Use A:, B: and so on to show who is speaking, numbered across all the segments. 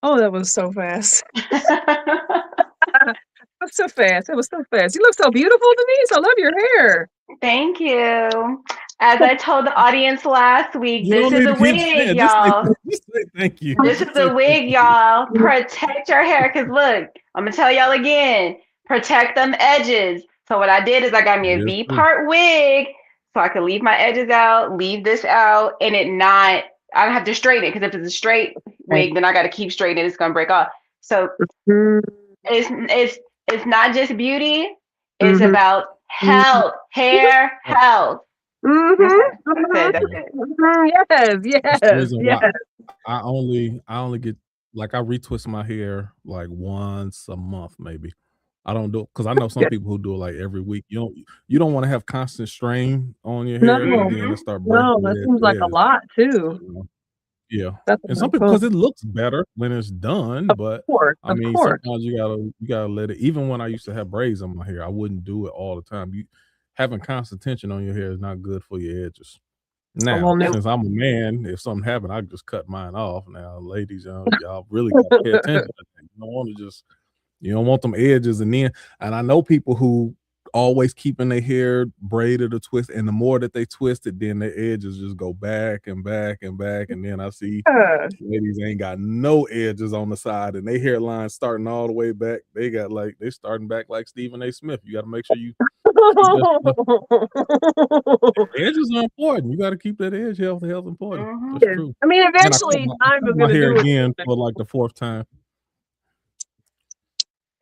A: Oh, that was so fast. That's so fast. It was so fast. You look so beautiful, Denise. I love your hair.
B: Thank you. As I told the audience last week,
C: You
B: this
C: don't
B: is
C: need
B: a
C: to keep
B: wig,
C: saying.
B: y'all.
C: Just say thank you.
B: This
C: Just
B: is
C: say
B: a
C: thank
B: wig,
C: you.
B: y'all. Protect your hair. Because look, I'm going to tell y'all again. Protect them edges. So what I did is I got me a
C: Yes, sir.
B: V-part wig so I could leave my edges out, leave this out, and I don't have to straighten it, because if it's a straight wig, then I got to keep straightening it. It's going to break off. So it's not just beauty. It's about health, hair health. That's it.
A: Yes,
C: That's the reason
A: yes.
C: why I only get, like, I retwist my hair like once a month, maybe. I don't do it because I know some people who do it like every week. You don't want to have constant strain on your hair, and then it start breaking
A: No, that
C: the
A: seems like a
C: edges.
A: lot too.
C: You know? Yeah,
A: That's
C: and some people, because it looks better when it's done, but I
A: of
C: mean,
A: course.
C: sometimes you gotta let it. Even when I used to have braids on my hair, I wouldn't do it all the time. You having constant tension on your hair is not good for your edges. Now,
A: Well, no.
C: since I'm a man, if something happened, I just cut mine off. Now, ladies, y'all really gotta pay attention to that. You don't want to just, you don't want them edges. And I know people who always keeping their hair braided or twisted, and the more that they twist it, then their edges just go back and back and back. And then I see ladies ain't got no edges on the side, and their hairline starting all the way back. They starting back like Stephen A. Smith. You got to make sure you edges are important. You got to keep that edge health important. That's true.
A: I mean,
C: And I
A: eventually, time is
C: cut my
A: going to
C: hair
A: do it.
C: again for like the 4th time.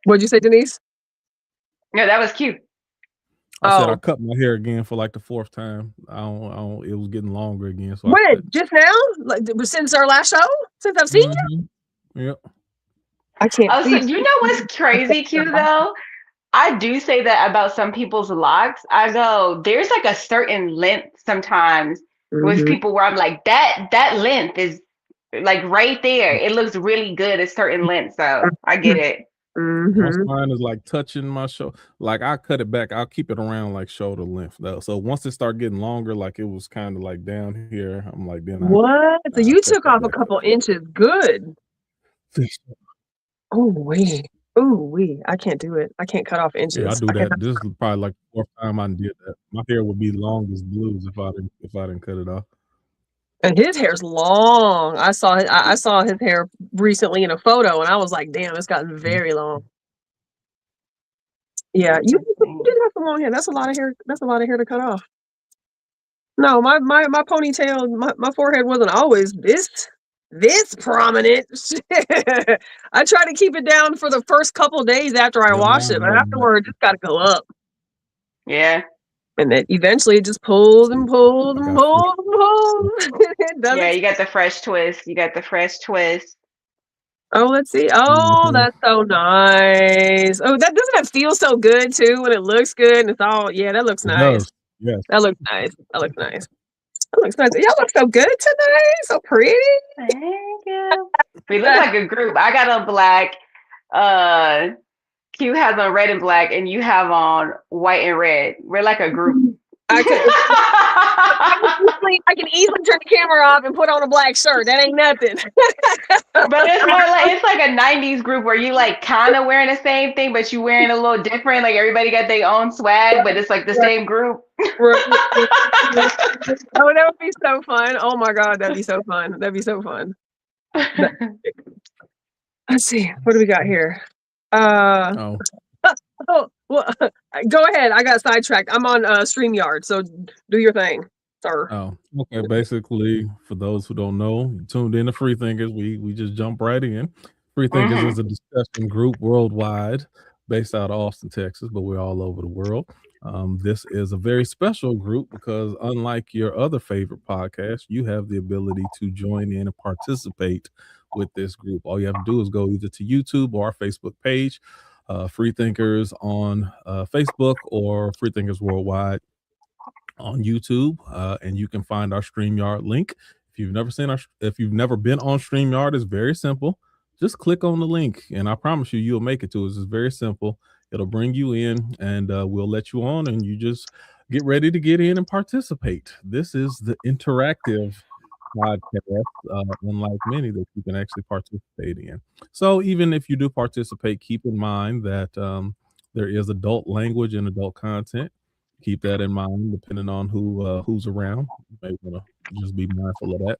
A: What'd you say, Denise?
B: Yeah, that was cute.
C: I said I cut my hair again for like the 4th time. I don't. It was getting longer again. So
A: when? Just now? Like since our last show? Since I've seen you?
C: Yep.
A: I can't.
B: Oh, so you know what's crazy, Q, though? I do say that about some people's locks. I go, there's like a certain length sometimes with people where I'm like, that length is like right there. It looks really good at certain length. So I get it.
C: Once mine is like touching my shoulder, like I cut it back. I'll keep it around like shoulder length though. So once it start getting longer, like it was kind of like down here, I'm like, then
A: what? So you took off a couple inches. Good. Oh wait. Oh wee. I can't do it. I can't cut off inches.
C: Yeah, I do that. This is probably like the 4th time I did that. My hair would be long as blues if I didn't cut it off.
A: And his hair's long. I saw his hair recently in a photo, and I was like, "Damn, it's gotten very long." Yeah, you did have some long hair. That's a lot of hair. That's a lot of hair to cut off. No, my ponytail, my forehead wasn't always this prominent. I try to keep it down for the first couple of days after I wash it, but afterward, it's got to go up.
B: Yeah.
A: And then eventually it just pulls and pulls and pulls and pulls.
B: Yeah, you got the fresh twist. You got the fresh twist.
A: Oh, let's see. Oh, that's so nice. Oh, doesn't it feel so good too when it looks good and it's all, yeah, that looks nice.
C: Yes.
A: That looks nice. That looks nice. That looks nice. Y'all look so good today. So pretty.
B: Thank you. We look like a group. I got on black. Q has on red and black, and you have on white and red. We're like a group.
A: I can easily turn the camera off and put on a black shirt. That ain't nothing.
B: But it's more like it's like a 90s group where you like kind of wearing the same thing, but you wearing a little different. Like everybody got their own swag, but it's like the same group.
A: Oh, that would be so fun. Oh my God, that'd be so fun. That'd be so fun. Let's see. What do we got here? Oh, well, go ahead. I got sidetracked. I'm on StreamYard, so do your thing, sir.
C: Oh, okay. Basically, for those who don't know, you tuned in to Freethinkers. We just jump right in. Freethinkers is a discussion group worldwide based out of Austin, Texas, but we're all over the world. This is a very special group because, unlike your other favorite podcast, you have the ability to join in and participate with this group. All you have to do is go either to YouTube or our Facebook page, Freethinkers on Facebook or Freethinkers Worldwide on YouTube, and you can find our StreamYard link. If you've never been on StreamYard, it's very simple. Just click on the link, and I promise you, you'll make it to us. It's very simple. It'll bring you in, and we'll let you on, and you just get ready to get in and participate. This is the interactive podcast, unlike many that you can actually participate in. So even if you do participate, keep in mind that there is adult language and adult content. Keep that in mind, depending on who's around. You may want to just be mindful of that.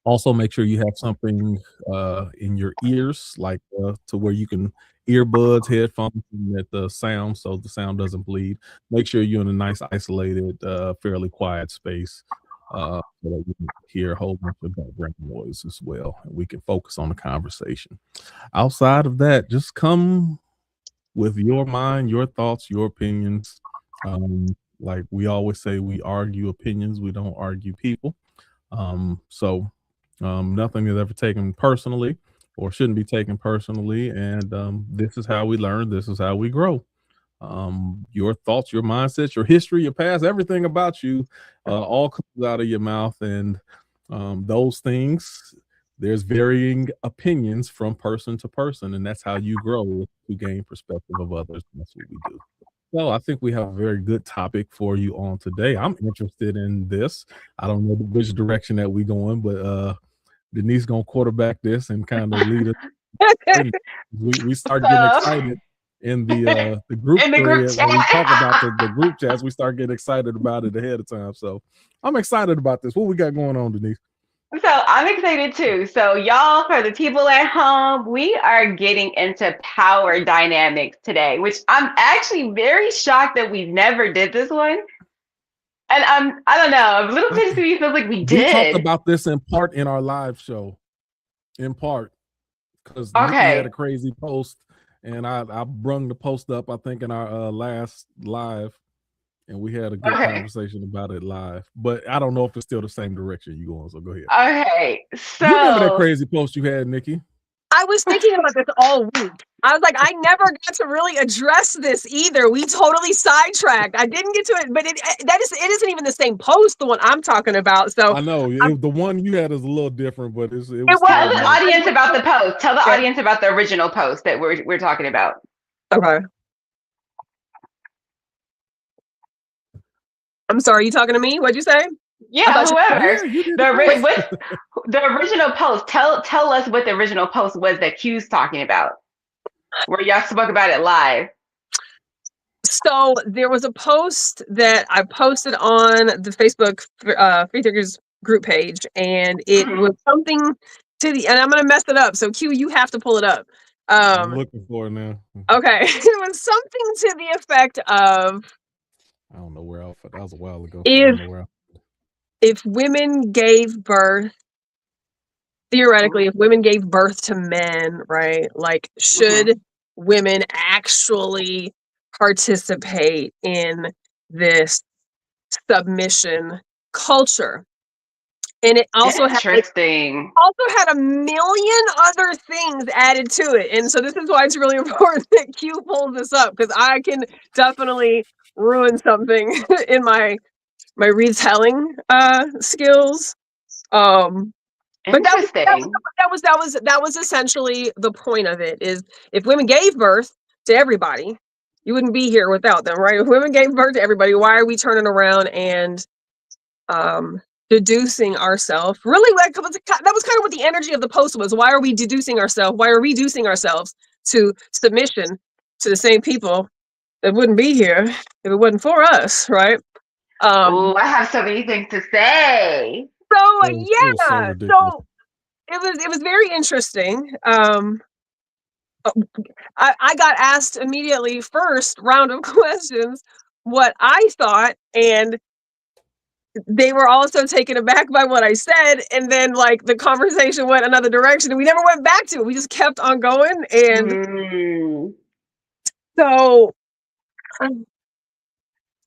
C: Also, make sure you have something in your ears, like to where you can earbuds, headphones, and that the sound, so the sound doesn't bleed. Make sure you're in a nice, isolated, fairly quiet space, so that you can hear a whole bunch of background noise as well, and we can focus on the conversation. Outside of that, just come with your mind, your thoughts, your opinions. Like we always say, we argue opinions, we don't argue people. So nothing is ever taken personally or shouldn't be taken personally. And this is how we learn. This is how we grow. Your thoughts, your mindsets, your history, your past, everything about you all comes out of your mouth. And those things, there's varying opinions from person to person. And that's how you grow, to gain perspective of others. That's what we do. Well, I think we have a very good topic for you on today. I'm interested in this. I don't know which direction that we going, but Denise gonna quarterback this and kind of lead us. We start getting excited in the group
B: in the group
C: thread
B: chat.
C: when we talk about the group chats. We start getting excited about it ahead of time. So I'm excited about this. What we got going on, Denise?
B: So I'm excited too. So y'all, for the people at home, we are getting into power dynamics today, which I'm actually very shocked that we never did this one. And I don't know, a little bit of me feels like we did.
C: We talked about this in part in our live show, in part, because Nikki had a crazy post, and I brung the post up, I think, in our last live, and we had a good conversation about it live. But I don't know if it's still the same direction you going, so go ahead.
B: Okay, so
C: you remember that crazy post you had, Nikki?
A: I was thinking about this all week. I was like, I never got to really address this either. We totally sidetracked. I didn't get to it, but it isn't even the same post, the one I'm talking about. So
C: I know the one you had is a little different, but it was
B: tell the audience about the post. Tell the audience about the original post that we're talking about.
A: Okay. I'm sorry, you talking to me? What'd you say?
B: Yeah, whoever. The original post. Tell us what the original post was that Q's talking about, where y'all spoke about it live.
A: So there was a post that I posted on the Facebook Freethinkers group page, and it was something to the, and I'm gonna mess it up. So Q, you have to pull it up.
C: I'm looking for it now.
A: Okay, it was something to the effect of,
C: I don't know where that was a while ago.
A: If women gave birth, theoretically, if women gave birth to men, right? Like, should women actually participate in this submission culture? And it also had a million other things added to it. And so this is why it's really important that Q pulls this up, because I can definitely ruin something in my retelling skills. But that was essentially the point of it, is if women gave birth to everybody, you wouldn't be here without them, right? If women gave birth to everybody, why are we turning around and deducing ourselves? Really, that was kind of what the energy of the post was. Why are we deducing ourselves? Why are we reducing ourselves to submission to the same people that wouldn't be here if it wasn't for us, right?
B: I have so many things to say.
A: So yeah, so it was very interesting. I got asked immediately, first round of questions, what I thought, and they were also taken aback by what I said, and then like the conversation went another direction, and we never went back to it. We just kept on going, and so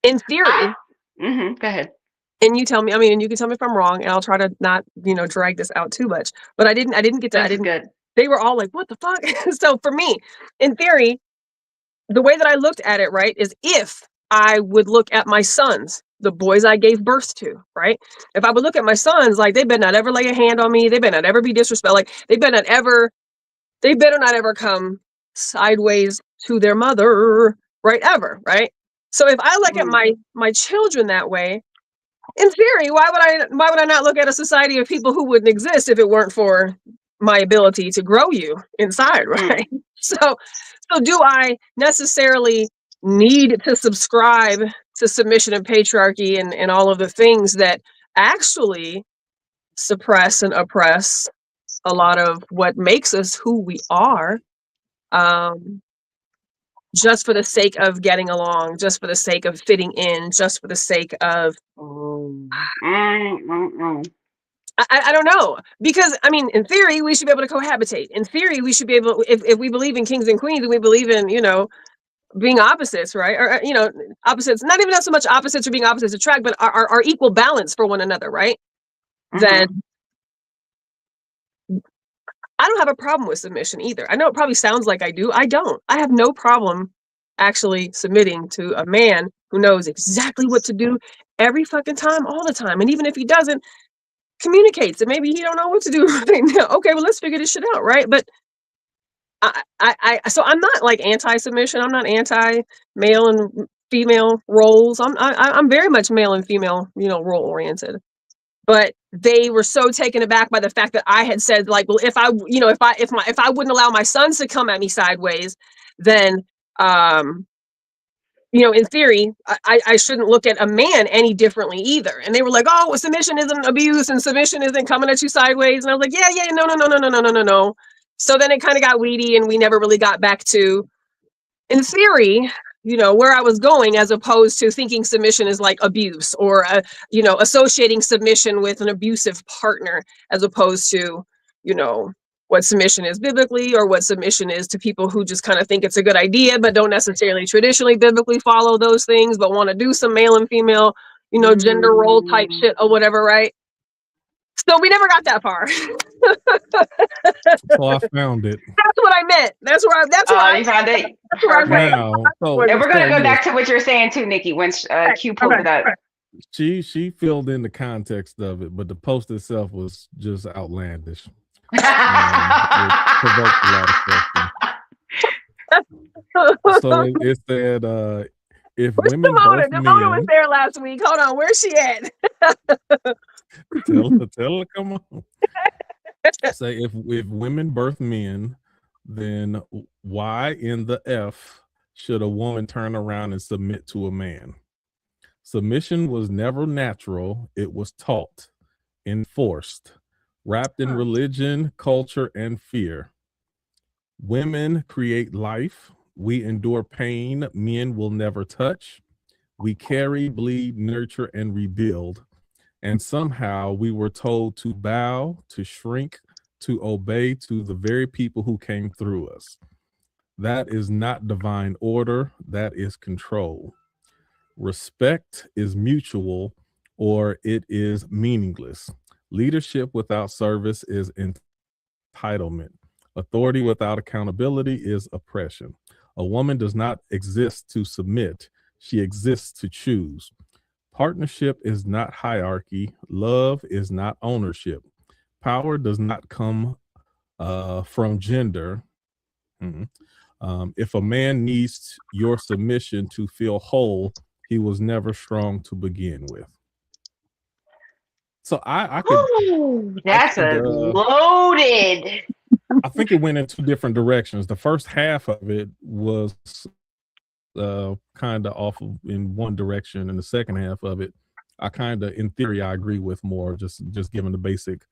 A: In theory,
B: Go ahead.
A: and you tell me, and you can tell me if I'm wrong, and I'll try to not, drag this out too much. But I didn't get to.
B: This is good.
A: They were all like, "What the fuck?" So for me, in theory, the way that I looked at it, right, is if I would look at my sons, the boys I gave birth to, right? If I would look at my sons, like they better not ever lay a hand on me. They better not ever be disrespectful. Like they better not ever come sideways to their mother, right? Ever, right? So if I look at my children that way, in theory, why would I not look at a society of people who wouldn't exist if it weren't for my ability to grow you inside, right? So do I necessarily need to subscribe to submission and patriarchy and all of the things that actually suppress and oppress a lot of what makes us who we are, just for the sake of getting along, just for the sake of fitting in, just for the sake of I don't know, because in theory we should be able to cohabitate. In theory we should be able, if we believe in kings and queens and we believe in being opposites, right? Or opposites, not even so much opposites or being opposites attract, but are equal balance for one another, right? Then I don't have a problem with submission either. I know it probably sounds like I do. I don't. I have no problem actually submitting to a man who knows exactly what to do every fucking time, all the time. And even if he doesn't, communicates and maybe he don't know what to do right now. Okay, well, let's figure this shit out, right? But so I'm not like anti-submission. I'm not anti-male and female roles. I'm very much male and female, role oriented. But they were so taken aback by the fact that I had said, like, well, if I wouldn't allow my sons to come at me sideways, then in theory, I shouldn't look at a man any differently either. And they were like, oh, well, submission isn't abuse and submission isn't coming at you sideways. And I was like, yeah, no. So then it kind of got weedy and we never really got back to, in theory, where I was going, as opposed to thinking submission is like abuse or, associating submission with an abusive partner, as opposed to, what submission is biblically, or what submission is to people who just kind of think it's a good idea, but don't necessarily traditionally biblically follow those things, but want to do some male and female, gender role type shit or whatever, right? So we never got that far.
C: So I found it.
A: That's what I meant. That's where
B: you found it.
A: That's where I went.
C: Now,
B: And we're gonna go back to what you're saying too, Nikki. When Q pulled it up.
C: She filled in the context of it, but the post itself was just outlandish. It provoked a lot of questions. So it said, if
A: where's
C: women
A: Demona?
C: birth
A: Demona was
C: men,
A: there last week. Hold on, where's she at?
C: tell her, come on. Say if women birth men, then why in the F should a woman turn around and submit to a man? Submission was never natural. It was taught, enforced, wrapped in religion, culture, and fear. Women create life. We endure pain men will never touch. We carry, bleed, nurture, and rebuild. And somehow we were told to bow, to shrink, to obey to the very people who came through us. That is not divine order. That is control. Respect is mutual, or it is meaningless. Leadership without service is entitlement. Authority without accountability is oppression. A woman does not exist to submit. She exists to choose. Partnership is not hierarchy. Love is not ownership. Power does not come from gender. If a man needs your submission to feel whole, he was never strong to begin with. So I could.
B: That's loaded.
C: I think it went in two different directions. The first half of it was kind of off in one direction, and the second half of it, I kind of, in theory, I agree with more. Just given the basic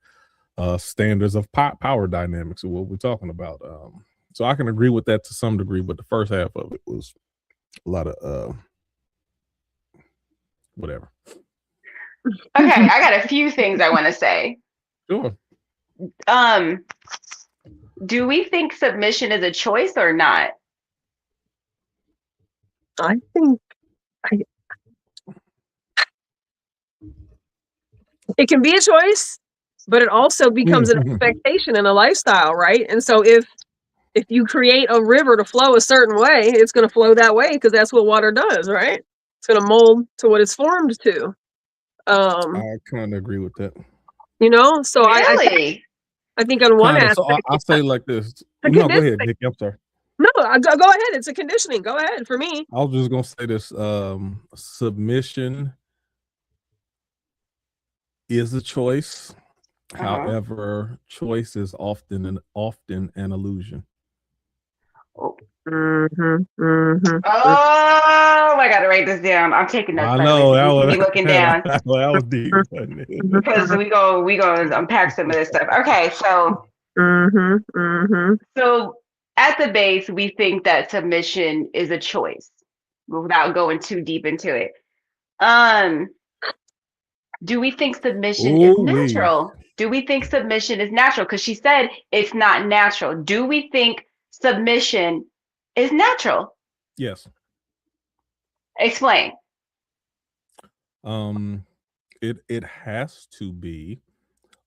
C: standards of power dynamics of what we're talking about. So I can agree with that to some degree, but the first half of it was a lot of whatever.
B: Okay, I got a few things I want to say.
C: Sure.
B: Do we think submission is a choice or not?
A: I think It can be a choice, but it also becomes an expectation and a lifestyle, right? And so if you create a river to flow a certain way, it's going to flow that way because that's what water does, right? It's going to mold to what it's formed to.
C: I kind of agree with that.
A: So
B: Really?
A: I think on one aspect,
C: so I'll say like this. No, go ahead, Nikki. I'm sorry.
A: No, go ahead. It's a conditioning. Go ahead for me.
C: I was just gonna say this. Submission is a choice. However, choice is often an illusion.
B: Oh, I gotta write this down. I'm taking notes.
C: I know
B: that was looking down.
C: That was deep,
B: because we go unpack some of this stuff. Okay, so so at the base, we think that submission is a choice, without going too deep into it. Do we think submission is natural? Do we think submission is natural? Because she said it's not natural. Do we think submission is natural?
C: Yes.
B: Explain.
C: It has to be,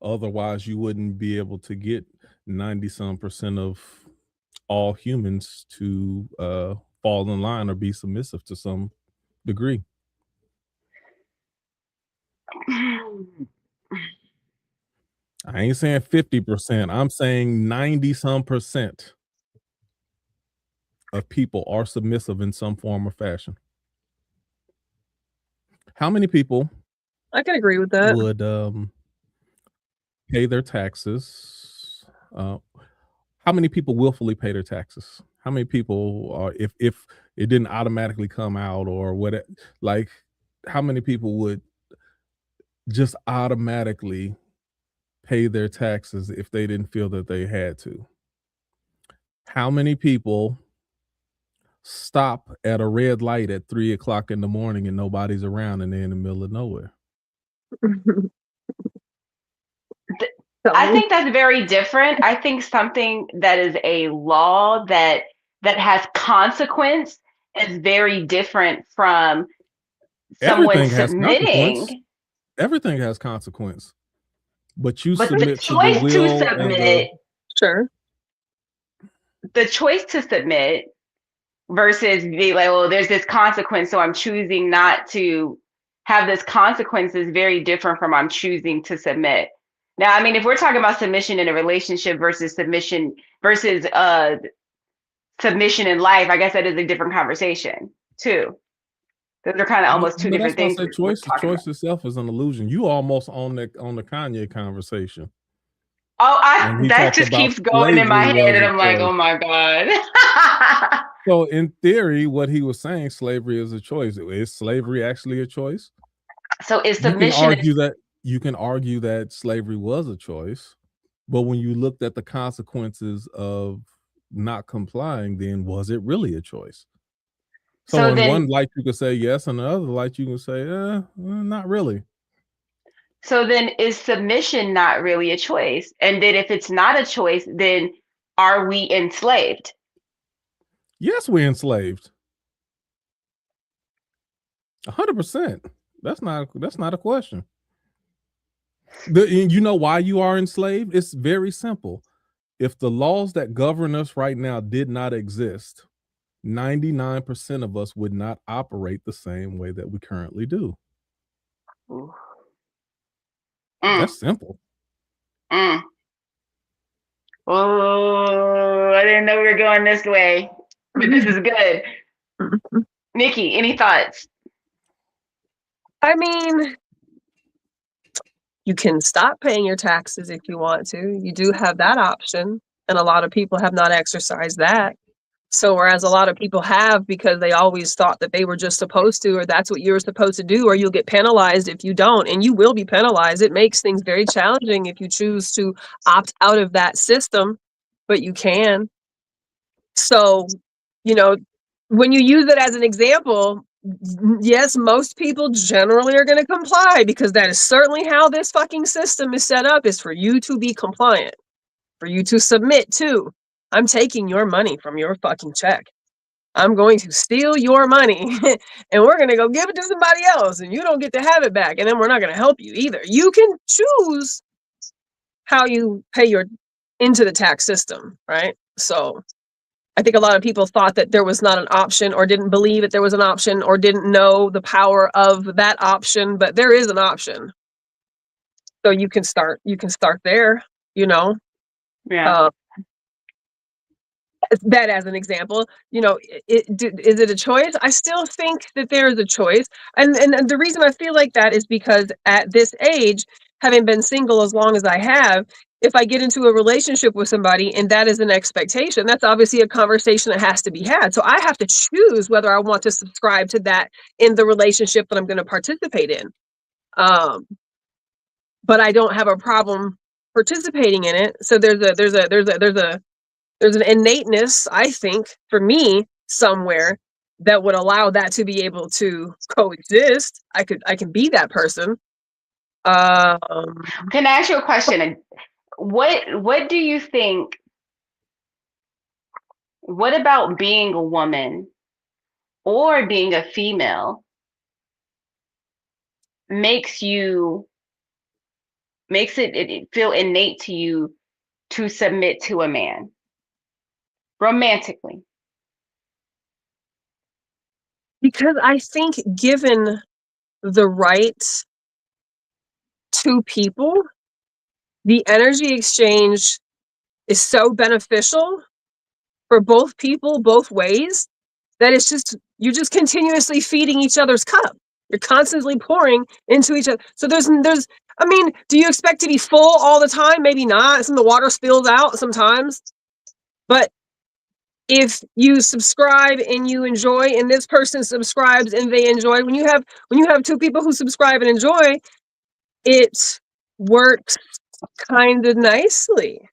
C: otherwise you wouldn't be able to get 90% of all humans to fall in line or be submissive to some degree. I ain't saying 50%. I'm saying 90% of people are submissive in some form or fashion. How many people?
A: I can agree with that.
C: Would pay their taxes? How many people willfully pay their taxes? How many people are, if it didn't automatically come out or what? Like, how many people would just automatically pay their taxes if they didn't feel that they had to? How many people stop at a red light at 3 o'clock in the morning and nobody's around and they're in the middle of nowhere?
B: I think that's very different. I think something that is a law that has consequence is very different from someone submitting.
C: Everything has consequence, but you submit
B: to the will to submit.
A: Sure.
B: The choice to submit versus be like, well, there's this consequence, so I'm choosing not to have this consequence is very different from I'm choosing to submit. Now, I mean, if we're talking about submission in a relationship versus submission in life, I guess that is a different conversation too. Those are kind of almost two different things.
C: Choice itself is an illusion. You almost on the Kanye conversation.
B: Oh, that just keeps going in my head, and I'm like, oh my God.
C: So in theory, what he was saying, slavery is a choice. Is slavery actually a choice?
B: So is submission?
C: You can argue that slavery was a choice, but when you looked at the consequences of not complying, then was it really a choice? So in one light you could say yes, and the other light you can say, not really.
B: So then is submission not really a choice? And then if it's not a choice, then are we enslaved?
C: Yes, we're enslaved. 100%. That's not a question. You know why you are enslaved? It's very simple. If the laws that govern us right now did not exist, 99% of us would not operate the same way that we currently do. That's simple.
B: Oh, I didn't know we were going this way, but this is good. Nikki, any thoughts?
A: I mean, you can stop paying your taxes if you want to. You do have that option, and a lot of people have not exercised that. So whereas a lot of people have because they always thought that they were just supposed to, or that's what you're supposed to do, or you'll get penalized if you don't, and you will be penalized. It makes things very challenging if you choose to opt out of that system, but you can. So, when you use it as an example, yes, most people generally are going to comply because that is certainly how this fucking system is set up, is for you to be compliant, for you to submit to. I'm taking your money from your fucking check. I'm going to steal your money and we're going to go give it to somebody else and you don't get to have it back. And then we're not going to help you either. You can choose how you pay your into the tax system, right? So I think a lot of people thought that there was not an option or didn't believe that there was an option or didn't know the power of that option, but there is an option. So you can start there, you know.
B: Yeah.
A: That as an example, you know, is it a choice? I still think that there is a choice. And the reason I feel like that is because at this age, having been single as long as I have, if I get into a relationship with somebody and that is an expectation, that's obviously a conversation that has to be had. So I have to choose whether I want to subscribe to that in the relationship that I'm going to participate in. But I don't have a problem participating in it. So there's an innateness, I think, for me somewhere that would allow that to be able to coexist. I can be that person.
B: Can I ask you a question? What do you think? What about being a woman or being a female makes it feel innate to you to submit to a man romantically?
A: Because I think given the right two people, the energy exchange is so beneficial for both people, both ways, that you're just continuously feeding each other's cup. You're constantly pouring into each other. So I mean, do you expect to be full all the time? Maybe not. Some of the water spills out sometimes. But if you subscribe and you enjoy, and this person subscribes and they enjoy, when you have two people who subscribe and enjoy, it works kind of nicely.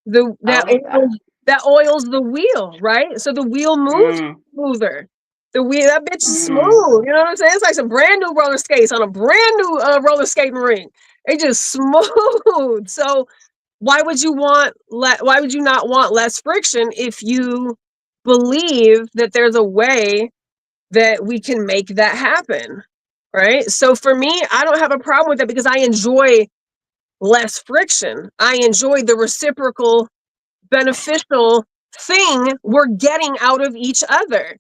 A: That oils the wheel, right? So the wheel moves smoother. That bitch is smooth. You know what I'm saying? It's like some brand new roller skates on a brand new roller skating rink. They just smooth. So why would you not want less friction if you believe that there's a way that we can make that happen, right? So for me, I don't have a problem with that because I enjoy less friction. I enjoy the reciprocal beneficial thing we're getting out of each other.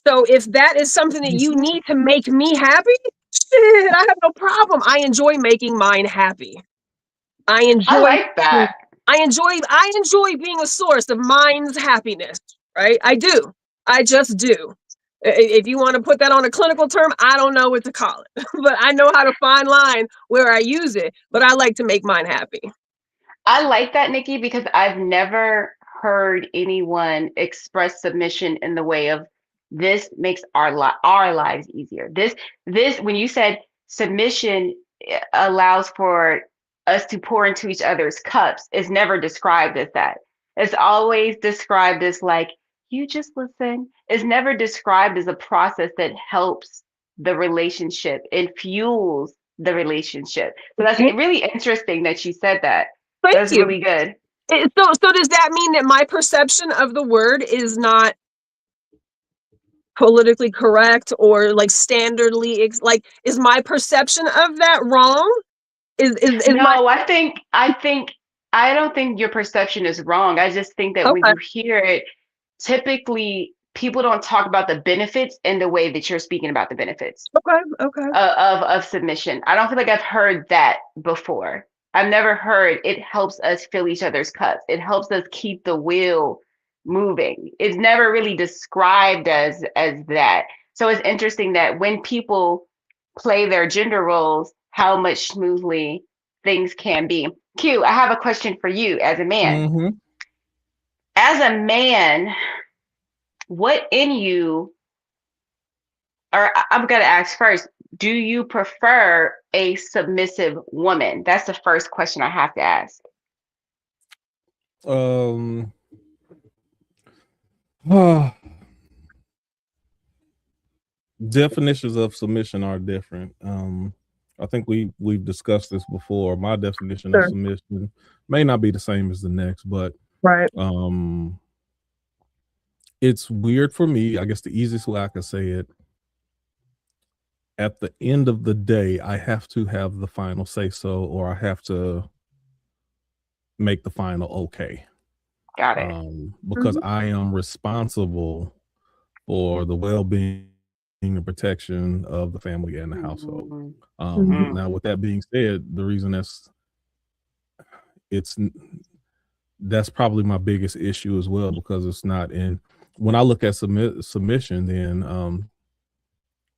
A: So if that is something that you need to make me happy, shit, I have no problem. I enjoy making mine happy. I
B: like that.
A: I enjoy being a source of mine's happiness, right? I do. I just do. If you want to put that on a clinical term, I don't know what to call it, but I know how to find line where I use it, but I like to make mine happy.
B: I like that, Nikki, because I've never heard anyone express submission in the way of this makes our lives easier. This when you said submission allows for us to pour into each other's cups, is never described as that. It's always described as like, you just listen. It's never described as a process that helps the relationship. It fuels the relationship. So that's really interesting that you said that. That's really good.
A: So does that mean that my perception of the word is not politically correct or like standardly is my perception of that wrong?
B: No, I don't think your perception is wrong. I just think that when you hear it, typically people don't talk about the benefits in the way that you're speaking about the benefits.
A: Okay.
B: Of submission. I don't feel like I've heard that before. I've never heard it helps us fill each other's cups. It helps us keep the wheel moving. It's never really described as that. So it's interesting that when people play their gender roles, how much smoothly things can be. Q, I have a question for you as a man.
C: Mm-hmm.
B: As a man, what in you, or I'm going to ask first, do you prefer a submissive woman? That's the first question I have to ask.
C: Definitions of submission are different. I think we've discussed this before. My definition of submission may not be the same as the next, but
A: right.
C: it's weird for me. I guess the easiest way I can say it, at the end of the day, I have to have the final say so, or I have to make the final okay.
B: Got it.
C: Because I am responsible for the well-being and protection of the family and the household. Now, with that being said, the reason that's probably my biggest issue as well, because it's not in. When I look at submission, then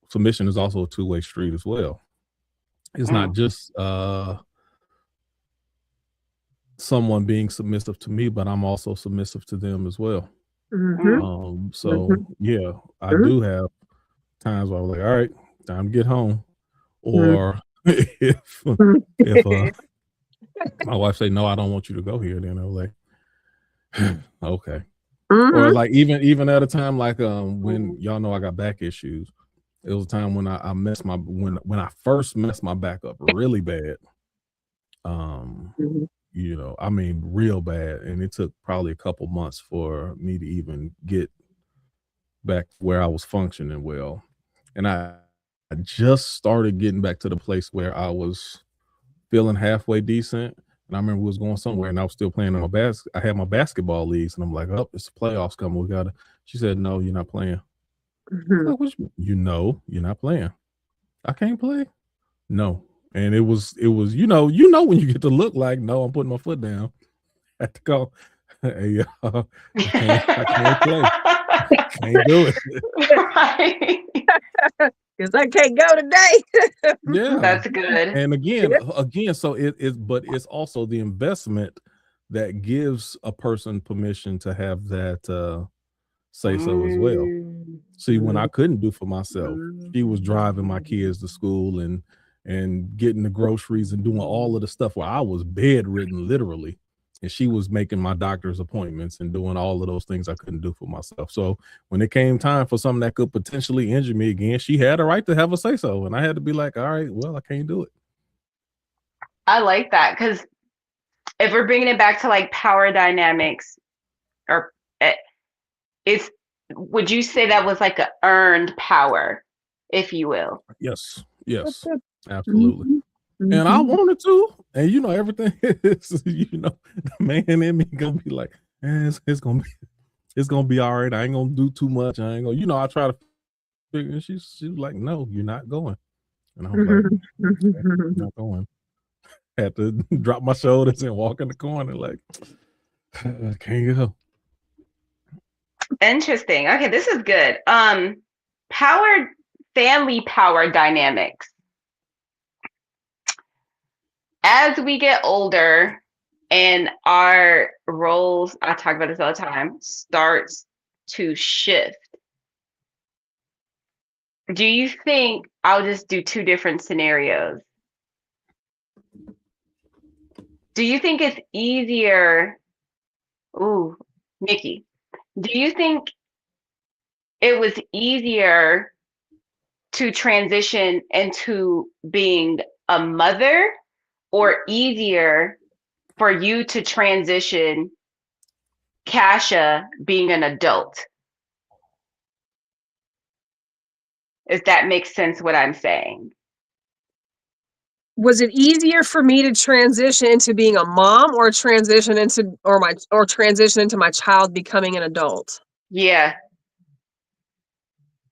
C: submission is also a two-way street as well. It's not just someone being submissive to me, but I'm also submissive to them as well. So yeah, I do have times where I'm like, all right, time to get home. Or if my wife say, no, I don't want you to go here, then I'm like, okay. Or like even at a time like when y'all know I got back issues, it was a time when I messed when I first messed my back up really bad. You know, I mean real bad, and it took probably a couple months for me to even get back where I was functioning well. And I just started getting back to the place where I was feeling halfway decent. And I remember we was going somewhere and I was still playing on I had my basketball leagues, and I'm like, oh, it's the playoffs coming. She said, no, you're not playing. Like, you know, you're not playing. I can't play. No. And it was, you know, when you get to look like, no, I'm putting my foot down. I had to go, hey, I can't play. I can't do it.
A: Because I can't go today.
C: Yeah.
B: That's good.
C: And again, so but it's also the investment that gives a person permission to have that say so as well. See, when I couldn't do for myself, she was driving my kids to school and getting the groceries and doing all of the stuff where I was bedridden literally, and she was making my doctor's appointments and doing all of those things I couldn't do for myself. So when it came time for something that could potentially injure me again, she had a right to have a say so, and I had to be like, all right, well, I can't do it.
B: I like that, because if we're bringing it back to like power dynamics, or would you say that was like an earned power, if you will?
C: Yes, absolutely. And I wanted to, and you know, everything is, you know, the man in me gonna be like, it's gonna be all right. I ain't gonna do too much. I ain't gonna, you know, I try to figure. And she was like, no, you're not going. And I was like, okay, I'm not going. Had to drop my shoulders and walk in the corner like, I can't go.
B: Interesting. Okay, this is good. Family power dynamics. As we get older and our roles, I talk about this all the time, starts to shift. Do you think, I'll just do two different scenarios. Do you think it's easier, Nikki, do you think it was easier to transition into being a mother, or easier for you to transition Kasha being an adult? If that makes sense what I'm saying.
A: Was it easier for me to transition into being a mom, or transition into my child becoming an adult?
B: Yeah.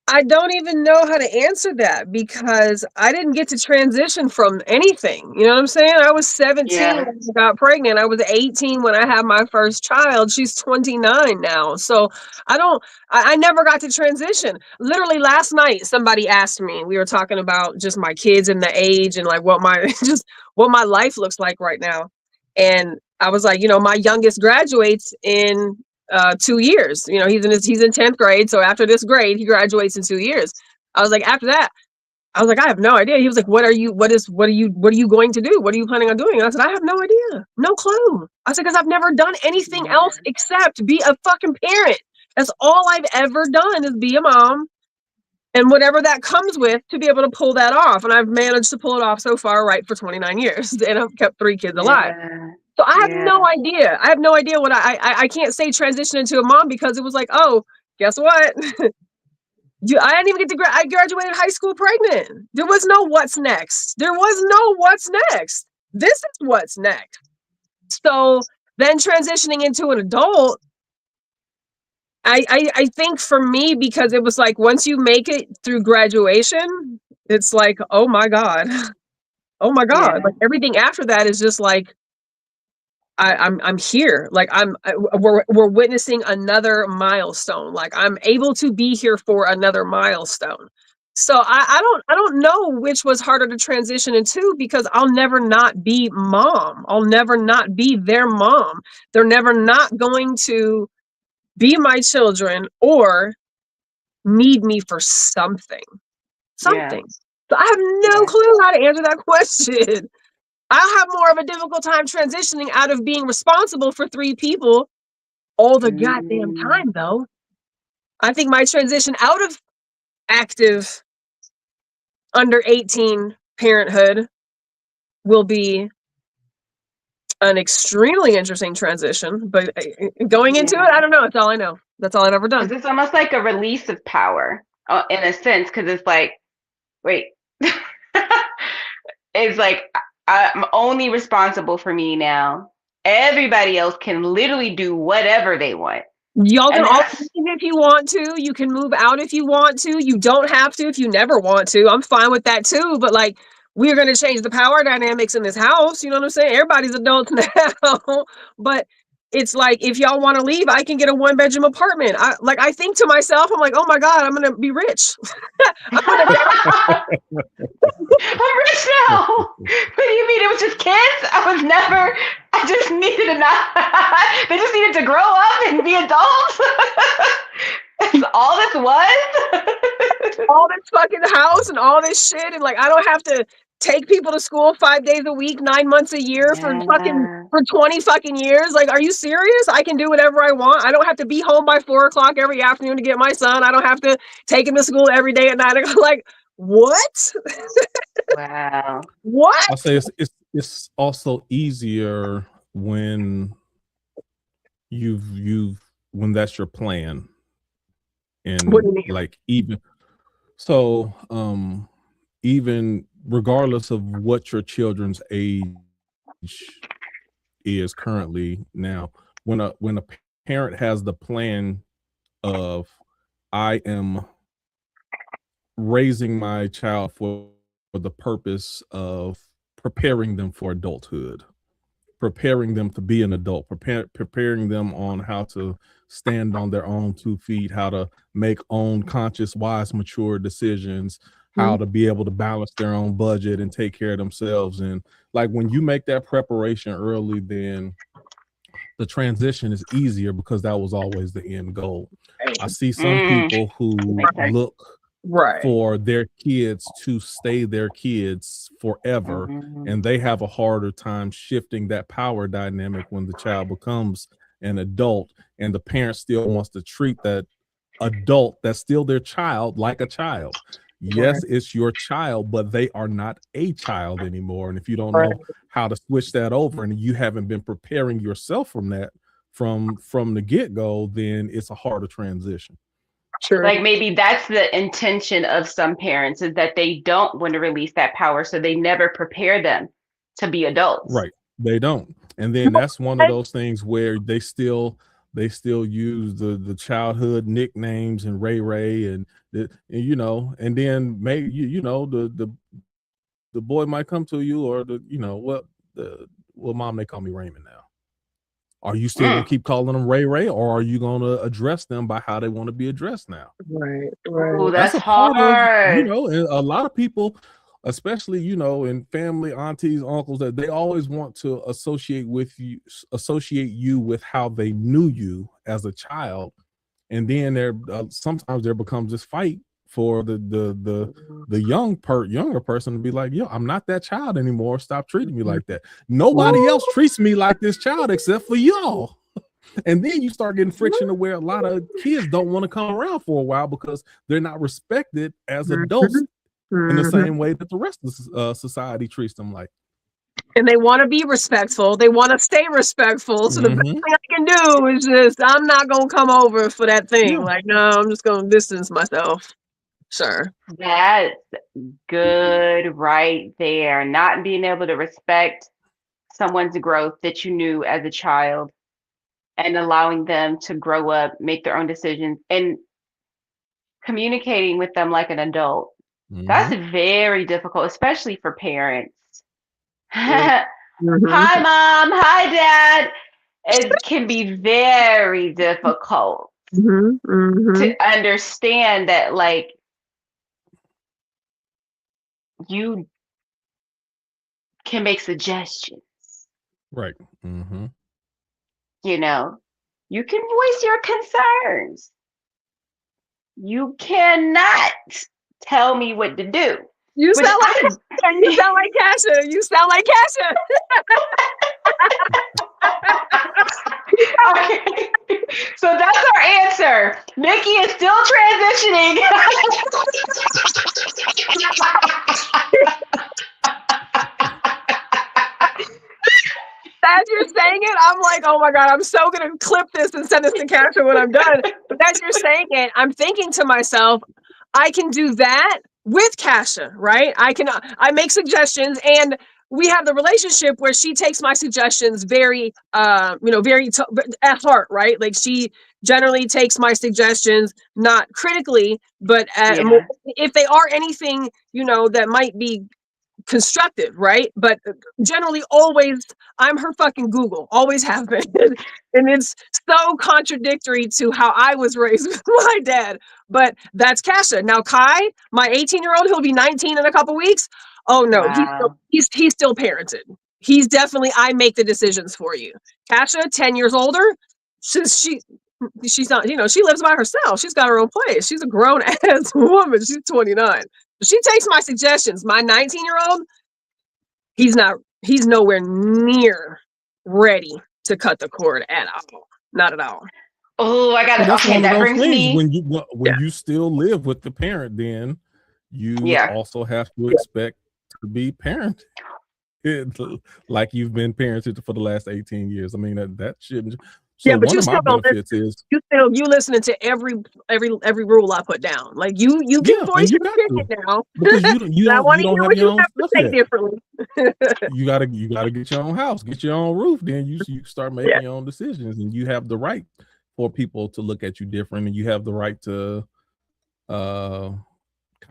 A: I don't even know how to answer that, because I didn't get to transition from anything. You know what I'm saying? I was 17 when I got pregnant. I was 18 when I had my first child. She's 29 now. So I never got to transition. Literally last night, somebody asked me, we were talking about just my kids and the age and like what my life looks like right now. And I was like, you know, my youngest graduates in 2 years. You know, he's in 10th grade. So after this grade, he graduates in 2 years. I was like, after that, I was like, I have no idea. He was like, what are you going to do? What are you planning on doing? And I said, I have no idea. No clue. I said, because I've never done anything else except be a fucking parent. That's all I've ever done, is be a mom, and whatever that comes with, to be able to pull that off. And I've managed to pull it off so far, right, for 29 years. And I've kept 3 kids alive. So I have no idea. I have no idea what I can't say transition into a mom, because it was like, oh, guess what? I didn't even get to I graduated high school pregnant. There was no what's next. There was no what's next. This is what's next. So then transitioning into an adult, I think for me, because it was like once you make it through graduation, it's like, oh my God. Oh my God.
B: Yeah.
A: Like everything after that is just like I'm here. Like we're witnessing another milestone. Like I'm able to be here for another milestone. So I don't know which was harder to transition into, because I'll never not be mom. I'll never not be their mom. They're never not going to be my children or need me for something. Something. So I have no clue how to answer that question. I'll have more of a difficult time transitioning out of being responsible for 3 people all the goddamn time, though. I think my transition out of active under 18 parenthood will be an extremely interesting transition, but going into it, I don't know. It's all I know. That's all I've ever done.
B: It's almost like a release of power, in a sense, because it's like, wait, it's like I'm only responsible for me now. Everybody else can literally do whatever they want.
A: Y'all can all leave if you want to. You can move out if you want to. You don't have to if you never want to. I'm fine with that too. But like, we're going to change the power dynamics in this house. You know what I'm saying? Everybody's adults now. But it's like, if y'all want to leave, I can get a 1-bedroom apartment. I think to myself, I'm like, oh my God, I'm going to be rich.
B: I'm rich now. What do you mean? It was just kids? I just needed they just needed to grow up and be adults. That's all this was?
A: All this fucking house and all this shit. And like, I don't have to take people to school 5 days a week, 9 months a year for 20 fucking years. Like, are you serious? I can do whatever I want. I don't have to be home by 4 o'clock every afternoon to get my son. I don't have to take him to school every day at 9 o'clock. Like, what?
B: Wow.
A: What?
C: I'll say it's also easier when when that's your plan. And
A: what do you mean?
C: Like even regardless of what your children's age is currently now, when a parent has the plan of, I am raising my child for the purpose of preparing them for adulthood, preparing them to be an adult, preparing them on how to stand on their own 2 feet, how to make own conscious, wise, mature decisions, how to be able to balance their own budget and take care of themselves. And like, when you make that preparation early, then the transition is easier, because that was always the end goal. I see some people who look for their kids to stay their kids forever, and they have a harder time shifting that power dynamic when the child becomes an adult, and the parent still wants to treat that adult that's still their child like a child. Yes, it's your child, but they are not a child anymore. And if you don't know how to switch that over, and you haven't been preparing yourself from that from the get-go, then it's a harder transition.
A: Sure.
B: Like, maybe that's the intention of some parents, is that they don't want to release that power, so they never prepare them to be adults.
C: Right. They don't. And then that's one of those things where they still use the childhood nicknames and Ray and and then maybe the boy might come to you, or mom, they call me Raymond now. Are you still gonna keep calling them Ray, or are you gonna address them by how they want to be addressed now?
A: Right.
B: Oh, that's
C: a part
B: hard.
C: of, and a lot of people, especially in family, aunties, uncles, that they always want to associate you with how they knew you as a child, and then sometimes there becomes this fight for the younger person to be like, yo, I'm not that child anymore. Stop treating me like that. Nobody else treats me like this child except for y'all. And then you start getting friction to where a lot of kids don't want to come around for a while, because they're not respected as adults in the same way that the rest of society treats them like.
A: And they want to be respectful. They want to stay respectful. So the best thing I can do is just, I'm not going to come over for that thing.
C: Yeah.
A: Like, no, I'm just going to distance myself. Sure.
B: That's good right there. Not being able to respect someone's growth that you knew as a child and allowing them to grow up, make their own decisions, and communicating with them like an adult. That's very difficult, especially for parents. Hi, Mom. Hi, Dad. It can be very difficult to understand that, like, you can make suggestions.
C: Right.
B: You know, you can voice your concerns. You cannot tell me what to do.
A: You sound like you sound like Kasha. You sound like Kasha.
B: Okay. So that's our answer. Nikki is still transitioning.
A: As you're saying it, I'm like, oh my God, I'm so going to clip this and send this to Kasha when I'm done. But as you're saying it, I'm thinking to myself, I can do that with Kasha, right? I make suggestions, and we have the relationship where she takes my suggestions very, very at heart, right? Like, she generally takes my suggestions, not critically, but if they are anything, that might be constructive, right? But generally, always, I'm her fucking Google, always have been. And it's so contradictory to how I was raised with my dad. But that's Kasha. Now, Kai, my 18-year-old, he'll be 19 in a couple weeks. Oh no,
B: Wow.
A: he's still parented. He's definitely, I make the decisions for you. Kasha, 10 years older, she's not, she lives by herself. She's got her own place. She's a grown ass woman. She's 29. She takes my suggestions. My 19-year-old, he's nowhere near ready to cut the cord at all. Not at all.
B: Oh, I got it. Okay, that brings me.
C: When you still live with the parent, then you also have to expect to be parented like you've been parented for the last 18 years. I mean, that shouldn't. So
A: but
C: one of my benefits is
A: you listening to every rule I put down. Like, you can voice your opinion now,
C: because you don't have your own stuff yet.
A: Differently.
C: you gotta get your own house, get your own roof. Then you start making your own decisions, and you have the right for people to look at you different, and you have the right to kind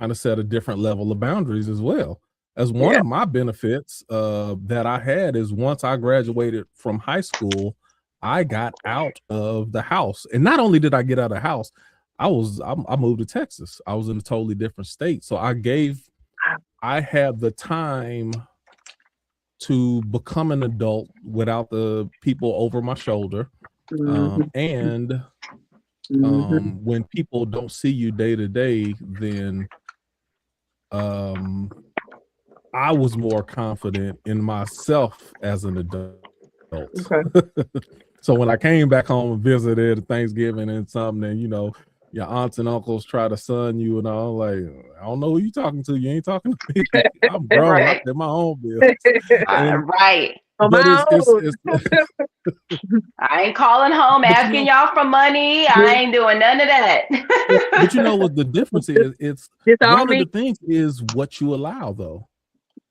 C: of set a different level of boundaries as well. As one of my benefits that I had is, once I graduated from high school, I got out of the house. And not only did I get out of the house, I moved to Texas. I was in a totally different state. So I had the time to become an adult without the people over my shoulder. And when people don't see you day to day, then I was more confident in myself as an adult. Okay. So when I came back home and visited Thanksgiving and something, and your aunts and uncles try to son you and all, like, I don't know who you talking to. You ain't talking to me. I'm grown. I pay my own bills.
B: Right.
C: But it's
B: I ain't calling home asking y'all for money. I ain't doing none of that.
C: But you know what the difference is? It's one of the things is what you allow, though.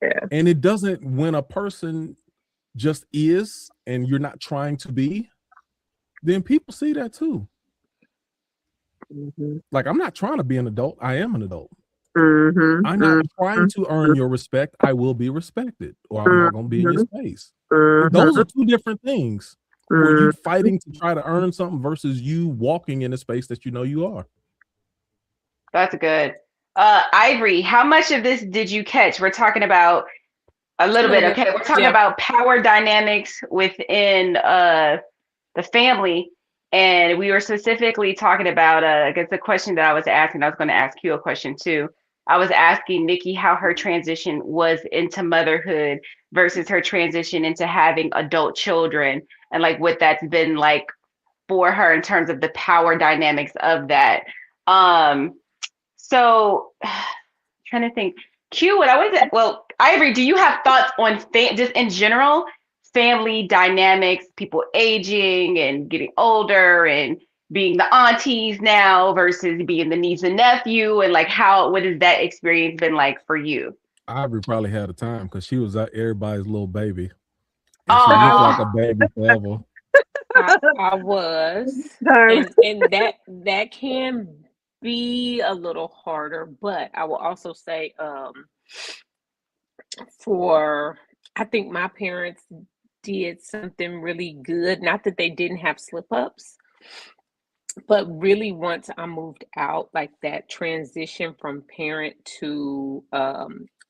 C: Yeah. And it doesn't, when a person just is and you're not trying to be, then people see that too. Like, I'm not trying to be an adult. I am an adult. I'm not trying to earn your respect. I will be respected, or I'm not going to be in your space. Those are two different things. Were you fighting to try to earn something versus you walking in a space that you know you are?
B: That's good. Ivory, how much of this did you catch? We're talking about a little bit. Okay, we're talking about power dynamics within the family, and we were specifically talking about I guess the question that I was asking. I was going to ask you a question too. I was asking Nikki how her transition was into motherhood versus her transition into having adult children, and like what that's been like for her in terms of the power dynamics of that. So trying to think. Q, what I was Ivory, do you have thoughts on just in general family dynamics, people aging and getting older, and being the aunties now versus being the niece and nephew, and like what has that experience been like for you?
C: Ivory probably had a time because she was everybody's little baby, and she looked like
B: Oh,
C: a baby forever.
D: I was,
A: Darn.
D: and that can be a little harder, but I will also say, I think my parents did something really good. Not that they didn't have slip ups, but really once I moved out, like that transition from parent to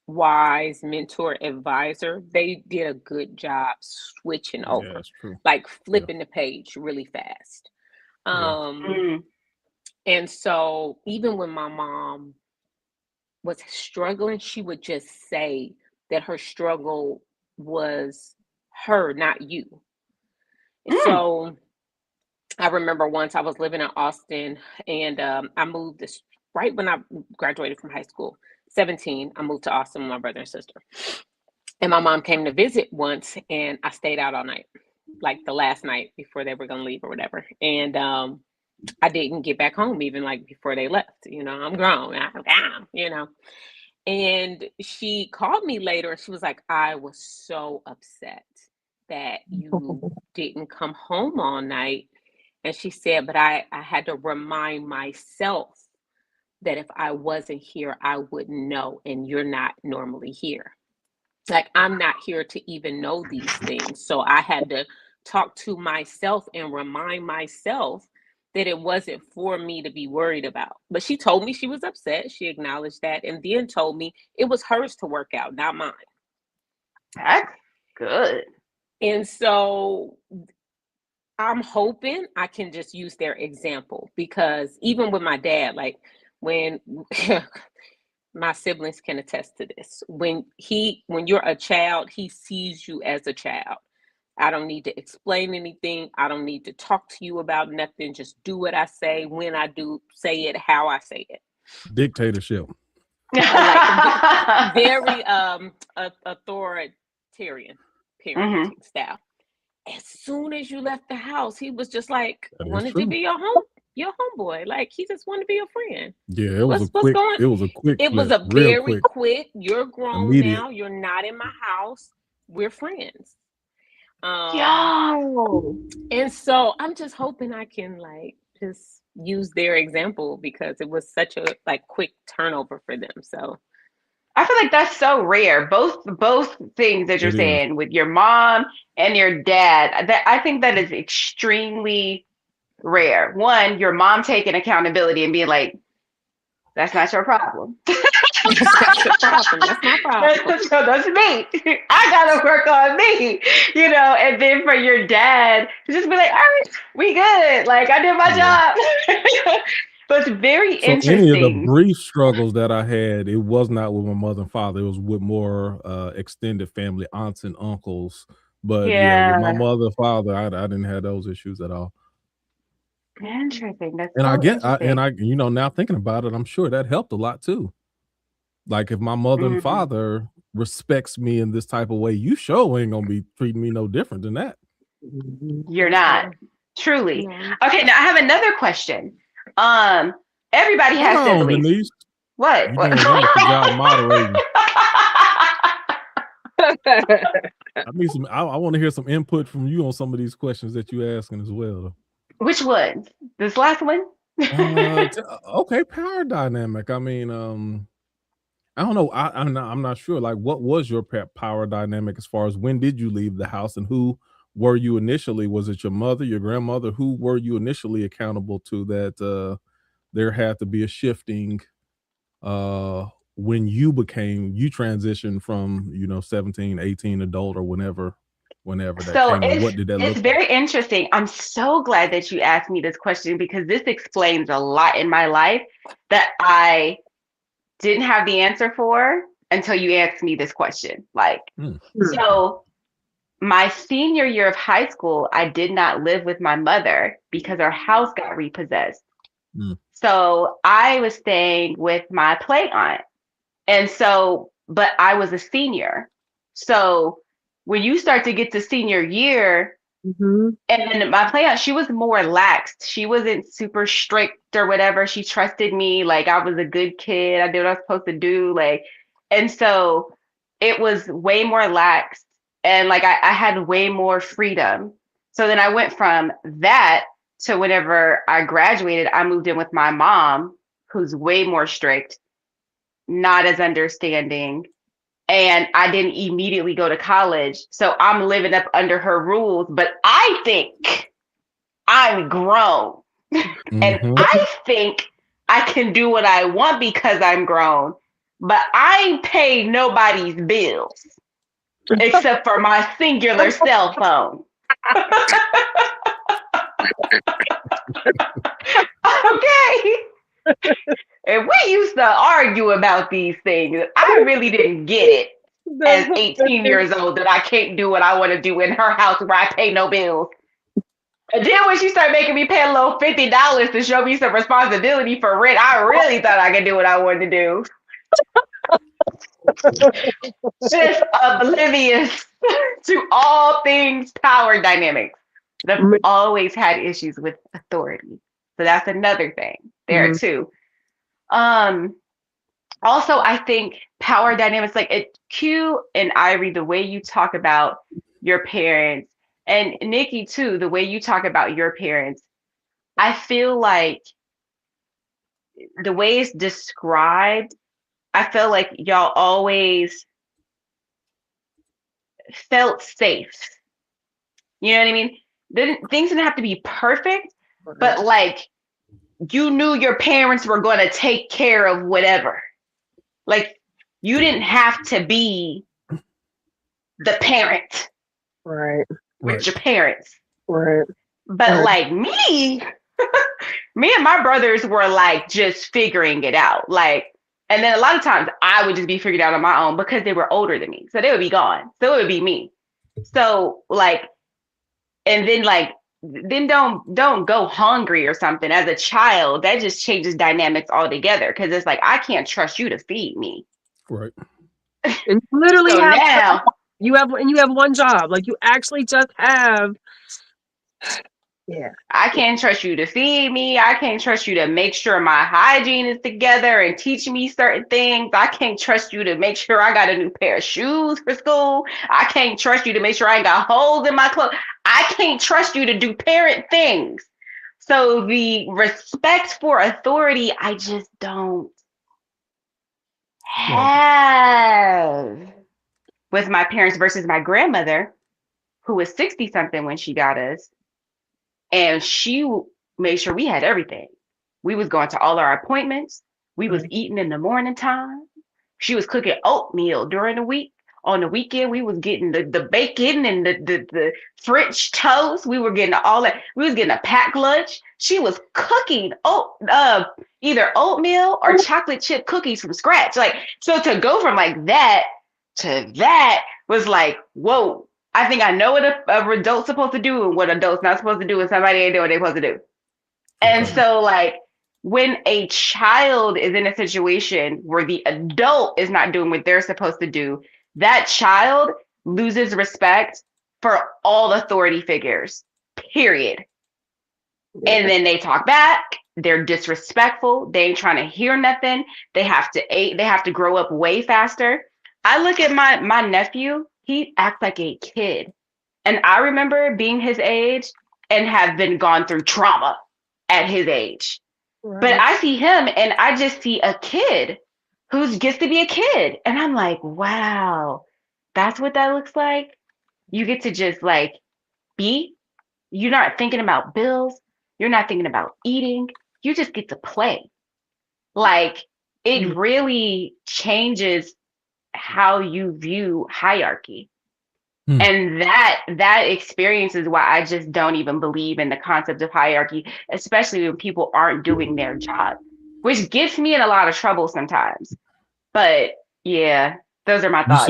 D: wise mentor advisor, they did a good job switching
C: Yeah,
D: over,
C: that's true.
D: like
C: Yeah,
D: flipping the page really fast.
C: yeah.
D: Um, and so even when my mom was struggling, she would just say that her struggle was her, not you. So I remember once I was living in Austin, and I moved this right when I graduated from high school, 17. I moved to Austin with my brother and sister. And my mom came to visit once, and I stayed out all night, like the last night before they were going to leave or whatever. And I didn't get back home even like before they left. I'm grown. And she called me later, and she was like, I was so upset that you didn't come home all night. And she said, but I had to remind myself that if I wasn't here, I wouldn't know. And you're not normally here. Like, I'm not here to even know these things. So I had to talk to myself and remind myself that it wasn't for me to be worried about. But she told me she was upset. She acknowledged that, and then told me it was hers to work out, not mine.
B: that's good.
D: And so I'm hoping I can just use their example, because even with my dad, like when my siblings can attest to this, when you're a child, he sees you as a child. I don't need to explain anything. I don't need to talk to you about nothing. Just do what I say, when I do say it, how I say it.
C: Dictatorship.
D: Like very authoritarian parenting style. As soon as you left the house, he was just like, wanted to be your homeboy. Like, he just wanted to be your friend.
C: Yeah, it was a quick
D: It was
C: flip,
D: a
C: real
D: very quick. You're grown
C: immediate.
D: now. You're not in my house. We're friends.
B: Yo.
D: And so I'm just hoping I can like just use their example, because it was such a like quick turnover for them. So
B: I feel like that's so rare. Both things that you're
C: It is.
B: saying with your mom and your dad. That I think that is extremely rare. One, your mom taking accountability and being like, "That's not your problem."
D: that's not your problem. That's my problem.
B: That's me. I gotta work on me, And then for your dad to just be like, "All right, we good. Like I did my job." But it's very interesting.
C: Any of the brief struggles that I had, it was not with my mother and father. It was with more extended family, aunts and uncles. But with my mother and father, I didn't have those issues at all.
B: Interesting. That's
C: and
B: so
C: I get,
B: interesting.
C: now thinking about it, I'm sure that helped a lot too. Like if my mother and father respects me in this type of way, you sure ain't gonna be treating me no different than that.
B: You're not. Truly. Okay, now I have another question. Everybody has siblings.
C: Denise.
B: What?
C: You doing a wonderful job moderating. I want to hear some input from you on some of these questions that you're asking as well.
B: Which one? This last one?
C: Okay, power dynamic. I mean, I don't know. I'm not sure. Like, what was your power dynamic as far as when did you leave the house, and who were you initially? Was it your mother, your grandmother? Who were you initially accountable to that there had to be a shifting when you transitioned from 17, 18, adult, or whenever that came? What did that look like?
B: It's very interesting. I'm so glad that you asked me this question, because this explains a lot in my life that I didn't have the answer for until you asked me this question. So my senior year of high school, I did not live with my mother because our house got repossessed. So I was staying with my play aunt. And so but I was a senior. So when you start to get to senior year,
A: Mm-hmm.
B: and then my playout, she was more laxed. She wasn't super strict or whatever. She trusted me. Like I was a good kid. I did what I was supposed to do. Like, and so it was way more lax. And like I had way more freedom. So then I went from that to whenever I graduated, I moved in with my mom, who's way more strict, not as understanding, and I didn't immediately go to college. So I'm living up under her rules, but I think I'm grown and
C: Mhm.
B: I think I can do what I want because I'm grown, but I ain't pay nobody's bills except for my singular cell phone. Okay. And we used to argue about these things. I really didn't get it as 18 years old that I can't do what I want to do in her house where I pay no bills. And then when she started making me pay a little $50 to show me some responsibility for rent, I really thought I could do what I wanted to do. Just oblivious to all things power dynamics. I've always had issues with authority. So that's another thing there too. Also, I think power dynamics, like Q and Ivory, the way you talk about your parents, and Nikki too, the way you talk about your parents, I feel like the way it's described, I feel like y'all always felt safe. You know what I mean? Things didn't have to be perfect, but like you knew your parents were going to take care of whatever. Like you didn't have to be the parent.
A: Right.
B: With your parents.
A: Right.
B: But like me and my brothers were like just figuring it out. Like, and then a lot of times I would just be figured out on my own because they were older than me. So they would be gone. So it would be me. So like, and then like, then don't go hungry or something as a child. That just changes dynamics altogether. Cause it's like, I can't trust you to feed me.
C: Right.
A: And literally
B: so now
A: you have one job. Like you actually just have. Yeah.
B: I can't trust you to feed me. I can't trust you to make sure my hygiene is together and teach me certain things. I can't trust you to make sure I got a new pair of shoes for school. I can't trust you to make sure I ain't got holes in my clothes. I can't trust you to do parent things. So the respect for authority, I just don't have with my parents versus my grandmother, who was 60 something when she got us. And she made sure we had everything. We was going to all our appointments. We was eating in the morning time. She was cooking oatmeal during the week. On the weekend, we was getting the bacon and the French toast. We were getting all that. We was getting a packed lunch. She was cooking either oatmeal or chocolate chip cookies from scratch. Like, so to go from like that to that was like, whoa. I think I know what a adult's supposed to do and what adult's not supposed to do, and somebody ain't doing what they're supposed to do. And so, like, when a child is in a situation where the adult is not doing what they're supposed to do, that child loses respect for all authority figures, period. Yeah. And then they talk back. They're disrespectful. They ain't trying to hear nothing. They have to grow up way faster. I look at my nephew. He acts like a kid. And I remember being his age and have been gone through trauma at his age. Right. But I see him and I just see a kid who gets to be a kid. And I'm like, wow, that's what that looks like. You get to just like be. You're not thinking about bills. You're not thinking about eating. You just get to play. Like it really changes how you view hierarchy. And that experience is why I just don't even believe in the concept of hierarchy, especially when people aren't doing their job, which gets me in a lot of trouble sometimes. But yeah, those are my thoughts.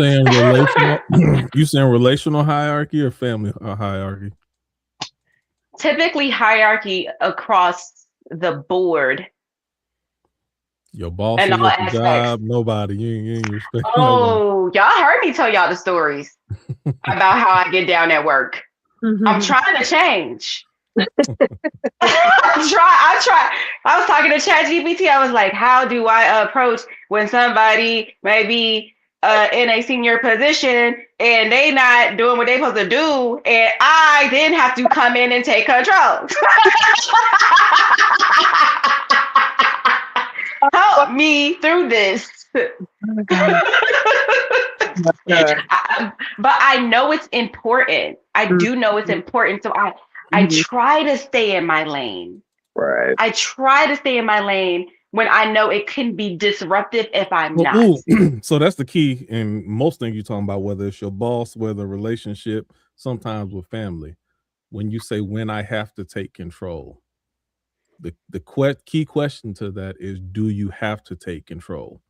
C: You saying relational hierarchy or family hierarchy?
B: Typically hierarchy across the board.
C: Your boss
B: in
C: is
B: all
C: at the
B: aspects.
C: job. Nobody. You ain't respect nobody.
B: Oh, y'all heard me tell y'all the stories about how I get down at work. I'm trying to change. I try. I was talking to ChatGPT. I was like, how do I approach when somebody may be in a senior position and they not doing what they supposed to do, and I then have to come in and take control. Help me through this. But I know it's important. I do know it's important. So I try to stay in my lane.
A: Right.
B: I try to stay in my lane when I know it can be disruptive if I'm not.
C: Ooh, so that's the key in most things you're talking about, whether it's your boss, whether a relationship, sometimes with family. When you say when I have to take control, the key question to that is, do you have to take control?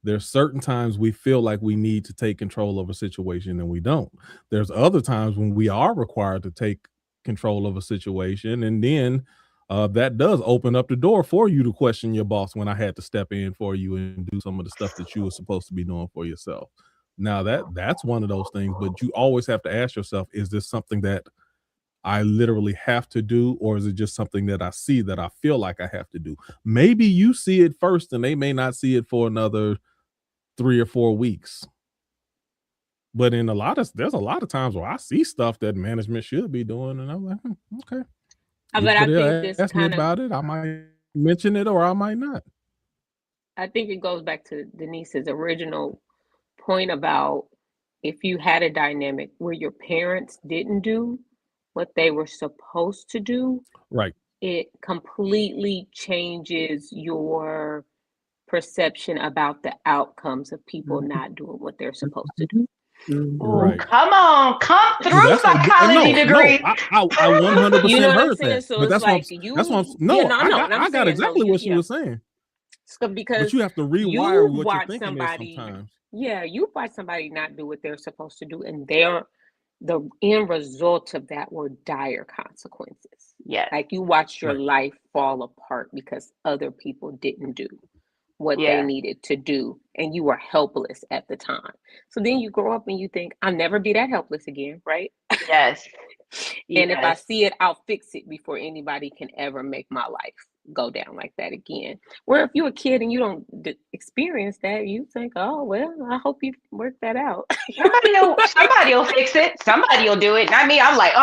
C: There's certain times we feel like we need to take control of a situation and we don't. There's other times when we are required to take control of a situation, and then that does open up the door for you to question your boss when I had to step in for you and do some of the stuff that you were supposed to be doing for yourself. Now that's one of those things, but you always have to ask yourself, is this something that I literally have to do, or is it just something that I see that I feel like I have to do? Maybe you see it first and they may not see it for another 3 or 4 weeks. But there's a lot of times where I see stuff that management should be doing, and I'm like, okay.
D: But I think this
C: ask me
D: kind of,
C: about it. I might mention it or I might not.
D: I think it goes back to Denise's original point about if you had a dynamic where your parents didn't do what they were supposed to do,
C: Right.
D: it completely changes your perception about the outcomes of people not doing what they're supposed to do.
C: Right.
B: Come on, come through psychology degree.
C: I 100%
D: You know what I'm
C: heard
D: saying?
C: that.
D: So
C: but
D: it's
C: that's
D: like
C: I got exactly what she was saying.
D: Because
C: but you have to rewire what you're thinking
D: somebody,
C: sometimes.
D: Yeah, you watch somebody not do what they're supposed to do, and the end result of that were dire consequences.
B: Yeah.
D: Like you watched your life fall apart because other people didn't do what they needed to do, and you were helpless at the time. So then you grow up and you think, I'll never be that helpless again, right?
B: Yes.
D: And if I see it, I'll fix it before anybody can ever make my life go down like that again. Where if you're a kid and you don't experience that, you think, oh, well, I hope you work that out.
B: Somebody will fix it. Somebody will do it. Not me. I'm like,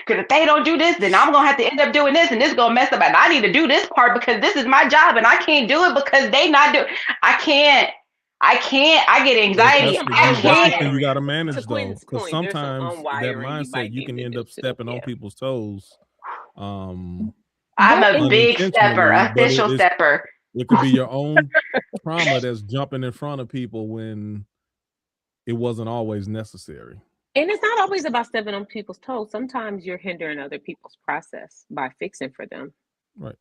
B: because if they don't do this, then I'm going to have to end up doing this, and this is going to mess up. And I need to do this part because this is my job, and I can't do it because they not do it. I can't. I get anxiety.
C: That's the thing you got to manage, though, because sometimes that mindset, you can end up stepping on people's toes.
B: I'm a big stepper, official stepper.
C: It could be your own trauma that's jumping in front of people when it wasn't always necessary.
D: And it's not always about stepping on people's toes. Sometimes you're hindering other people's process by fixing for them.
C: Right.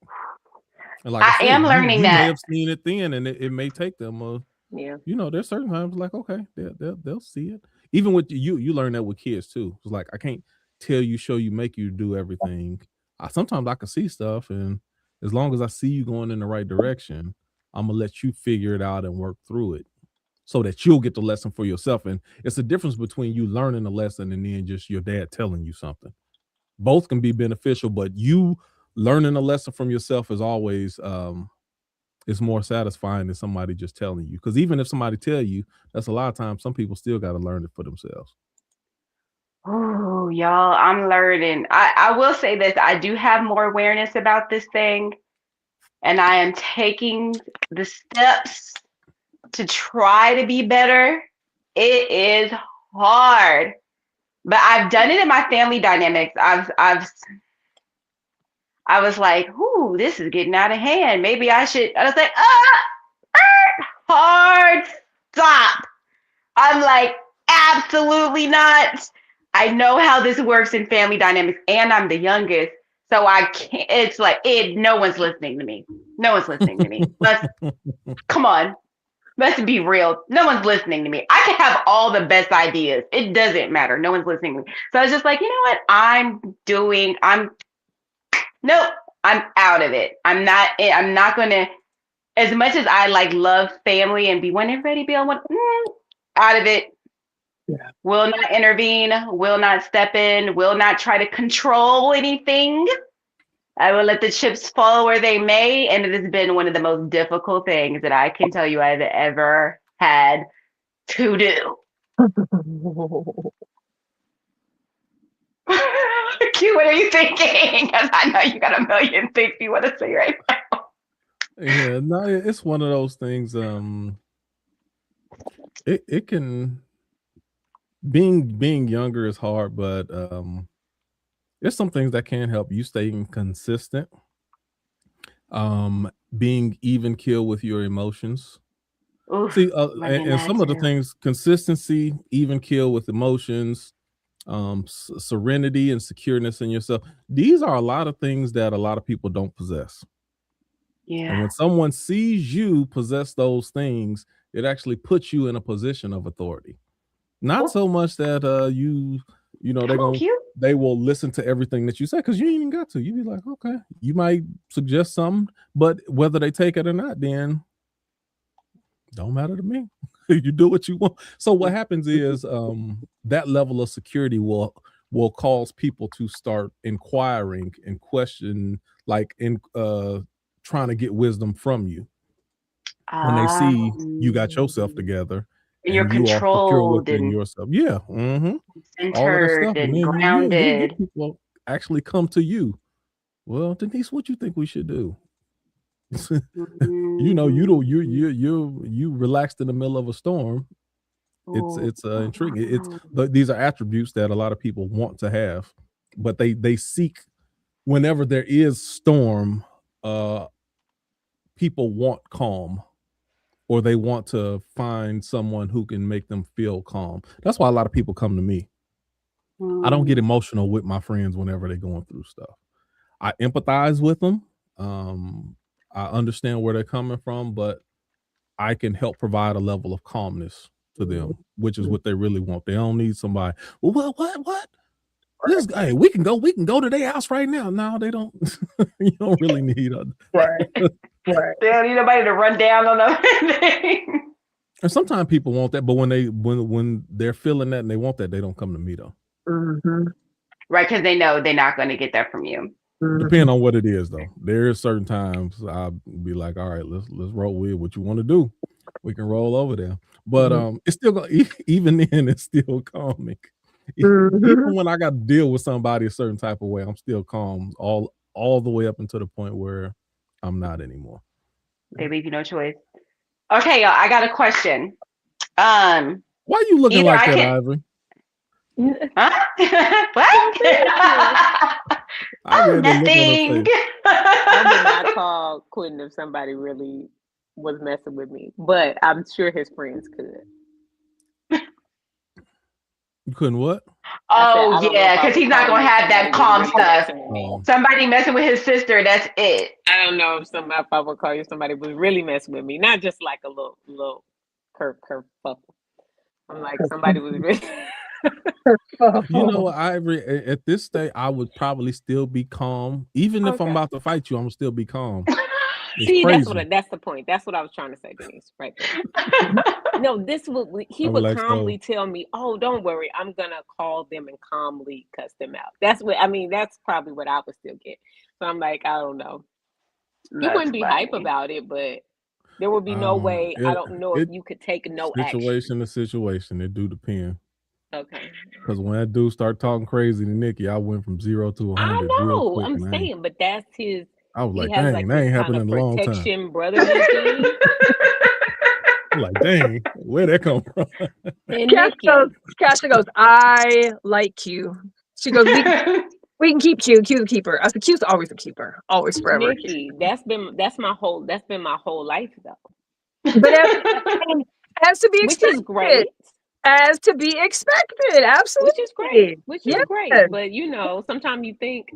C: And like I
B: am learning that.
C: You may have seen it then, and it may take them. There's certain times like, okay, they'll see it. Even with you learn that with kids too. It's like I can't tell you, show you, make you do everything. Sometimes I can see stuff, and as long as I see you going in the right direction, I'm gonna let you figure it out and work through it, so that you'll get the lesson for yourself. And it's a difference between you learning a lesson and then just your dad telling you something. Both can be beneficial, but you learning a lesson from yourself is always it's more satisfying than somebody just telling you. Because even if somebody tell you, that's a lot of times some people still got to learn it for themselves.
B: Oh, y'all, I'm learning. I will say this. I do have more awareness about this thing, and I am taking the steps to try to be better. It is hard, but I've done it in my family dynamics. I was like, ooh, this is getting out of hand. Maybe I should. I was like, hard stop. I'm like, absolutely not. I know how this works in family dynamics, and I'm the youngest. So I can't, it's like, no one's listening to me. No one's listening to me. Come on. Let's be real. No one's listening to me. I can have all the best ideas. It doesn't matter. No one's listening to me. So I was just like, you know what? Nope, I'm out of it. I'm not going to as much as I like love family and be when everybody be on one, out of it.
A: Yeah.
B: Will not intervene, will not step in, will not try to control anything. I will let the chips fall where they may. And it has been one of the most difficult things that I can tell you I've ever had to do. Q, what are you thinking? Because I know you got a million things you want to say right now.
C: Yeah, no, it's one of those things. It can being younger is hard, but there's some things that can help you staying consistent. Being even keel with your emotions.
B: Oof,
C: See,
B: learning
C: and
B: that
C: some of the
B: too.
C: things, consistency, even keel with emotions, serenity and secureness in yourself. These are a lot of things that a lot of people don't possess. And
B: Yeah.
C: when someone sees you possess those things, it actually puts you in a position of authority. Not so much that you know
B: Come on, Q.
C: they will listen to everything that you say, because you ain't even got to. You be like, okay, you might suggest something, but whether they take it or not, then don't matter to me. You do what you want. So what happens is that level of security will cause people to start inquiring and question, like in trying to get wisdom from you when they see you got yourself together
B: And you're
C: and you are secure
B: controlled
C: within
B: and
C: yourself. Yeah. All of that
B: centered
C: stuff. And
B: and
C: then you'll get
B: grounded.
C: people actually come to you. Well, Denise, what you think we should do? You know, you relaxed in the middle of a storm. It's intriguing. These are attributes that a lot of people want to have, but they seek whenever there is storm. People want calm, or they want to find someone who can make them feel calm. That's why a lot of people come to me. I don't get emotional with my friends whenever they're going through stuff. I empathize with them. I understand where they're coming from, but I can help provide a level of calmness to them, which is what they really want. They don't need somebody. Well, what? This guy, we can go to their house right now. No, they don't. You don't really need a
A: Right.
B: They don't need nobody to run down on them.
C: And sometimes people want that, but when they're feeling that and they want that, they don't come to me though.
B: Right, because they know they're not going to get that from you.
C: Depending on what it is, though. There are certain times I'll be like, all right, let's roll with what you want to do. We can roll over there. But it's still even then it's still calming. Even when I got to deal with somebody a certain type of way, I'm still calm all the way up until the point where I'm not anymore.
B: They leave you no choice. Okay, y'all, I got a question.
C: Why are you looking like that, Ivory?
B: Huh? What?
C: I
B: nothing.
D: I would not call Quentin if somebody really was messing with me, but I'm sure his friends could.
C: You couldn't what?
B: Oh yeah, because he's not gonna have that calm stuff. Somebody messing with his sister, that's it.
D: I don't know if I would call you somebody was really messing with me, not just like a little curve fuffle. I'm like somebody was really.
C: You know, Ivory, at this stage, I would probably still be calm. Even if I'm about to fight you, I'm gonna still be calm.
D: See, that's the point. That's what I was trying to say, Denise. Right there. No, he would like, calmly tell me, "Oh, don't worry, I'm gonna call them and calmly cuss them out." That's probably what I would still get. So I'm like, I don't know. He wouldn't be hype about it, but there would be no way. I don't know if you could take no action.
C: Situation to situation, it do depend.
D: Okay.
C: Because when that dude start talking crazy to Nikki, I went from 0 to 100.
D: I know.
C: Real quick,
D: I'm saying, but that's his.
C: I was like, dang, that ain't happened in a long time.
D: Protection, brotherly thing.
C: I'm like, dang, where'd that come from?
A: Cassia goes, I like Q. She goes, we can keep Q. Q's a keeper. I said, Q's always a keeper, always forever.
D: Nikki, that's been my whole life though.
A: But as to be expected.
D: Which is great.
A: As to be expected, absolutely.
D: Which is great. But you know, sometimes you think,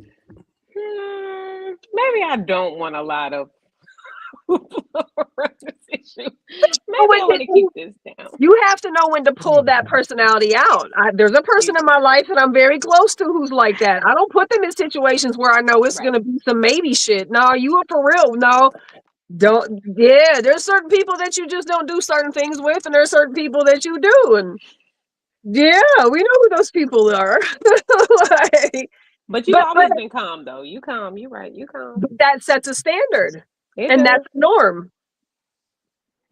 D: maybe I don't want a lot of issue. Maybe I want to keep this down.
A: You have to know when to pull that personality out. There's a person in my life that I'm very close to who's like that. I don't put them in situations where I know it's going to be some maybe shit. No, you are for real. No, There's certain people that you just don't do certain things with, and there's certain people that you do, and yeah, we know who those people are. Like,
D: But you've
A: but
D: always been calm, though. You calm. You're right. You calm.
A: that sets a standard,
D: It
A: and
D: does.
A: that's the norm.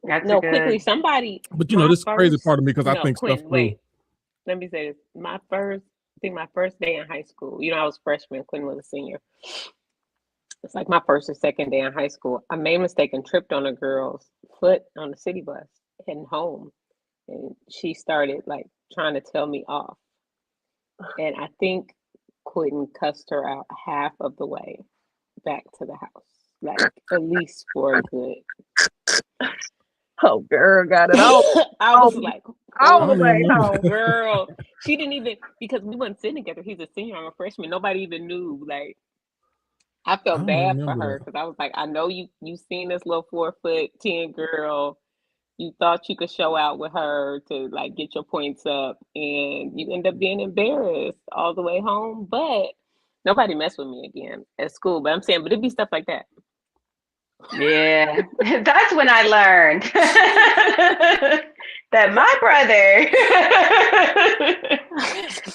B: That's
D: No,
B: a
D: quickly,
B: good.
D: somebody.
C: But this is the crazy part of me because I
D: No,
C: think stuff
D: Quentin,
C: through.
D: wait. Let me say this. I think my first day in high school. I was a freshman. Quentin was a senior. It's like my first or second day in high school. I made a mistake and tripped on a girl's foot on the city bus heading home, and she started like trying to tell me off. And I think Quentin cussed her out half of the way back to the house, like at least for a good.
A: Oh, girl, got it all.
D: I was like,
A: all the
C: don't
A: way
C: even remember
A: home.
D: girl. She didn't even, because we weren't sitting together. He's a senior, I'm a freshman. Nobody even knew. Like, I
C: I
D: felt
C: don't
D: bad for
C: remember
D: her
C: that.
D: because I was like, I know you seen this little 4'10" girl. You thought you could show out with her to like get your points up, and you end up being embarrassed all the way home. But nobody messed with me again at school. But I'm saying, but it'd be stuff like that.
B: Yeah, that's when I learned that my brother.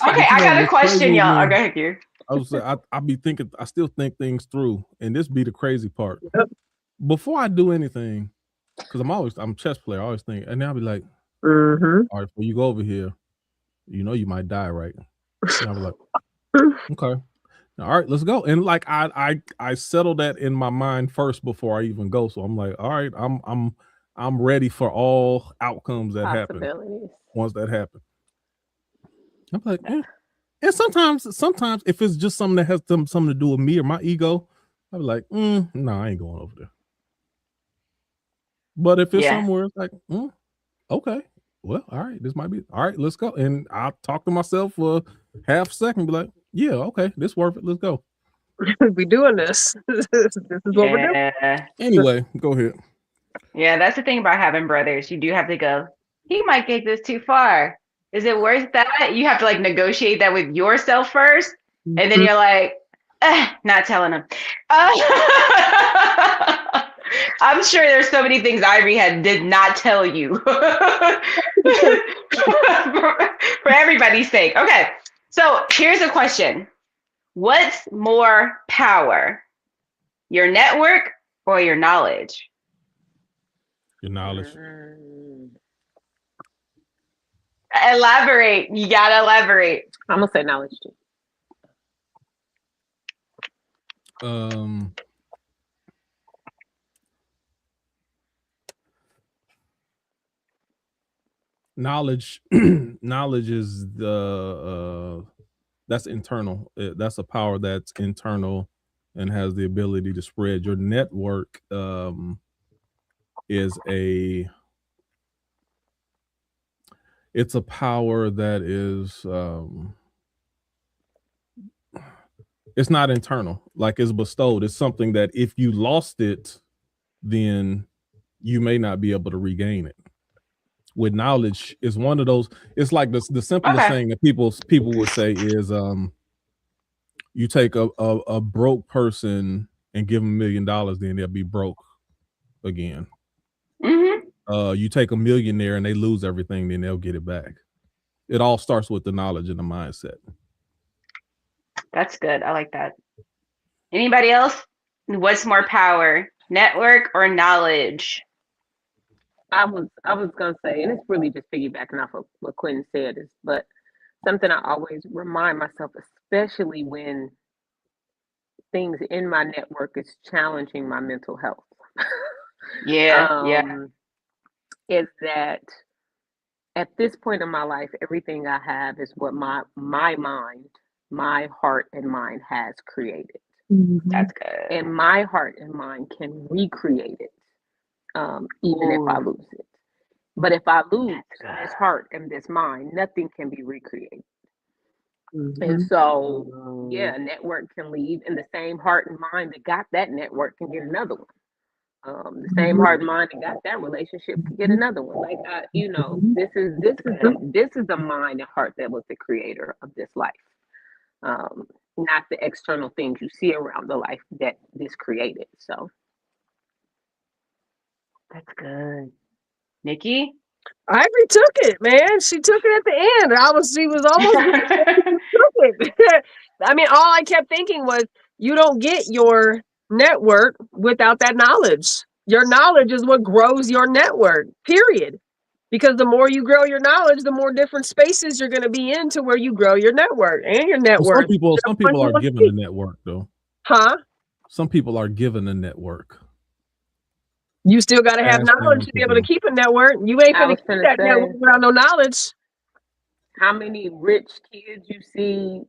B: Okay, I got a
C: what's crazy
B: question,
C: with
B: y'all.
C: me,
B: Oh, go ahead, you.
C: I was say I be thinking. I still think things through, and this be the crazy part.
A: Yep.
C: Before I do anything, because I'm a chess player. I always think, and I'll be like,
A: Mm-hmm.
C: all right, before you go over here, you know you might die, right? And I'll be like, okay, all right, let's go. And like I settle that in my mind first before I even go. So I'm like, all right, I'm ready for all outcomes that happen
D: Possibilities.
C: once that happens. I'm like, eh. And sometimes if it's just something that has something to do with me or my ego, I'll be like, no, I ain't going over there. But if it's
B: Yeah,
C: somewhere it's like, okay, well, all right, this might be all right, let's go. And I'll talk to myself for half a second, be like, yeah, okay, this worth it, let's go.
A: We doing this. This is what we're doing.
B: yeah,
C: Anyway, go ahead.
B: yeah. That's the thing about having brothers. You do have to go. He might take this too far. Is it worth that? You have to like negotiate that with yourself first, and then you're like, not telling him. I'm sure there's so many things Ivory did not tell you for everybody's sake. Okay, so here's a question: what's more power, your network or your knowledge?
C: Your knowledge.
B: Elaborate. You gotta elaborate.
D: I'm gonna say knowledge too.
C: Knowledge knowledge is the that's internal. That's a power that's internal and has the ability to spread. Your network is it's a power that is it's not internal, like it's bestowed. It's something that if you lost it, then you may not be able to regain it. With knowledge, is one of those. It's like the simplest thing that people would say is you take a broke person and give them $1 million, then they'll be broke again.
B: Mm-hmm.
C: You take a millionaire and they lose everything, then they'll get it back. It all starts with the knowledge and the mindset.
B: That's good. I like that. Anybody else? What's more power, network or knowledge?
D: I was gonna say, and it's really just piggybacking off of what Quentin said, but something I always remind myself, especially when things in my network is challenging my mental health.
B: Yeah.
D: Is that at this point in my life, everything I have is what my mind, my heart and mind has created.
B: That's good.
D: And my heart and mind can recreate it, even if I lose it. But if I lose this heart and this mind, nothing can be recreated. And so, yeah, a network can leave, and the same heart and mind that got that network can get another one. The same heart and mind that got that relationship can get another one. Like this is the mind and heart that was the creator of this life, not the external things you see around the life that this created. So,
B: That's good. Nikki?
A: Ivory took it, man. She took it at the end. She was almost took it. I mean, all I kept thinking was, you don't get your network without that knowledge. Your knowledge is what grows your network, period. Because the more you grow your knowledge, the more different spaces you're going to be in to where you grow your network and your net
C: Well,
A: worth.
C: some people are given a network, though.
A: Huh?
C: Some people are given a network.
A: You still got to have
C: Ask
A: knowledge
C: them
A: to be
C: to
A: able to
C: do.
A: keep a network. You ain't
D: I
A: going to
D: was
A: keep
D: finna
A: that
D: say,
A: network without no knowledge.
D: how many rich kids you see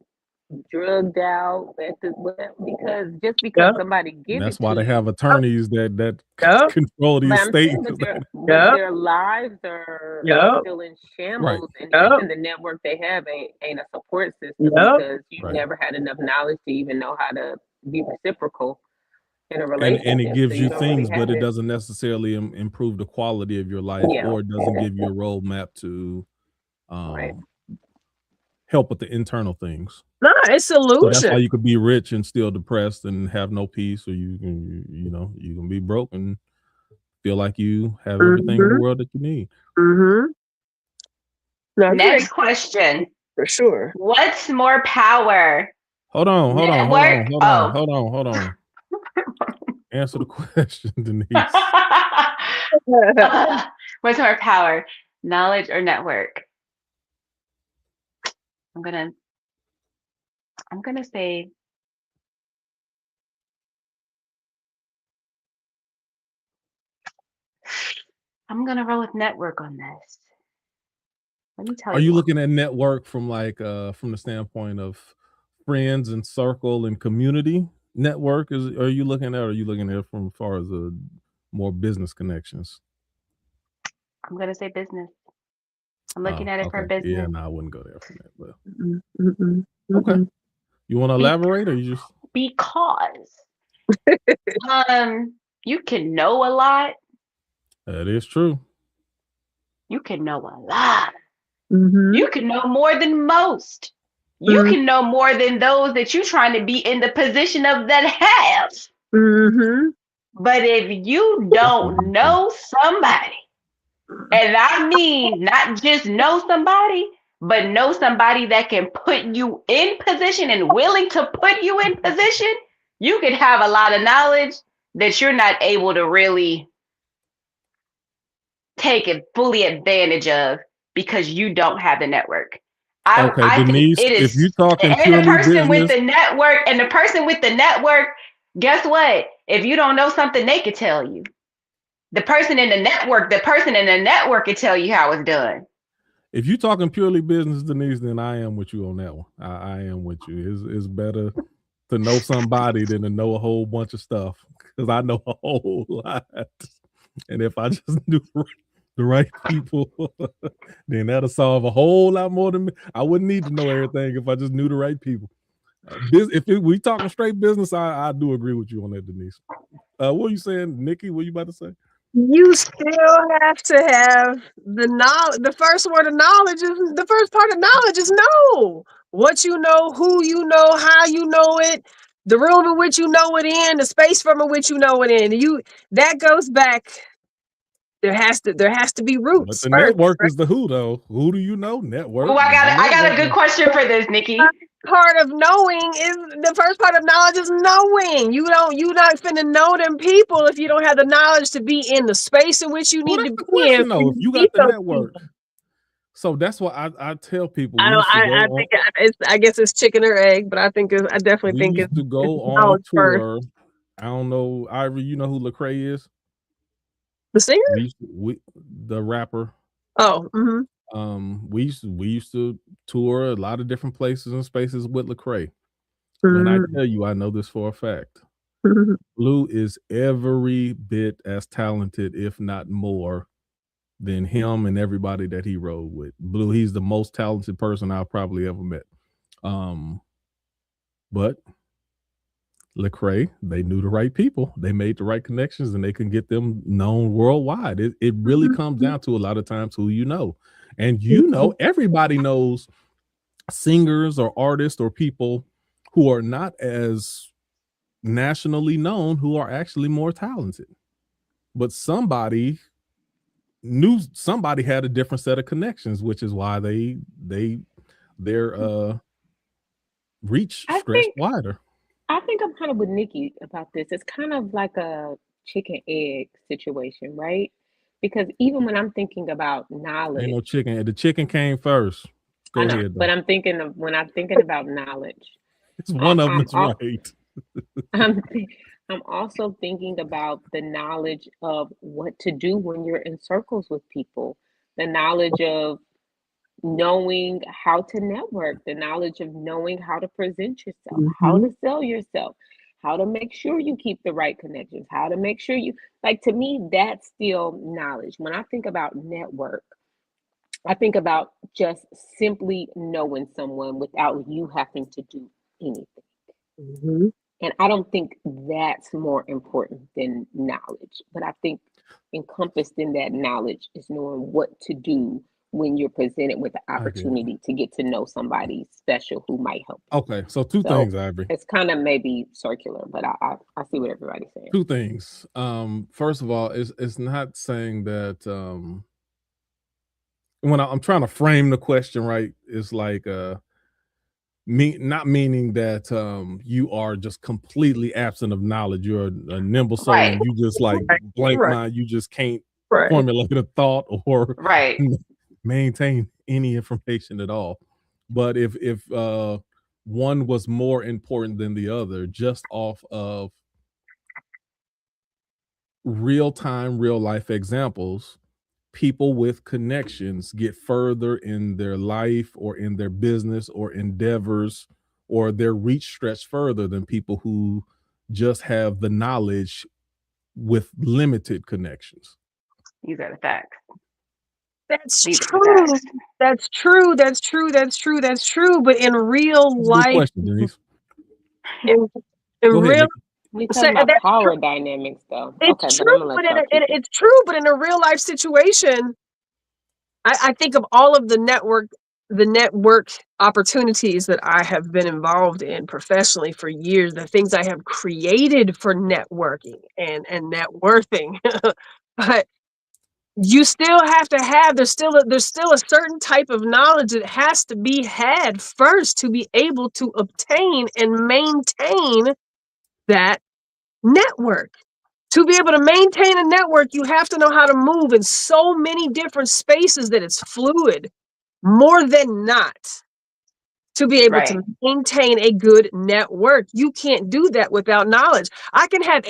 D: drugged out at the because
A: Yep.
D: somebody
C: And
D: give
C: that's
D: it
C: why
D: to
C: they have
D: you.
C: attorneys that
A: Yep.
C: control the
D: But I'm
C: estate.
D: saying, but
A: Yep.
D: their lives are
A: Yep.
D: still in
C: Right.
D: shambles, and
A: Yep.
D: even the network they have ain't a support system
A: Yep.
D: because you
C: Right.
D: never had enough knowledge to even know how to be reciprocal in a relationship.
C: And it gives
D: so
C: you
D: don't really
C: things, but
D: have
C: it doesn't necessarily improve the quality of your life,
D: Yeah.
C: or it doesn't give you a roadmap to
D: Right.
C: help with the internal things.
A: No, it's
C: So that's why
A: solution.
C: you could be rich and still depressed and have no peace, or you can be broke and feel like you have everything in the world that you need.
A: Mm-hmm. No,
B: Next question.
A: for sure.
B: What's more power?
C: Hold on.
B: Network?
C: Answer the question, Denise.
B: What's more power? Knowledge or network? I'm gonna say I'm gonna roll with network on this. Let me tell
C: Are
B: you.
C: you looking at network from from the standpoint of friends and circle and community network? Are you looking at it from as far as more business connections?
B: I'm gonna say business. I'm looking at it for
C: Okay. Yeah,
B: business.
C: no, I wouldn't go there from that. But
A: Okay.
C: You want to elaborate, or you just
B: because you can know a lot.
C: That is true.
B: You can know a lot.
A: Mm-hmm.
B: You can know more than most. You can know more than those that you're trying to be in the position of that have.
A: Mm-hmm.
B: But if you don't know somebody, and I mean not just know somebody, but know somebody that can put you in position and willing to put you in position, you could have a lot of knowledge that you're not able to really take it fully advantage of because you don't have the network. I think
C: Denise,
B: it
C: if you're
B: is,
C: talking
B: and the
C: purely
B: person with
C: business,
B: the network, guess what? If you don't know something, they could tell you. The person in the network can tell you how it's done.
C: if you're talking purely business, Denise, then I am with you on that one. I am with you. It's better to know somebody than to know a whole bunch of stuff, because I know a whole lot. And if I just knew the right people, then that'll solve a whole lot more than me. I wouldn't need to know everything if I just knew the right people. We talking straight business, I do agree with you on that, Denise. What are you saying, Nikki? What are you about to say?
A: You still have to have the knowledge. The first part of knowledge is know. What you know, who you know, how you know it, the room in which you know it in, the space from which you know it in. That goes back. There has to be roots.
C: But the
A: first,
C: network
A: right?
C: is the who, though. Who do you know? Network.
B: Oh, I got a good question for this, Nikki.
A: Part of knowing is the first part of knowledge is knowing. You not finna know them people if you don't have the knowledge to be in the space in which you need to be in.
C: Though, if you got the network. So that's what I tell people.
A: I guess it's chicken or egg, but I definitely think
C: it's to go on tour. First. I don't know, Ivory. You know who Lecrae is?
A: The singer?
C: The rapper.
A: Oh, mm-hmm.
C: We used to tour a lot of different places and spaces with Lecrae. When I tell you, I know this for a fact. Blue is every bit as talented, if not more, than him and everybody that he rode with. Blue, he's the most talented person I've probably ever met. But Lecrae, they knew the right people. They made the right connections, and they can get them known worldwide. It really comes down to a lot of times who you know. And everybody knows singers or artists or people who are not as nationally known who are actually more talented. but somebody knew somebody had a different set of connections, which is why their reach stretched wider.
D: I think I'm kind of with Nikki about this. It's kind of like a chicken egg situation, right? Because even when I'm thinking about knowledge,
C: Ain't no chicken. The chicken came first. Go
D: I know,
C: ahead, though.
D: but I'm thinking of when I'm thinking about knowledge,
C: It's one of them
D: I'm
C: is right.
D: I'm also thinking about the knowledge of what to do when you're in circles with people, the knowledge of knowing how to network, the knowledge of knowing how to present yourself, how to sell yourself, how to make sure you keep the right connections, how to make sure you like to me, that's still knowledge. When I think about network, I think about just simply knowing someone without you having to do anything. And I don't think that's more important than knowledge. But I think encompassed in that knowledge is knowing what to do when you're presented with the opportunity to get to know somebody special who might help you.
C: Okay, so two things, Ivory.
D: It's kind of maybe circular, but I see what everybody's saying.
C: Two things. First of all, it's not saying that when I'm trying to frame the question right, it's like not meaning that you are just completely absent of knowledge. You're a nimble soul and you just like blank mind, you just can't formulate a thought or maintain any information at all. But if one was more important than the other, just off of real-time, real-life examples, people with connections get further in their life or in their business or endeavors, or their reach stretch further than people who just have the knowledge with limited connections.
B: These are the facts.
A: That's true. That's true. That's true. That's true. That's true. But in real life,
C: good question, Denise.
A: In real,
D: we talking about power dynamics, though.
A: It's true, but it's true. But in a real life situation, I think of all of the network opportunities that I have been involved in professionally for years, the things I have created for networking and networking. But you still have to have there's still a certain type of knowledge that has to be had first to be able to obtain and maintain that network. To be able to maintain a network, you have to know how to move in so many different spaces that it's fluid, more than not. To be able to maintain a good network, you can't do that without knowledge. I can have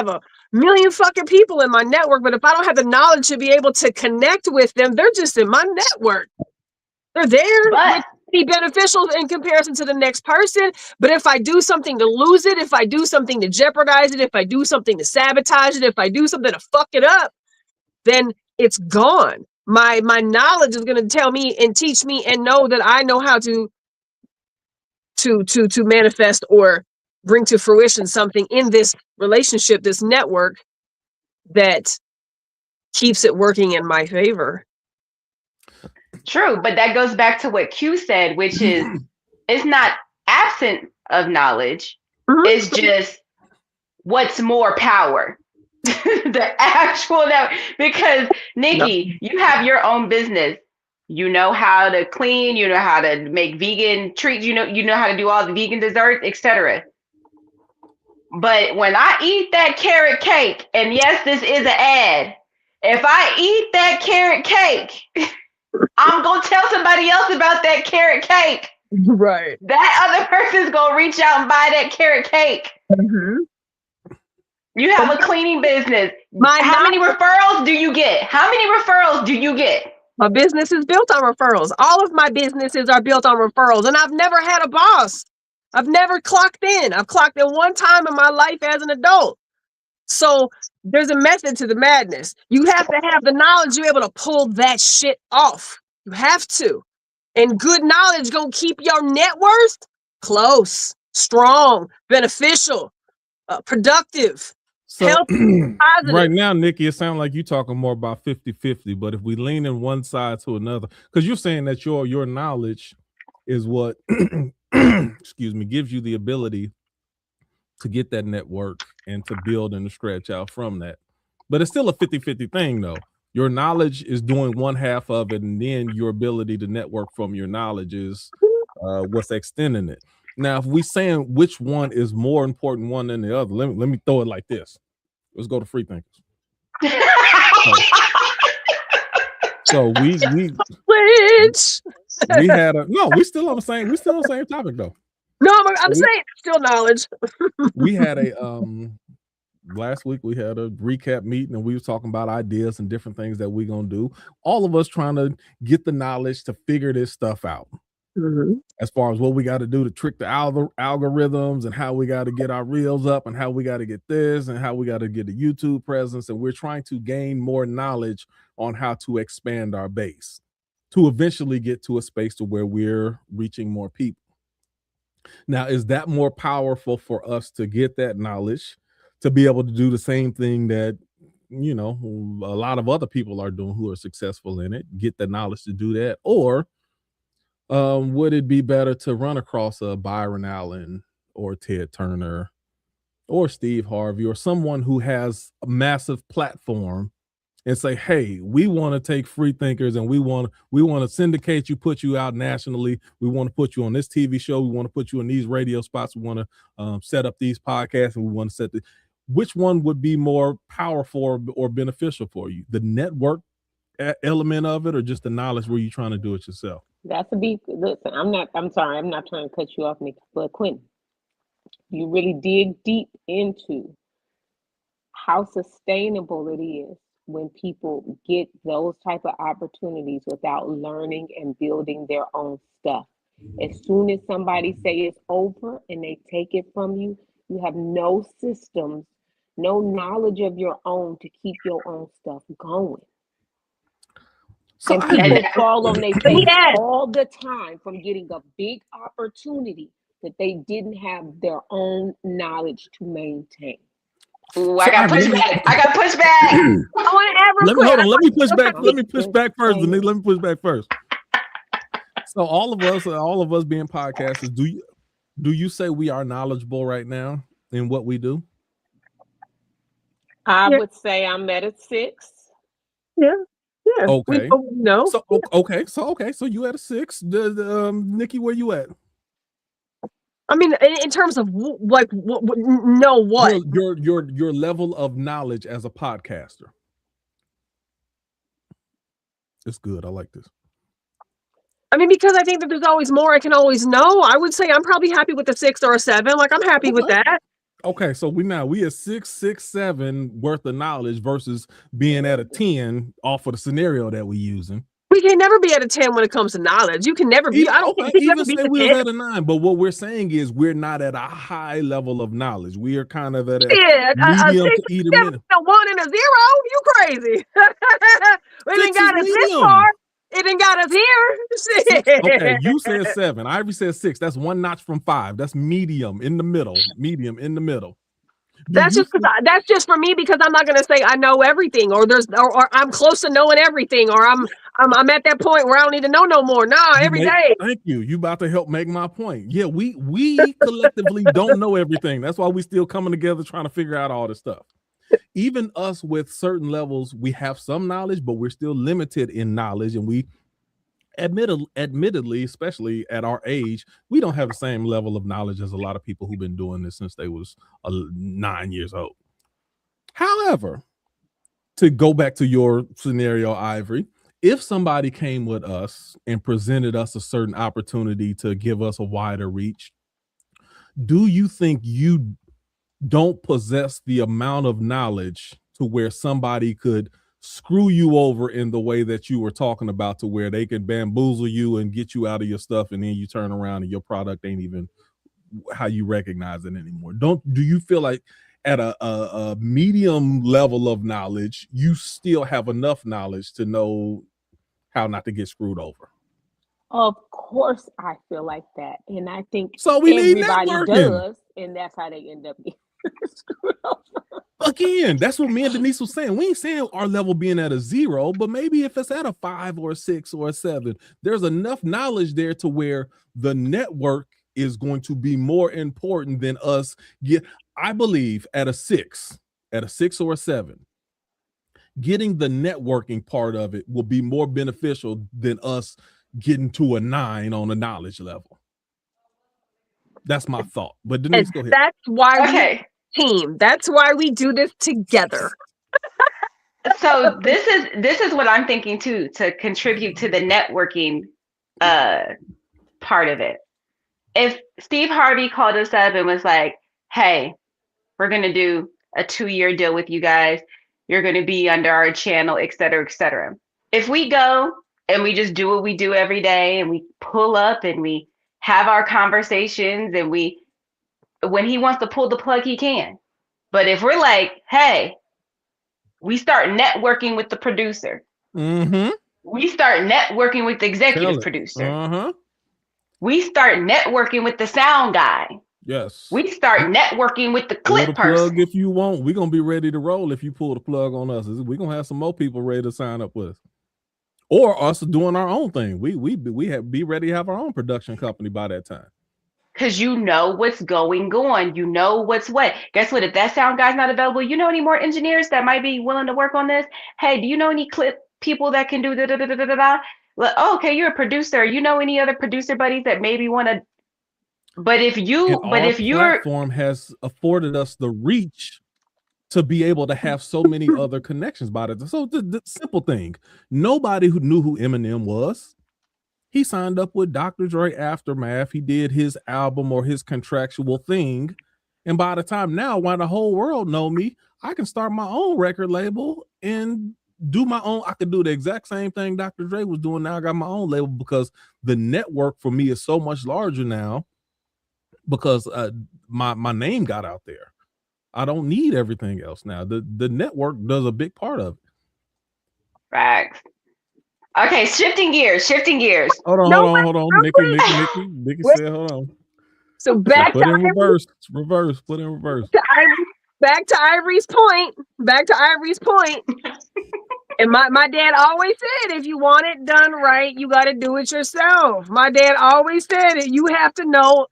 A: a million fucking people in my network, but if I don't have the knowledge to be able to connect with them, they're just in my network. They're there, but be beneficial in comparison to the next person. But if I do something to lose it, if I do something to jeopardize it, if I do something to sabotage it, if I do something to fuck it up, then it's gone. My knowledge is going to tell me and teach me and know that I know how to manifest or bring to fruition something in this relationship, this network, that keeps it working in my favor.
B: True, but that goes back to what Q said, which is it's not absent of knowledge. It's just what's more power. The actual network. Because Nikki, you have your own business. You know how to clean, you know how to make vegan treats, you know how to do all the vegan desserts, etc. But when I eat that carrot cake, and yes, this is an ad, if I eat that carrot cake, I'm going to tell somebody else about that carrot cake.
A: Right.
B: That other person's going to reach out and buy that carrot cake. You have a cleaning business. How many referrals do you get? How many referrals do you get?
A: My business is built on referrals. All of my businesses are built on referrals. And I've never had a boss. I've never clocked in. I've clocked in one time in my life as an adult. So there's a method to the madness. You have to have the knowledge. You're able to pull that shit off. You have to. And good knowledge gonna keep your net worth close, strong, beneficial, productive.
C: So right now, Nikki, it sounds like you're talking more about 50-50, but if we lean in one side to another, because you're saying that your knowledge is what excuse me, gives you the ability to get that network and to build and to stretch out from that. But it's still a 50-50 thing, though. Your knowledge is doing one half of it, and then your ability to network from your knowledge is what's extending it. Now, if we saying which one is more important one than the other, let me throw it like this. Let's go to free thinkers. So we had we still on the same topic though.
A: No, I'm saying still knowledge.
C: We had a last week we had a recap meeting and we were talking about ideas and different things that we're gonna do. All of us trying to get the knowledge to figure this stuff out. As far as what we got to do to trick the algorithms and how we got to get our reels up and how we got to get this and how we got to get the YouTube presence. And we're trying to gain more knowledge on how to expand our base to eventually get to a space to where we're reaching more people. Now, is that more powerful for us to get that knowledge, to be able to do the same thing that, you know, a lot of other people are doing who are successful in it, get the knowledge to do that? Or would it be better to run across a Byron Allen or Ted Turner or Steve Harvey or someone who has a massive platform and say, hey, we want to take free thinkers and we want to syndicate you, put you out nationally. We want to put you on this TV show. We want to put you in these radio spots. We want to set up these podcasts and we want to set which one would be more powerful or beneficial for you? The network element of it or just the knowledge where you're trying to do it yourself?
D: That's a big listen. I'm sorry, I'm not trying to cut you off, Nick, but Quentin, you really dig deep into how sustainable it is when people get those type of opportunities without learning and building their own stuff. As soon as somebody say it's over and they take it from you, you have no systems, no knowledge of your own to keep your own stuff going. So and people fall on their face all the time from getting a big opportunity that they didn't have their own knowledge to maintain.
B: Ooh, I got pushback. I got pushback.
C: Let me push back. Let me push back first. Let me push back first. So all of us being podcasters, do you say we are knowledgeable right now in what we do?
D: I would say I'm at a 6.
A: Yeah. Yeah.
C: Okay.
A: No.
C: So So you at a 6. Nikki, where you at?
A: I mean, in terms of like what?
C: Your level of knowledge as a podcaster. It's good. I like this.
A: I mean, because I think that there's always more I can always know. I would say I'm probably happy with a 6 or a 7. Like I'm happy with that.
C: Okay, so we at 6, 7 worth of knowledge versus being at a 10 off of the scenario that we're using.
A: We can never be at a 10 when it comes to knowledge. You can never be. I don't
C: even say we was at a 9, but what we're saying is we're not at a high level of knowledge. We are kind of at a medium to either middle.
A: A 1 and a 0. You crazy? We didn't got us this far. It didn't got us here.
C: Okay, you said 7. Ivory said 6. That's 1 notch from 5. That's medium in the middle. Medium in the middle.
A: That's just for me because I'm not going to say I know everything or I'm close to knowing everything or I'm at that point where I don't need to know no more. No, every day.
C: Thank you. You about to help make my point. Yeah, we collectively don't know everything. That's why we still coming together trying to figure out all this stuff. Even us with certain levels, we have some knowledge, but we're still limited in knowledge. And we admittedly, especially at our age, we don't have the same level of knowledge as a lot of people who've been doing this since they was 9 years old. However, to go back to your scenario, Ivory, if somebody came with us and presented us a certain opportunity to give us a wider reach, do you think you don't possess the amount of knowledge to where somebody could screw you over in the way that you were talking about, to where they can bamboozle you and get you out of your stuff, and then you turn around and your product ain't even how you recognize it anymore? Do you feel like at a medium level of knowledge, you still have enough knowledge to know how not to get screwed over?
D: Of course I feel like that. And I think
C: so we
D: everybody does, and that's how they end up getting screwed over.
C: Again, that's what me and Denise was saying. We ain't saying our level being at a 0, but maybe if it's at a 5 or a 6 or a 7, there's enough knowledge there to where the network is going to be more important than us. I believe at a 6 or a 7, getting the networking part of it will be more beneficial than us getting to a 9 on a knowledge level. That's my thought. But Denise, go ahead.
A: That's why
B: Okay.
A: we team. That's why we do this together.
B: So this is what I'm thinking too, to contribute to the networking part of it. If Steve Harvey called us up and was like, hey, we're going to do a 2-year deal with you guys. You're going to be under our channel, et cetera, et cetera. If we go and we just do what we do every day and we pull up and we have our conversations and when he wants to pull the plug, he can. But if we're like, hey, we start networking with the producer.
C: Mm-hmm.
B: We start networking with the executive producer.
C: Uh-huh.
B: We start networking with the sound guy.
C: Yes.
B: We start networking with the
C: Pull
B: clip
C: the
B: person.
C: plug if you want. We're going to be ready to roll if you pull the plug on us. We're going to have some more people ready to sign up with us. Or us doing our own thing. We have be ready to have our own production company by that time.
B: Because you know what's going on. You know what's what. Guess what? If that sound guy's not available, you know any more engineers that might be willing to work on this? Hey, do you know any clip people that can do da da da da da da? Like, oh, okay, you're a producer. You know any other producer buddies that maybe want to? But if you're
C: platform has afforded us the reach to be able to have so many other connections by it. So the simple thing, nobody who knew who Eminem was. He signed up with Dr. Dre Aftermath. He did his album or his contractual thing. And by the time now, when the whole world know me, I can start my own record label and do my own. I could do the exact same thing Dr. Dre was doing. Now I got my own label because the network for me is so much larger now because my name got out there. I don't need everything else now. The network does a big part of it.
B: Facts. Okay, shifting gears.
C: Hold on. Nikki said, hold on.
A: So back
C: put
A: to
C: in reverse. Put in reverse.
A: Back to Ivory's point. And my dad always said, if you want it done right, you got to do it yourself. My dad always said it. You have to know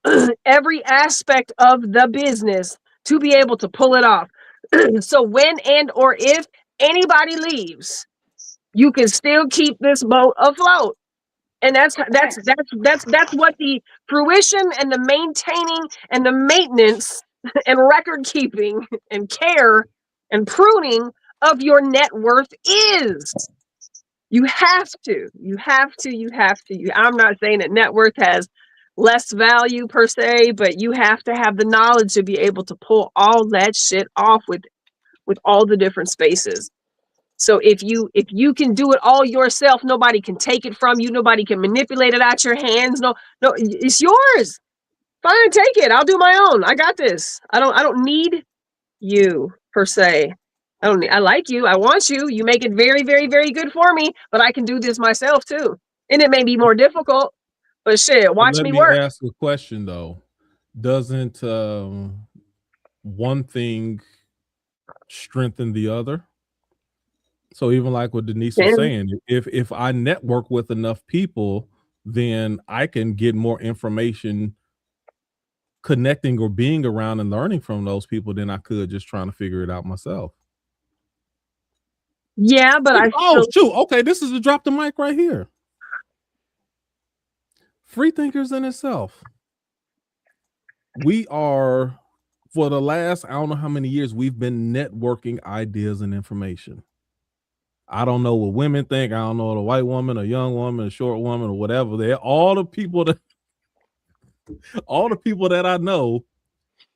A: every aspect of the business to be able to pull it off. So when and or if anybody leaves, you can still keep this boat afloat. And that's what the fruition and the maintaining and the maintenance and record keeping and care and pruning of your net worth is. You have to. I'm not saying that net worth has less value per se, but you have to have the knowledge to be able to pull all that shit off with all the different spaces. So if you can do it all yourself, nobody can take it from you. Nobody can manipulate it out your hands. No, it's yours. Fine, take it. I'll do my own. I got this. I don't need you per se. I like you. I want you. You make it very, very, very good for me, but I can do this myself too. And it may be more difficult, but shit, watch me work.
C: Let me ask a question though. Doesn't one thing strengthen the other? So even like what Denise was saying, if I network with enough people, then I can get more information connecting or being around and learning from those people than I could just trying to figure it out myself.
A: Yeah, but
C: shoot. Okay, this is the drop the mic right here. Free thinkers in itself. We are, for the last, I don't know how many years, we've been networking ideas and information. I don't know what women think. I don't know what a white woman, a young woman, a short woman, or whatever. They're all the people that I know,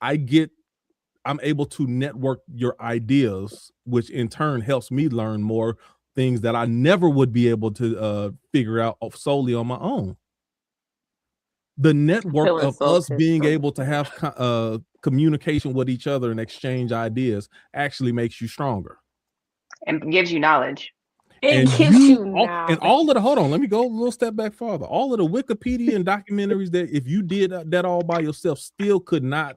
C: I'm able to network your ideas, which in turn helps me learn more things that I never would be able to figure out solely on my own. The network of us being able to have communication with each other and exchange ideas actually makes you stronger.
B: And gives you knowledge.
C: And all of the, hold on, let me go a little step back farther. All of the Wikipedia and documentaries that if you did that all by yourself still could not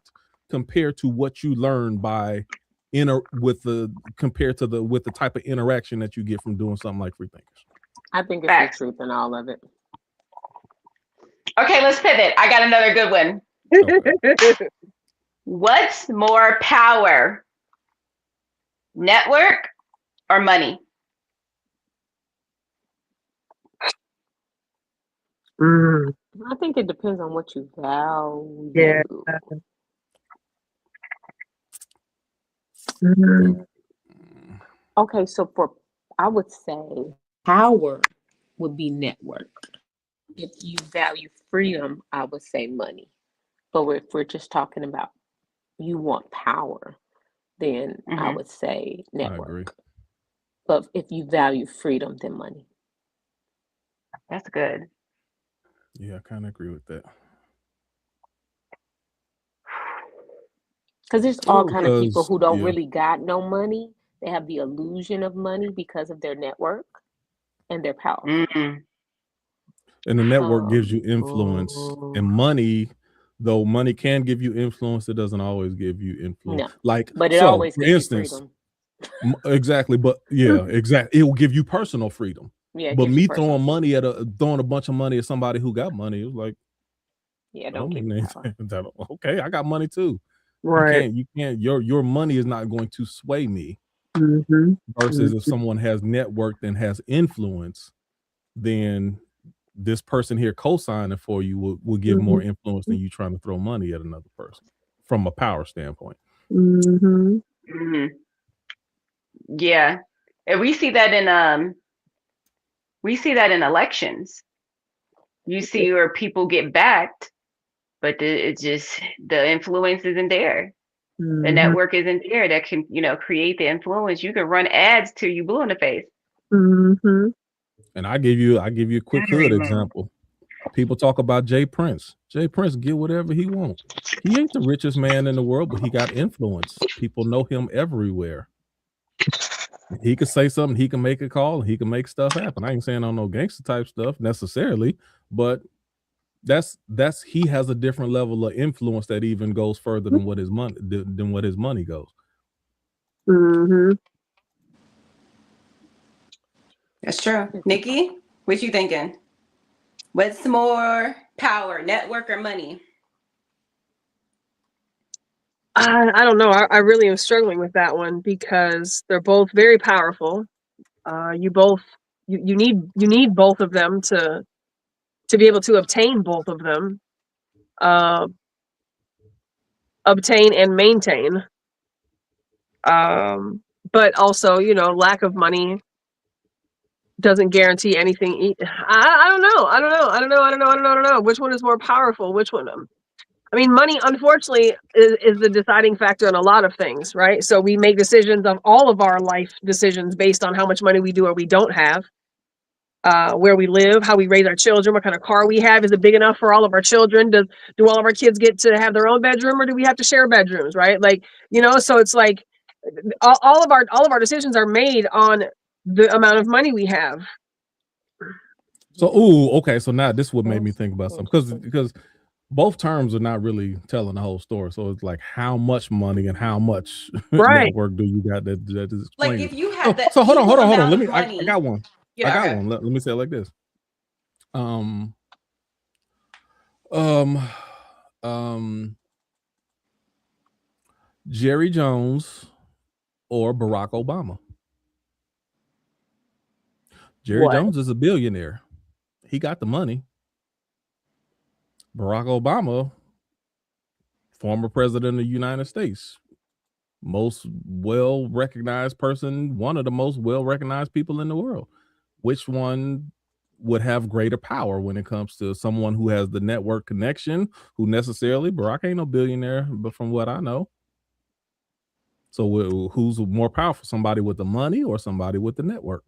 C: compare to what you learn with the type of interaction that you get from doing something like Free Thinkers.
D: I think it's the truth in all of it.
B: Okay, let's pivot. I got another good one. Okay. What's more power? Network or money?
A: Mm,
D: I think it depends on what you value.
A: yeah. Mm,
D: Okay, so I would say power would be network. If you value freedom, I would say money. But if we're just talking about you want power, then I
B: Mm-hmm.
D: would say
C: I agree.
D: network. But if you value freedom, then money.
B: That's good.
C: Yeah, I kind of agree with that.
D: Because there's all
C: Well,
D: kind of people
C: because
D: who don't
C: yeah,
D: really got no money. They have the illusion of money because of their network and they're powerful.
B: Mm-hmm.
C: and the network gives you influence, and
D: Um,
C: money, though money can give you influence, it doesn't always give you influence.
D: no,
C: Like,
D: but it
C: so
D: always
C: for
D: gives you
C: instance,
D: freedom.
C: exactly, but yeah, exactly, it will give you personal freedom.
D: Yeah, it
C: But
D: gives you
C: me
D: personal freedom.
C: throwing a bunch of money at somebody who got money, it's like,
D: Yeah,
C: I
D: don't
C: don't
D: give
C: mean
D: you power.
C: anything. Okay, I got money too.
A: right.
C: You can't, your money is not going to sway me.
A: Mm-hmm.
C: Versus if someone has networked and has influence, then this person here co-signing for you will give more influence than you trying to throw money at another person from a power standpoint.
A: Mm-hmm.
B: Mm-hmm. Yeah. And we see that in elections. You see where people get backed, but it's just the influence isn't there. The
A: Mm-hmm.
B: network isn't there that can, create the influence. You can run ads till you blue in the face.
A: Mm-hmm.
C: And I give you a quick hood example. People talk about Jay Prince. Jay Prince get whatever he wants. He ain't the richest man in the world, but he got influence. People know him everywhere. He could say something, he can make a call, he can make stuff happen. I ain't saying on no gangster type stuff necessarily, but that's he has a different level of influence that even goes further than what his money goes.
A: Mm-hmm.
E: That's true. Nikki, what you thinking? What's more power, network or money?
A: I don't know. I really am struggling with that one because they're both very powerful. You need both of them to be able to obtain both of them, obtain and maintain. But also, lack of money doesn't guarantee anything. I don't know. I don't know. Which one is more powerful? Which one? I mean, money, unfortunately, is the deciding factor in a lot of things, right? So we make decisions of all of our life decisions based on how much money we do or we don't have, where we live, how we raise our children, what kind of car we have. Is it big enough for all of our children? Do all of our kids get to have their own bedroom, or do we have to share bedrooms, right? Like, so it's like all of our decisions are made on the amount of money we have.
C: So, okay. So now this would make me think about something because both terms are not really telling the whole story. So it's like how much money and how much
A: Right.
C: network do you got that is
E: Like
C: explaining.
E: if you had that.
C: So hold on. Let me. I
E: Money,
C: got one.
E: yeah,
C: I got
E: okay.
C: one. Let me say it like this. Um. Jerry Jones or Barack Obama. Jerry
A: What?
C: Jones is a billionaire. He got the money. Barack Obama, former president of the United States, most well-recognized person, one of the most well-recognized people in the world. Which one would have greater power when it comes to someone who has the network connection, who necessarily, Barack ain't no billionaire, but from what I know. So who's more powerful, somebody with the money or somebody with the network?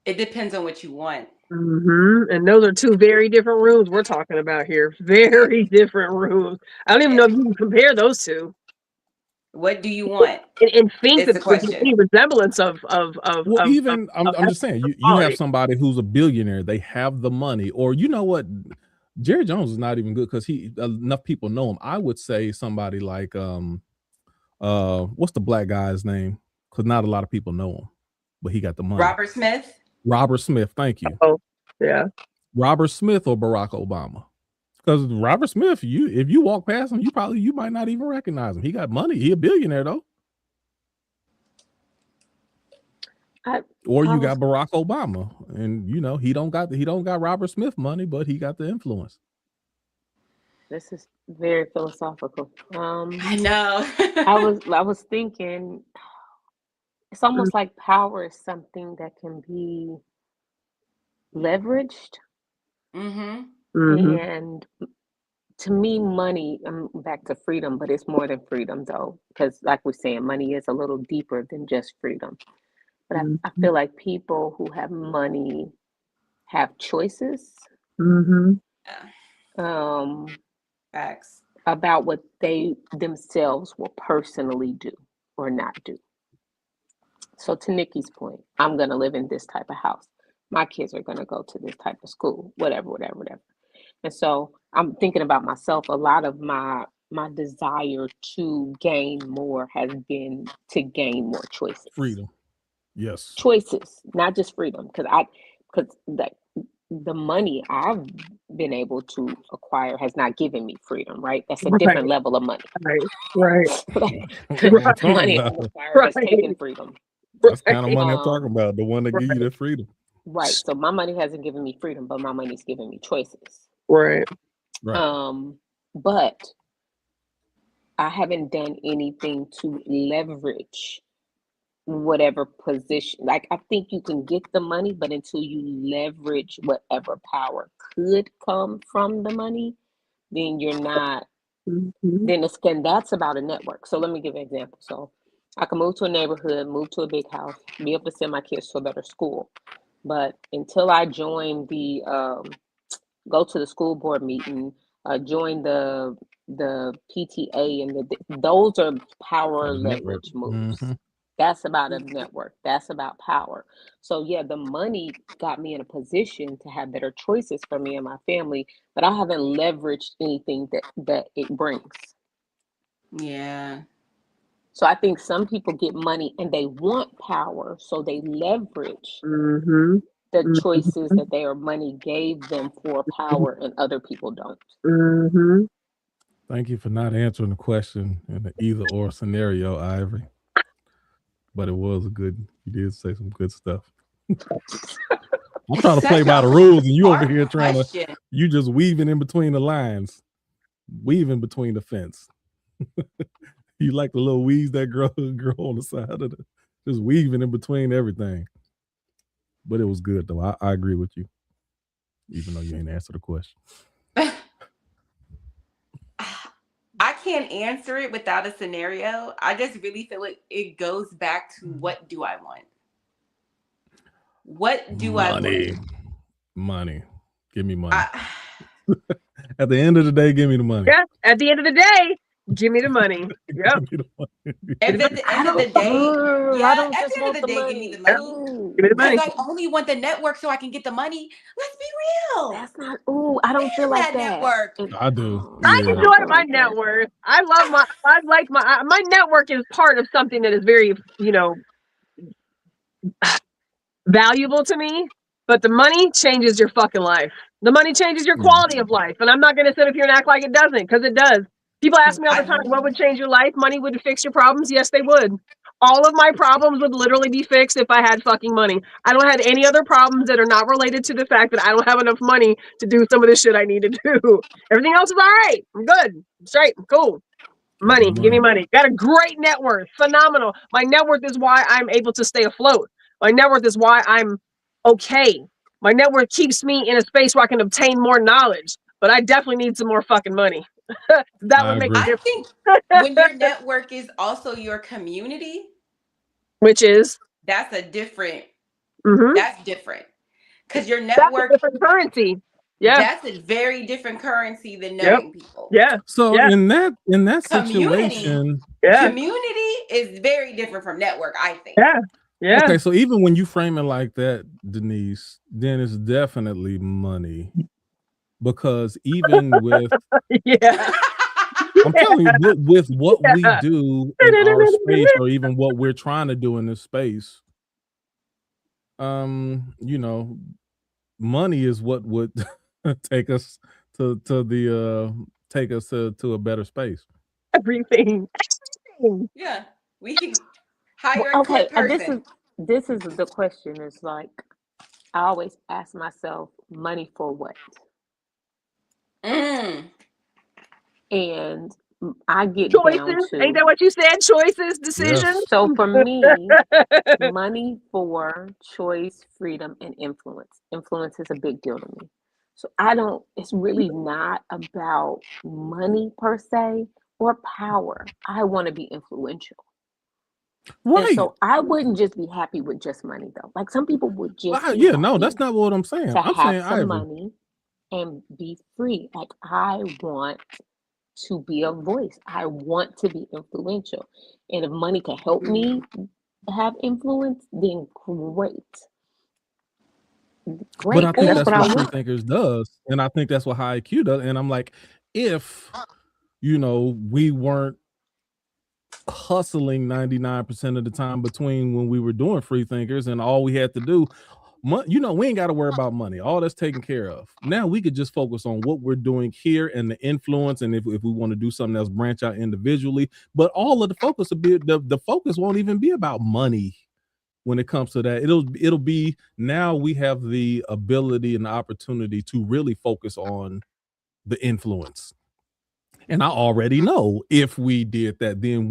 E: It depends on what you want.
A: Mm-hmm. And those are two very different rooms we're talking about here. Very different rooms. I don't even know if you can compare those two.
E: What do you want?
A: And think
E: It's
A: that
E: the
A: there's
E: question.
A: any resemblance of
C: Well, even I'm just saying, you have somebody who's a billionaire, they have the money, or you know what, Jerry Jones is not even good because enough people know him. I would say somebody like what's the black guy's name? Because not a lot of people know him, but he got the money.
E: Robert Smith.
C: Robert Smith, thank you.
A: Oh, yeah.
C: Robert Smith or Barack Obama? Because Robert Smith, if you walk past him, you might not even recognize him. He got money. He a billionaire though. Or
D: I
C: you
D: was
C: got Barack Obama, and you know he don't got Robert Smith money, but he got the influence.
D: This is very philosophical.
E: I know.
D: I was thinking it's almost like power is something that can be leveraged,
E: Mm-hmm.
D: and to me, money. I'm back to freedom, but it's more than freedom, though, because like we're saying, money is a little deeper than just freedom. But I feel like people who have money have choices.
E: Yeah.
B: Facts.
D: About what they themselves will personally do or not do. So to Nikki's point, I'm going to live in this type of house. My kids are going to go to this type of school, whatever. And so I'm thinking about myself. A lot of my desire to gain more has been to gain more choices.
C: Freedom. Yes.
D: Choices, not just freedom, because the money I've been able to acquire has not given me freedom, right? That's a different level of money.
A: Right.
C: Right.
D: Money I've acquired has taken freedom.
C: That's kind of money I'm talking about. The one that give you that freedom.
D: Right. So my money hasn't given me freedom, but my money's given me choices.
A: Right.
D: But I haven't done anything to leverage whatever position. Like, I think you can get the money, but until you leverage whatever power could come from the money, then you're not. Then that's about a network. So let me give an example. So I can move to a neighborhood, move to a big house, be able to send my kids to a better school. But until I join the go to the school board meeting, join the PTA, and those are power leverage moves. That's about a network. That's about power. So yeah, the money got me in a position to have better choices for me and my family, but I haven't leveraged anything that it brings.
E: Yeah.
D: So I think some people get money and they want power, so they leverage the choices that their money gave them for power, and other people don't.
C: Thank you for not answering the question in the either or scenario, Ivory. But it was a good. You did say some good stuff. I'm trying to play by the rules, and you over here trying to. You just weaving in between the lines, weaving between the fence. You like the little weaves that grow on the side of the, just weaving in between everything. But it was good though. I agree with you, even though you ain't answered the question.
E: I can't answer it without a scenario. I just really feel like it goes back to, what do I want? What do I want?
C: Money. Give me money. At the end of the day, give me the money.
A: Yeah. At the end of the day, give me the money. Yep.
E: At the end of the day, yeah, at the end of the day, give me the money. Because I only want the network so I can get the money. Let's be real.
D: That's not. Ooh, I don't feel like that.
E: Network.
C: I do.
A: I enjoy my net worth. I love my network is part of something that is very, valuable to me. But the money changes your fucking life. The money changes your quality of life. And I'm not going to sit up here and act like it doesn't, because it does. People ask me all the time, what would change your life? Money would fix your problems? Yes, they would. All of my problems would literally be fixed if I had fucking money. I don't have any other problems that are not related to the fact that I don't have enough money to do some of the shit I need to do. Everything else is all right. I'm good. I'm straight. I'm cool. Money. Give me money. Got a great net worth. Phenomenal. My net worth is why I'm able to stay afloat. My net worth is why I'm okay. My net worth keeps me in a space where I can obtain more knowledge. But I definitely need some more fucking money. That would make a difference.
E: I think when your network is also your community,
A: which is
E: that's a different. That's different, because your network,
A: that's a different currency. Yeah,
E: that's a very different currency than knowing people.
A: Yeah.
C: So in that
E: situation, community is very different from network, I think.
A: Yeah.
C: Okay, so even when you frame it like that, Denise, then it's definitely money. Because even with I'm telling you, with what we do in our space, or even what we're trying to do in this space, money is what would take us to a better space.
A: Everything.
E: Yeah, we can hire a good person.
D: this is the question, is like, I always ask myself, money for what?
E: Mm.
D: And I get down
A: Choices. Ain't
D: to,
A: that what you said? Choices, decisions.
C: Yes.
D: so for me, money for choice, freedom, and influence. Influence is a big deal to me. So it's really not about money per se or power. I want to be influential. And
C: Right.
D: so I wouldn't just be happy with just money though. Like some people would just be
C: Yeah, no,
D: happy
C: that's not what I'm saying.
D: to
C: I'm
D: have
C: saying
D: some
C: Ivory.
D: money and be free. Like I want to be a voice. I want to be influential. And if money can help me have influence, then great.
C: But
D: Great,
C: I
D: because
C: think
D: that's
C: that's
D: what I
C: what
D: want.
C: freethinkers does, and I think that's what high IQ does. And I'm like, if we weren't hustling 99% of the time between when we were doing freethinkers, and all we had to do, we ain't got to worry about money. All that's taken care of. Now we could just focus on what we're doing here and the influence. And if we want to do something else, branch out individually. But all of the focus will be the focus won't even be about money. When it comes to that, it'll be, now we have the ability and the opportunity to really focus on the influence. And I already know if we did that, then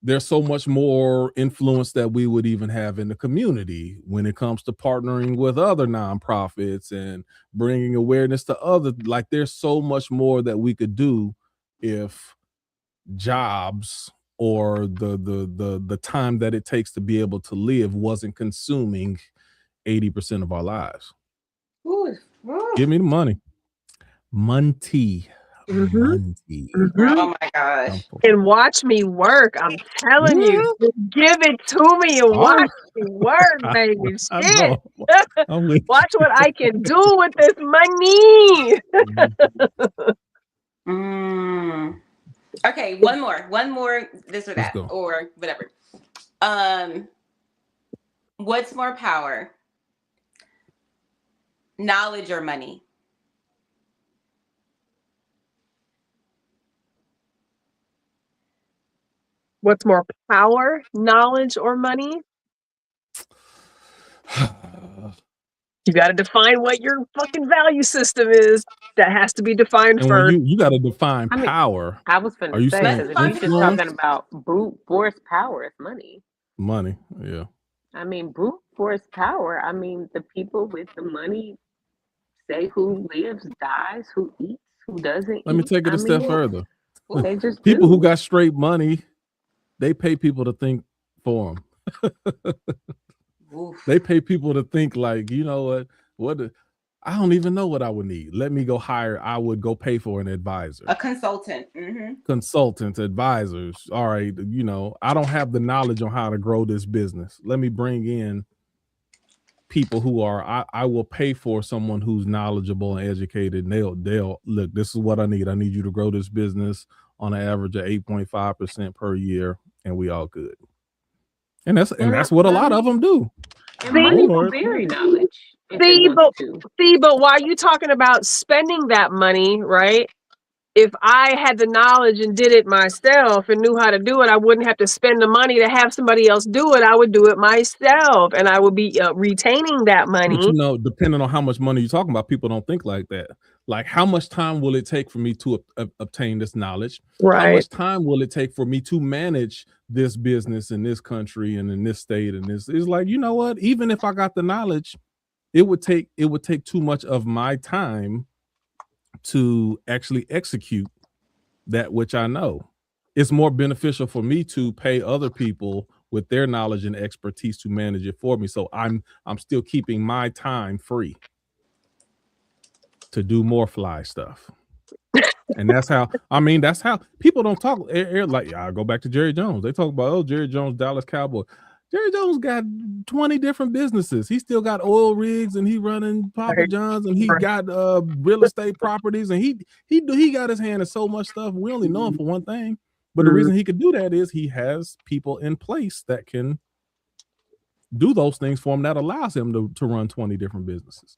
C: there's so much more influence that we would even have in the community when it comes to partnering with other nonprofits and bringing awareness to other, like there's so much more that we could do if jobs or the time that it takes to be able to live wasn't consuming 80% of our lives.
E: Ooh.
C: Give me the money. Money.
E: Oh my gosh.
A: And watch me work. I'm telling you, just give it to me and watch me work, baby.
C: I
A: Shit.
C: know.
A: Watch what I can do with this money.
E: Okay, one more, this or
C: Let's
E: that,
C: go.
E: or whatever. What's more power? Knowledge or money?
A: What's more power, knowledge, or money? You got to define what your fucking value system is. That has to be defined
C: And
A: first.
C: when you got to define power.
D: I was going
C: Are
D: to
C: you
D: say,
C: saying
D: because if you're just
C: influence?
D: talking about brute force power, it's money.
C: Money, yeah.
D: I mean, brute force power. I mean, the people with the money say who lives, dies, who eats, who doesn't
C: Let me
D: eat.
C: take it a step further.
D: They just
C: People
D: do.
C: who got straight money, they pay people to think for them. They pay people to think like, you know what? I don't even know what I would need. Let me go hire. I would go pay for an advisor,
E: a consultant.
C: Consultants, advisors. All right, I don't have the knowledge on how to grow this business. Let me bring in people who are. I will pay for someone who's knowledgeable and educated. And they'll look. This is what I need. I need you to grow this business on an average of 8.5% per year, and we all good. And that's what a lot of them do.
D: And money will vary knowledge if it wants to.
A: But while you talking about spending that money, right? If I had the knowledge and did it myself and knew how to do it, I wouldn't have to spend the money to have somebody else do it. I would do it myself, and I would be retaining that money.
C: But depending on how much money you're talking about, people don't think like that. Like, how much time will it take for me to obtain this knowledge?
A: Right.
C: How much time will it take for me to manage this business in this country and in this state? And this is like, you know what? Even if I got the knowledge, it would take too much of my time to actually execute that which I know. It's more beneficial for me to pay other people with their knowledge and expertise to manage it for me. So I'm still keeping my time free to do more fly stuff. And that's how people don't talk. Like, I go back to Jerry Jones. They talk about, Jerry Jones, Dallas Cowboy. Jerry Jones got 20 different businesses. He still got oil rigs, and he running Papa John's, and he got real estate properties, and he got his hand in so much stuff. We only know him for one thing. But the reason he could do that is he has people in place that can do those things for him, that allows him to run 20 different businesses.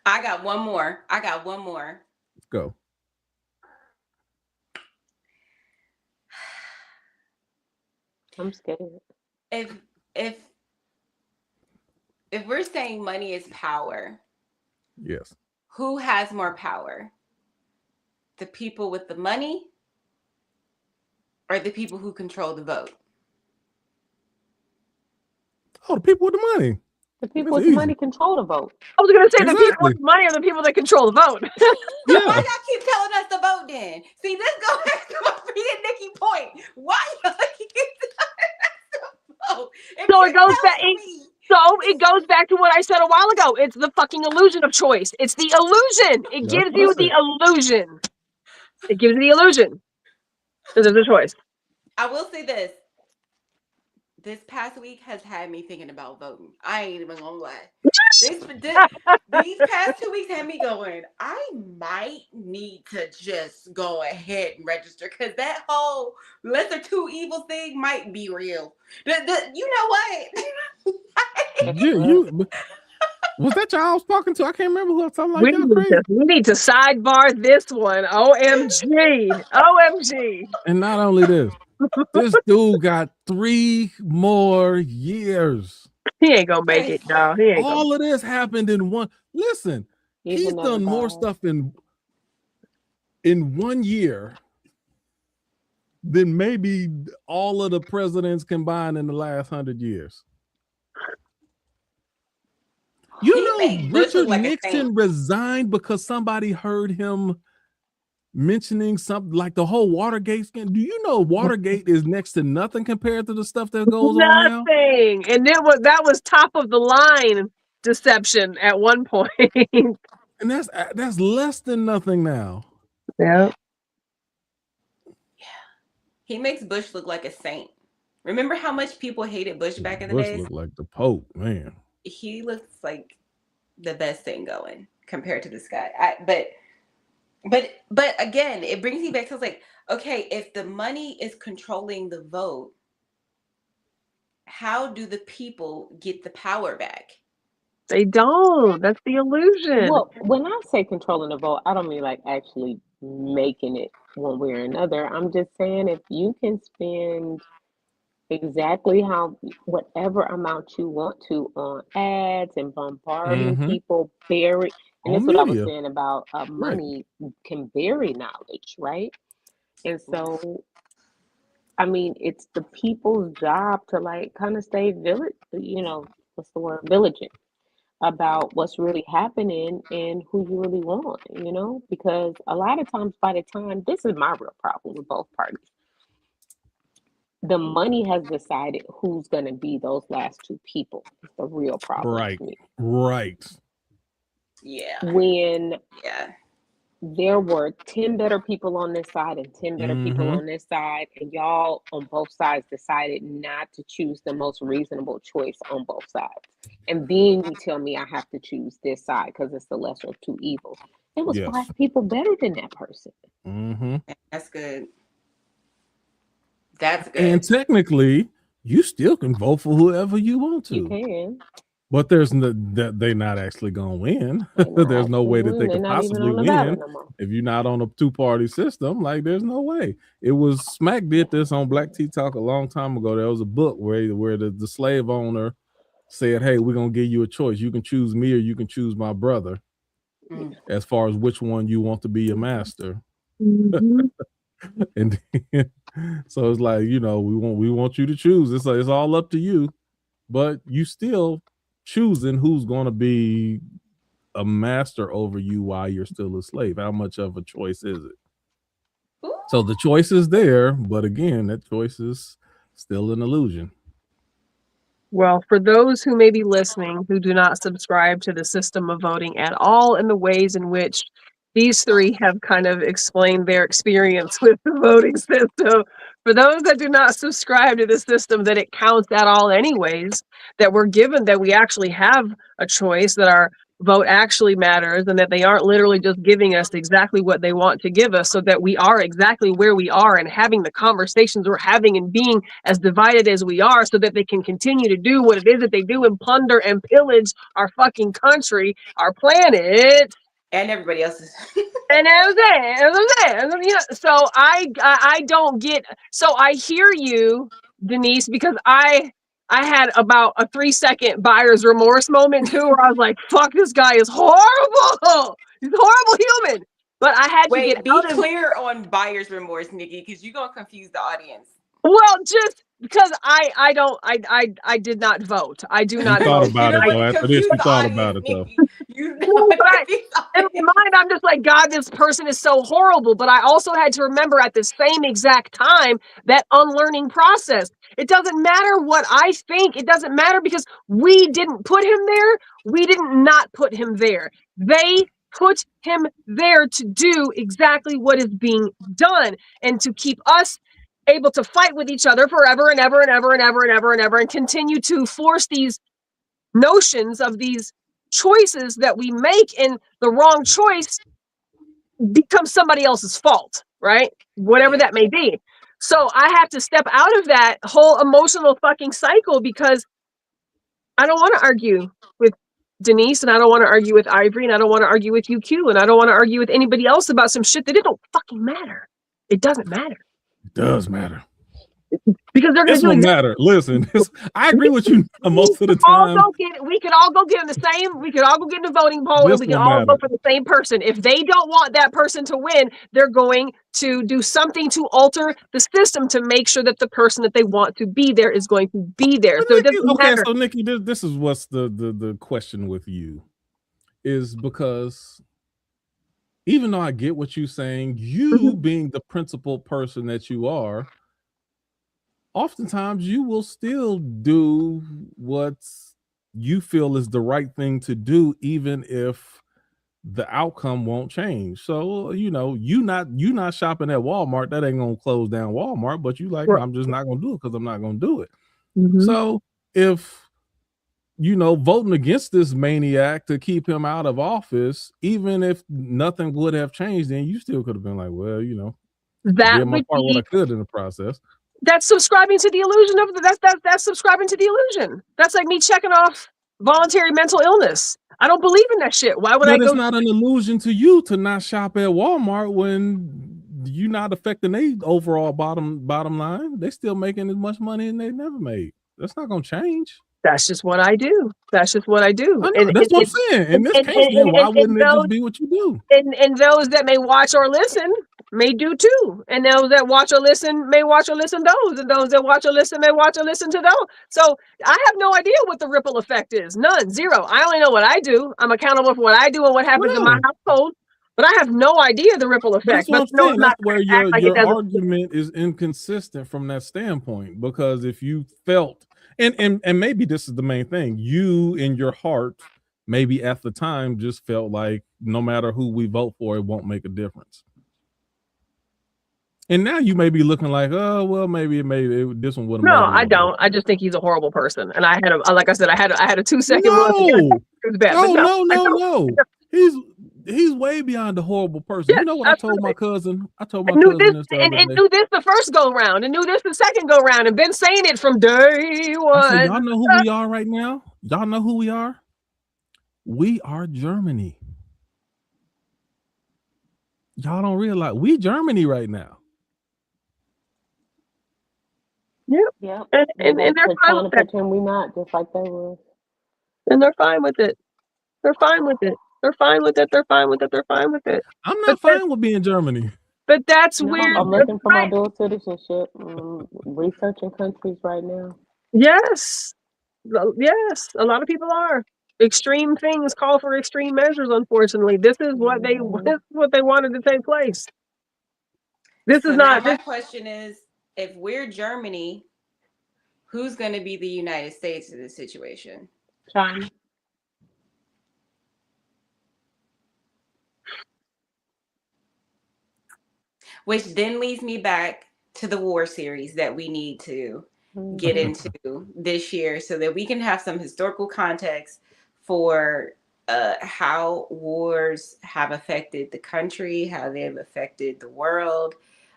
E: I got one more.
C: Let's go.
D: I'm scared.
E: if we're saying money is power,
C: yes.
E: Who has more power? The people with the money or the people who control the vote?
C: Oh, the people with the money.
D: The people with the money control the vote.
A: I was going to say the people with the money are the people that control the vote.
E: Yeah. Why y'all keep telling us to vote then? See, this goes back to my Free and Nikki point. Why y'all keep telling us to vote?
A: So it goes back. So it goes back to what I said a while ago. It's the fucking illusion of choice. It's the illusion. It gives you the illusion. It gives you the illusion. This is a choice.
E: I will say this. This past week has had me thinking about voting. I ain't even gonna lie. These past 2 weeks had me going, I might need to just go ahead and register because that whole lesser two evil thing might be real. You know what?
C: Was that y'all I was talking to? I can't remember who I was talking like y'all crazy.
A: We need to sidebar this one. OMG. OMG.
C: And not only this, this dude got 3 more years.
A: He ain't gonna make it, dog.
C: All of this happened in one. Listen, he's done more stuff in 1 year than maybe all of the presidents combined in the last 100 years. You know, Richard Nixon resigned because somebody heard him mentioning something like the whole Watergate scandal. Do you know Watergate is next to nothing compared to the stuff that goes on now?
A: Nothing. And that was top of the line deception at one point.
C: And that's less than nothing now.
A: Yeah.
E: He makes Bush look like a saint. Remember how much people hated Bush back in the days?
C: Bush looked like the Pope, man.
E: He looks like the best thing going compared to this guy. But again, it brings me back to like, okay, if the money is controlling the vote, how do the people get the power back?
A: They don't. That's the illusion.
D: Well, when I say controlling the vote, I don't mean like actually making it one way or another. I'm just saying if you can spend exactly whatever amount you want to on ads and bombarding people, and that's what I was saying about money can bury knowledge, right? And so, I mean, it's the people's job to like kind of stay vigilant about what's really happening and who you really want, because a lot of times by the time, this is my real problem with both parties. The money has decided who's going to be those last two people. It's the real problem.
C: Right.
E: Yeah.
D: When there were 10 better people on this side and 10 better people on this side, and y'all on both sides decided not to choose the most reasonable choice on both sides. And then you tell me I have to choose this side because it's the lesser of two evils. It was 5 people better than that person.
E: That's good. That's good.
C: And technically, you still can vote for whoever you want to.
D: You can.
C: But they're not actually going to win. There's no way that they could possibly win if you're not on a 2-party system. Like, there's no way. It was Smack did this on Black Tea Talk a long time ago. There was a book where the slave owner said, hey, we're going to give you a choice. You can choose me or you can choose my brother as far as which one you want to be your master. And then, so it's like, we want you to choose. It's all up to you, but you still choosing who's going to be a master over you while you're still a slave. How much of a choice is it? So the choice is there, but again, that choice is still an illusion.
A: Well, for those who may be listening who do not subscribe to the system of voting at all in the ways in which these 3 have kind of explained their experience with the voting system, for those that do not subscribe to the system that it counts at all anyways, that we're given that we actually have a choice, that our vote actually matters, and that they aren't literally just giving us exactly what they want to give us, so that we are exactly where we are and having the conversations we're having and being as divided as we are, so that they can continue to do what it is that they do and plunder and pillage our fucking country, our planet,
E: and everybody else's.
A: And so I don't get. So I hear you, Denise, because I I had about a 3-second buyer's remorse moment too, where I was like, fuck, this guy is horrible. He's a horrible human. But I had to get
E: Wait, be
A: out of
E: clear on buyer's remorse, Nikki, because you're gonna confuse the audience.
A: well, just because I did not vote. I do
C: He
A: not
C: thought
A: vote.
C: about
E: You
C: it
E: don't
C: though.
E: want to
C: After this,
E: confuse
C: he
E: the
C: thought
E: audience,
C: about it though.
E: Nikki. You don't
A: Well,
E: want
A: but
E: to confuse the
A: in
E: audience.
A: my mind, I'm just like, God, this person is so horrible. But I also had to remember at the same exact time that unlearning process. It doesn't matter what I think. It doesn't matter because we didn't put him there. We didn't not put him there. They put him there to do exactly what is being done and to keep us able to fight with each other forever and ever and ever and ever and ever and ever and continue to force these notions of these choices that we make, and the wrong choice becomes somebody else's fault, right? Whatever
E: Yeah.
A: that may be. So I have to step out of that whole emotional fucking cycle because I don't want to argue with Denise, and I don't want to argue with Ivory, and I don't want to argue with UQ, and I don't want to argue with anybody else about some shit that it don't fucking matter. It doesn't matter
C: It does matter.
A: because they're going
C: This
A: to do
C: will
A: exactly.
C: matter. Listen, I agree with you most of the time.
A: We could all go get in the same. We could all go get in the voting poll,
C: This
A: and we can
C: will
A: all
C: matter.
A: vote for the same person. If they don't want that person to win, they're going to do something to alter the system to make sure that the person that they want to be there is going to be there.
C: But
A: So it
C: Nikki,
A: doesn't
C: okay,
A: matter.
C: so Nikki, this is what's the question with you is because even though I get what you're saying, you being the principal person that you are, oftentimes you will still do what you feel is the right thing to do, even if the outcome won't change. So you not shopping at Walmart, that ain't gonna close down Walmart, but you like, I'm just not gonna do it because I'm not gonna do it. So if voting against this maniac to keep him out of office, even if nothing would have changed, then you still could have been like, well, I
A: That
C: did my
A: would
C: part what I
A: be
C: could in the process.
A: that's subscribing to the illusion of that's subscribing to the illusion. That's like me checking off voluntary mental illness. I don't believe in that shit. Why would I
C: But it's
A: go?
C: not an illusion to you to not shop at Walmart when you're not affecting their overall bottom line. They still making as much money as they never made. That's not gonna change.
A: That's just what I do. That's just what I do.
C: I know, that's what I'm saying. In this case, then why wouldn't it just be what you do?
A: And those that may watch or listen may do too. And those that watch or listen may watch or listen those. And those that watch or listen may watch or listen to those. So I have no idea what the ripple effect is. None. Zero. I only know what I do. I'm accountable for what I do and what happens in my household. But I have no idea the ripple effect.
C: That's what I'm
A: No,
C: saying. That's where your argument is inconsistent from that standpoint. Because if you felt, and maybe this is the main thing, you in your heart, maybe at the time just felt like no matter who we vote for, it won't make a difference. And now you may be looking like, oh well, maybe this one would have.
A: No, I don't. I just think he's a horrible person. And I had like I said, I had a 2-second
C: no.
A: It was bad.
C: No. He's way beyond the horrible person.
A: Yeah,
C: you know what
A: absolutely.
C: I told my cousin? I
A: knew this the first go round, and knew this the second go round, and been saying it from day one.
C: I said, y'all know who we are right now? Y'all know who we are? We are Germany. Y'all don't realize we Germany right now.
A: Yep. And they're fine with that.
D: We not just like they were.
A: And they're fine with it. They're fine with it. They're fine with it. They're fine with it. They're fine with it.
C: I'm not fine with being Germany.
A: But that's weird.
D: I'm looking for my dual citizenship. Researching countries right now.
A: Yes. Yes. A lot of people are. Extreme things call for extreme measures, unfortunately. This is what they wanted to take place. This is not.
E: My question is, if we're Germany, who's going to be the United States in this situation?
D: China.
E: Which then leads me back to the war series that we need to get into this year so that we can have some historical context for how wars have affected the country, how they have affected the world,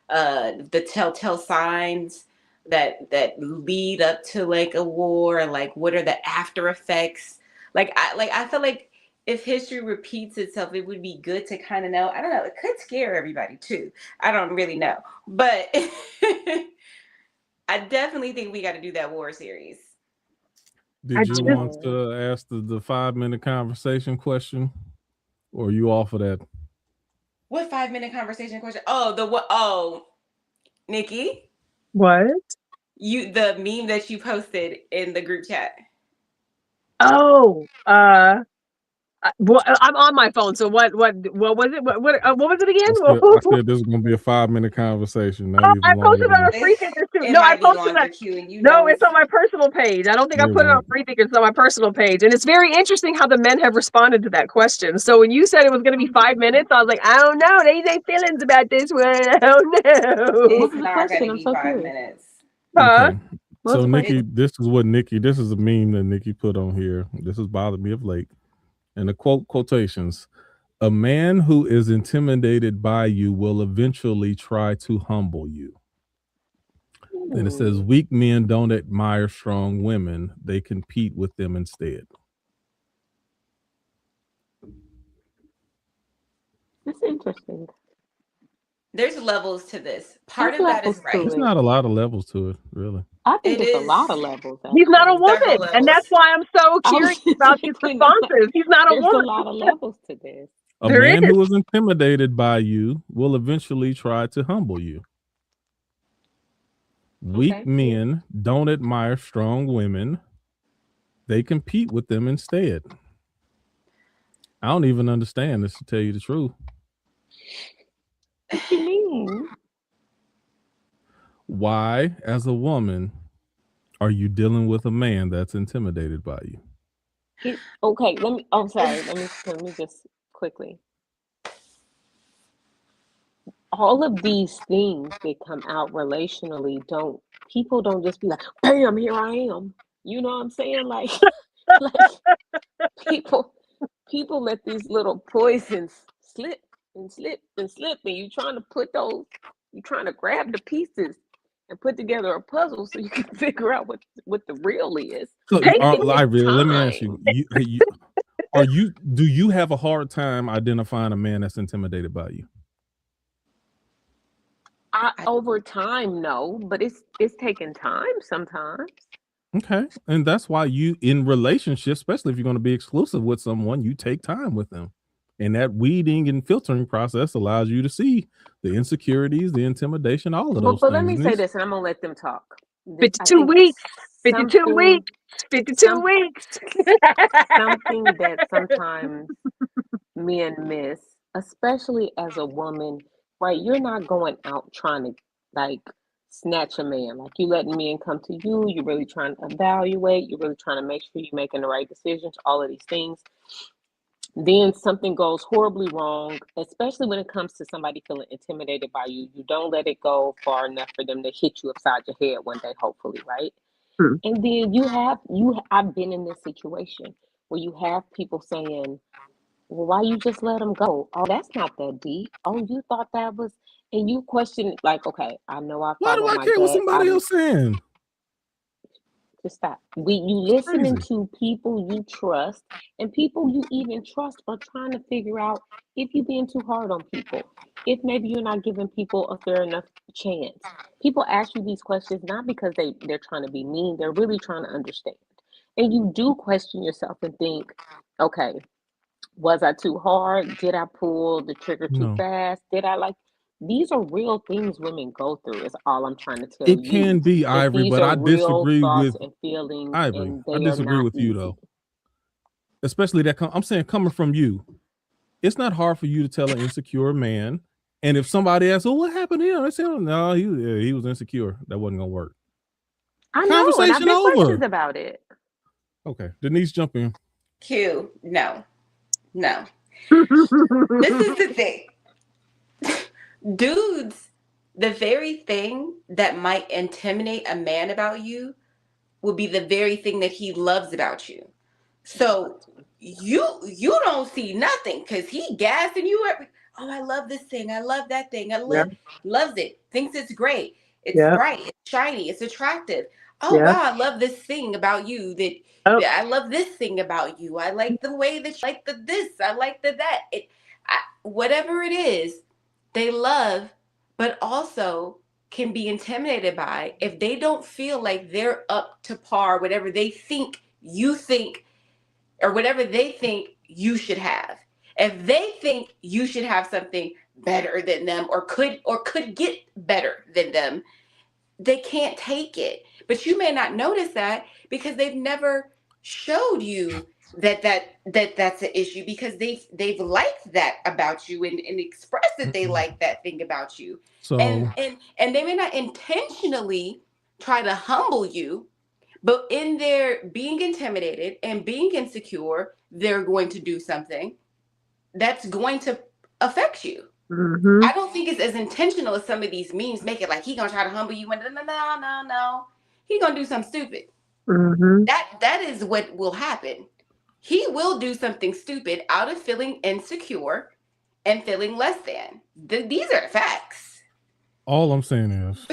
E: the telltale signs that lead up to like a war, like what are the after effects? I feel like if history repeats itself, it would be good to kind of know. I don't know. It could scare everybody too. I don't really know, but I definitely think we got to do that war series.
C: Did you want to ask the 5-minute conversation question, or are you off of that?
E: What 5-minute conversation question? Oh, the what? Oh, Nikki,
A: What?
E: the meme that you posted in the group chat.
A: Oh, well, I'm on my phone. So what was it? What was it again?
C: I said this is gonna be a 5-minute conversation. Not even
A: I
C: longer
A: posted
C: than
A: on
C: that.
A: Freethinkers too.
E: It
A: No, I
E: might be
A: posted
E: longer,
A: that.
E: Q, and you
A: No,
E: know
A: it's on my personal page. I don't think I
C: It
A: put it on
C: won't.
A: Freethinkers. It's on my personal page, and it's very interesting how the men have responded to that question. So when you said it was going to be 5 minutes, I was like, I don't know. They feelings about this one. I don't know.
E: It's not going to be 5 minutes.
A: Huh?
C: Okay. So this is a meme that Nikki put on here. This has bothered me of late. And the quotations: "A man who is intimidated by you will eventually try to humble you." And it says, "Weak men don't admire strong women. They compete with them instead."
D: That's interesting.
E: There's levels to this. Part of that is right.
C: There's not a lot of levels to it, really.
D: I think it's a lot of levels.
A: He's not a woman, and that's why I'm so curious about his responses. He's not a woman.
D: There's a lot of levels to this.
C: A man who is intimidated by you will eventually try to humble you. Weak men don't admire strong women. They compete with them instead. I don't even understand this, to tell you the truth.
D: What do you mean?
C: Why, as a woman, are you dealing with a man that's intimidated by you?
D: Okay, let me just quickly. All of these things that come out relationally people don't just be like, bam, here I am. You know what I'm saying? Like people let these little poisons slip and slip and slip, and you're trying to grab the pieces and put together a puzzle so you can figure out what the real is.
C: So, let me ask you, do you have a hard time identifying a man that's intimidated by you?
D: Over time, no, but it's taking time sometimes.
C: Okay. And that's why you, in relationships, especially if you're going to be exclusive with someone, you take time with them. And that weeding and filtering process allows you to see the insecurities, the intimidation, all of those
D: but
C: things.
D: let me say this, and I'm going to let them talk.
A: 52 weeks. 52 weeks. 52 weeks.
D: Something that sometimes men miss, especially as a woman, right? You're not going out trying to like snatch a man. Like you letting men come to you. You're really trying to evaluate. You're really trying to make sure you're making the right decisions. All of these things. Then something goes horribly wrong, especially when it comes to somebody feeling intimidated by you. You don't let it go far enough for them to hit you upside your head one day, hopefully, right? And then I've been in this situation where you have people saying, well, why you just let them go? Oh, that's not that deep. Oh, you thought that was, and you question it like, okay, I know I
C: Why do
D: follow
C: I
D: my
C: care
D: gut.
C: what somebody else saying?
D: Just stop. You listening to people you trust, and people you even trust are trying to figure out if you're being too hard on people, if maybe you're not giving people a fair enough chance. People ask you these questions not because they're trying to be mean, they're really trying to understand. And you do question yourself and think, okay, was I too hard? Did I pull the trigger too fast? Did I these are real things women go through, is all I'm trying to tell you.
C: It can be, Ivory, but I disagree with
D: and feelings,
C: Ivory.
D: and they
C: I disagree with you though. Especially I'm saying coming from you. It's not hard for you to tell an insecure man. And if somebody asks, well, what happened to him? I say, oh, no, he was insecure. That wasn't gonna work.
D: I know, and I've been questions about it.
C: Okay. Denise, jump in.
E: Q, no. This is the thing. Dudes, the very thing that might intimidate a man about you will be the very thing that he loves about you. So you don't see nothing because he gassing you every. Oh, I love this thing. I love that thing. Loves it. Thinks it's great. It's bright. It's shiny. It's attractive. Oh wow, I love this thing about you. I love this thing about you. I like the way that you like the this. I like the that. Whatever it is, they love, but also can be intimidated by if they don't feel like they're up to par, whatever they think you think, or whatever they think you should have. If they think you should have something better than them, or could get better than them, they can't take it. But you may not notice that because they've never showed you that's an issue, because they've liked that about you, and expressed that they like that thing about you.
C: So
E: And they may not intentionally try to humble you, but in their being intimidated and being insecure, they're going to do something that's going to affect you. I don't think it's as intentional as some of these memes make it, like he gonna try to humble you. And no. He gonna do something stupid. That is what will happen. He will do something stupid out of feeling insecure and feeling less than. These are facts.
C: all I'm saying is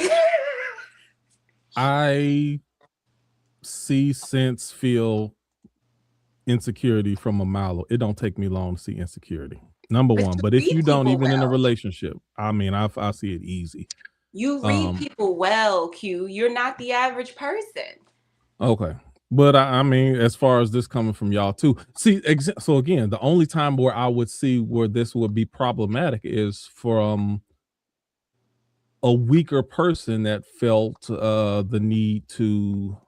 C: I see, sense, feel insecurity from a mile. It don't take me long to see insecurity. Number
E: But
C: one.
E: you
C: But if
E: read
C: you don't,
E: people
C: even in a
E: well.
C: relationship, I mean, I see it easy.
E: You read people well, Q. You're not the average person.
C: Okay. But I mean, as far as this coming from y'all too, see, so again, the only time where I would see where this would be problematic is from a weaker person that felt the need to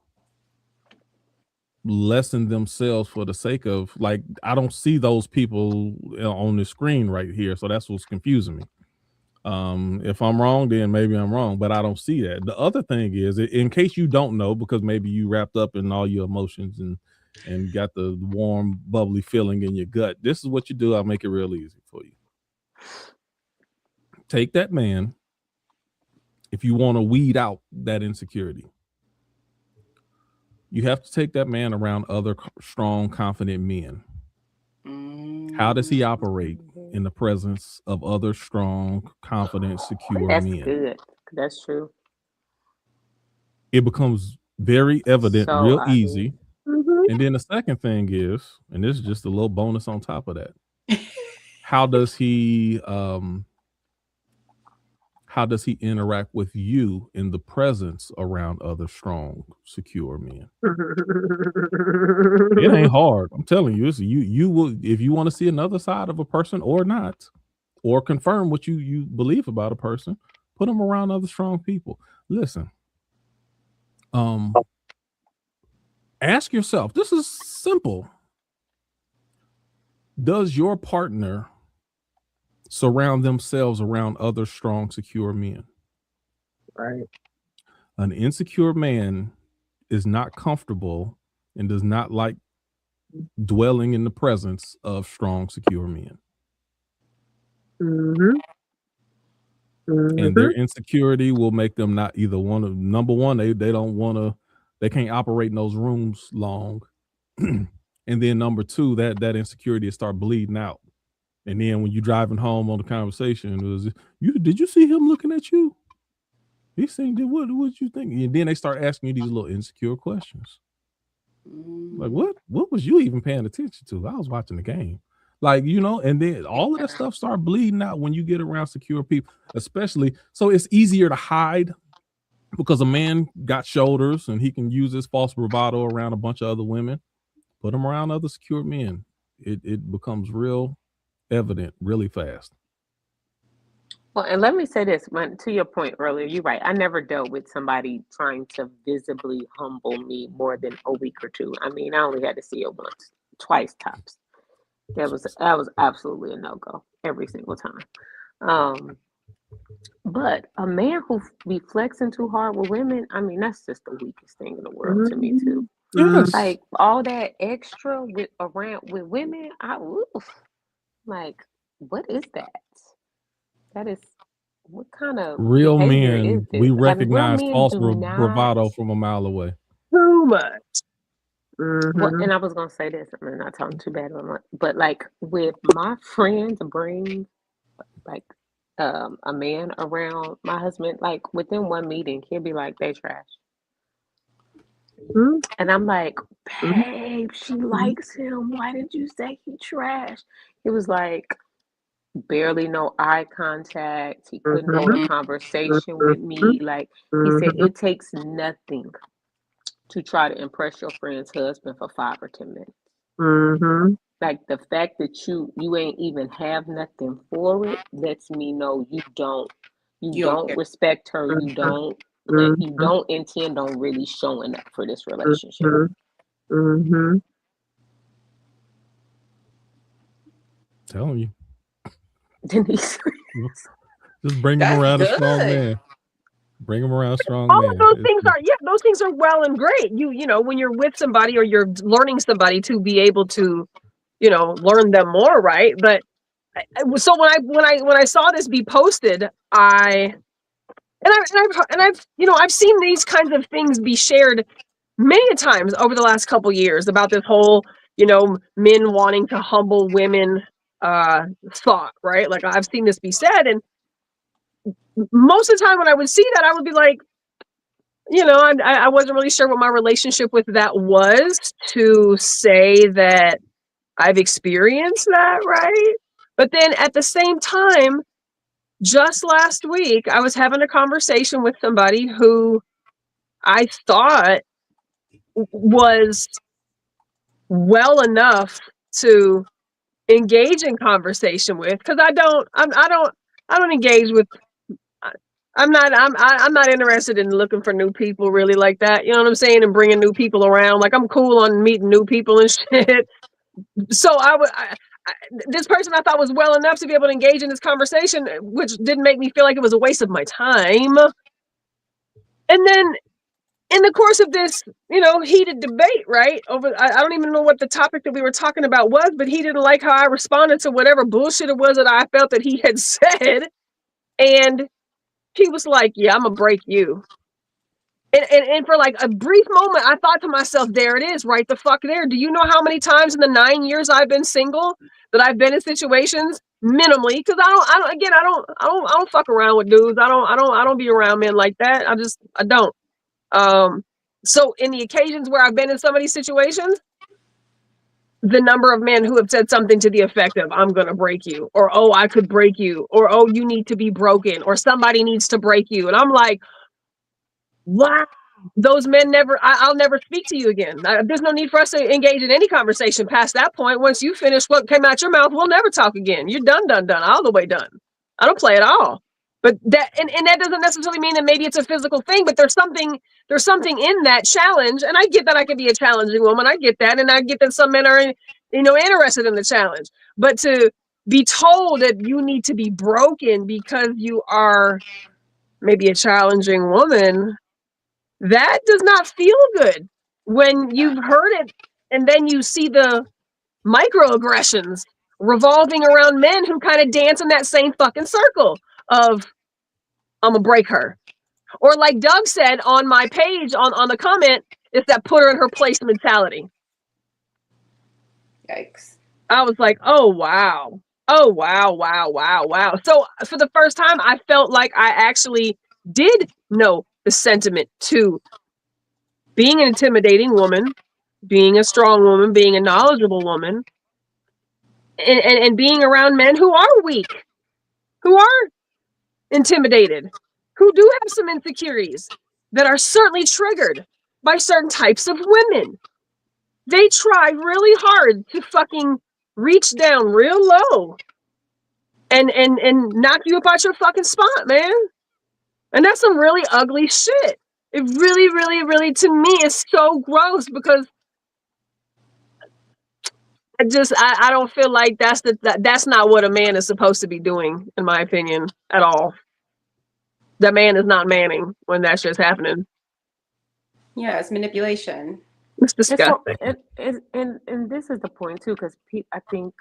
C: lessen themselves for the sake of, like, I don't see those people on the screen right here, so that's what's confusing me. If I'm wrong, then maybe I'm wrong, but I don't see that. The other thing is, in case you don't know, because maybe you wrapped up in all your emotions and got the warm, bubbly feeling in your gut, this is what you do. I'll make it real easy for you. Take that man, if you want to weed out that insecurity, you have to take that man around other strong, confident men. How does he operate in the presence of other strong, confident, secure
D: That's
C: men?
D: good. That's true.
C: It becomes very evident,
D: So
C: real
D: obvious.
C: easy. And then the second thing is, and this is just a little bonus on top of that, how does he interact with you in the presence around other strong, secure men? It ain't hard. I'm telling you, you will, if you want to see another side of a person or not, or confirm what you believe about a person, put them around other strong people. Listen, ask yourself, this is simple. Does your partner surround themselves around other strong, secure men?
A: Right.
C: An insecure man is not comfortable and does not like dwelling in the presence of strong, secure men. And their insecurity will make them not either one of, number one, they don't want to, they can't operate in those rooms long. And then number two, that insecurity will start bleeding out. And then when you're driving home on the conversation, it was, did you see him looking at you? He saying, what you think? And then they start asking you these little insecure questions. Like, what was you even paying attention to? I was watching the game. Like, and then all of that stuff start bleeding out when you get around secure people, especially. So it's easier to hide because a man got shoulders and he can use his false bravado around a bunch of other women. Put him around other secure men. It becomes real evident really fast.
D: Well, and let me say this, to your point earlier, you're right. I never dealt with somebody trying to visibly humble me more than a week or two. I mean, I only had to see it once, twice tops. That was absolutely a no-go every single time. But a man who be flexing too hard with women, I mean, that's just the weakest thing in the world to me too.
C: Yes.
D: Like all that extra with women, like, what is that? That is, what kind of
C: real
D: behavior is
C: men,
D: this?
C: we
D: Real
C: recognize
D: men
C: false
D: do not.
C: bravado from a mile away.
A: Too much.
D: Well, and I was gonna say this, I'm not talking too bad about but like with my friends bring like a man around my husband, like within one meeting, he'll be like, they trash. And I'm like, babe, she likes him. Why did you say he trash? He was like, barely no eye contact. He couldn't hold a conversation with me. Like he said, it takes nothing to try to impress your friend's husband for 5 or 10 minutes.
A: Mm-hmm.
D: Like the fact that you ain't even have nothing for it lets me know you don't
E: care.
D: respect her, you
A: Mm-hmm.
D: don't intend on really showing up for this relationship.
A: Mm-hmm.
C: Telling you.
D: Denise.
C: Just bring him
E: That's
C: around a strong
E: good.
C: man. Bring him around a strong
A: All of
C: man.
A: those things are, those things are well and great. You know, when you're with somebody or you're learning somebody to be able to, learn them more, right? But so when I saw this be posted, I've seen these kinds of things be shared many times over the last couple years about this whole, men wanting to humble women thought, right? Like I've seen this be said, and most of the time when I would see that, I would be like, I wasn't really sure what my relationship with that was to say that I've experienced that, right? But then at the same time, just last week, I was having a conversation with somebody who I thought was well enough to engage in conversation with, because I don't engage with. I'm not interested in looking for new people really like that. You know what I'm saying? And bringing new people around. Like I'm cool on meeting new people and shit. So this person I thought was well enough to be able to engage in this conversation, which didn't make me feel like it was a waste of my time. And then in the course of this, heated debate, right? I don't even know what the topic that we were talking about was, but he didn't like how I responded to whatever bullshit it was that I felt that he had said. And he was like, yeah, I'm gonna break you. And for like a brief moment, I thought to myself, there it is, right the fuck there. Do you know how many times in the 9 years I've been single that I've been in situations minimally? Because I don't fuck around with dudes. I don't be around men like that. I don't. So in the occasions where I've been in some of these situations, the number of men who have said something to the effect of, I'm going to break you, or, oh, I could break you, or, oh, you need to be broken, or somebody needs to break you. And I'm like, wow, those men I'll never speak to you again. There's no need for us to engage in any conversation past that point. Once you finish what came out your mouth, we'll never talk again. You're done, all the way done. I don't play at all. But that, and that doesn't necessarily mean that maybe it's a physical thing, but there's something in that challenge. And I get that I could be a challenging woman. I get that. And I get that some men are, interested in the challenge. But to be told that you need to be broken because you are maybe a challenging woman, that does not feel good when you've heard it. And then you see the microaggressions revolving around men who kind of dance in that same fucking circle of, I'm gonna break her. Or like Doug said on my page on the comment, it's that put her in her place mentality.
E: Yikes.
A: I was like, oh wow. Oh wow, wow, wow, wow. So for the first time, I felt like I actually did know the sentiment to being an intimidating woman, being a strong woman, being a knowledgeable woman, and being around men who are weak, who are intimidated, who do have some insecurities that are certainly triggered by certain types of women. They try really hard to fucking reach down real low and knock you up out your fucking spot, man. And that's some really ugly shit. It really, really, really, to me, is so gross because I don't feel like that's not what a man is supposed to be doing, in my opinion, at all. The man is not manning when that's just happening.
E: Yeah, it's manipulation.
A: It's
D: And so,
A: disgusting.
D: and this is the point too, because I think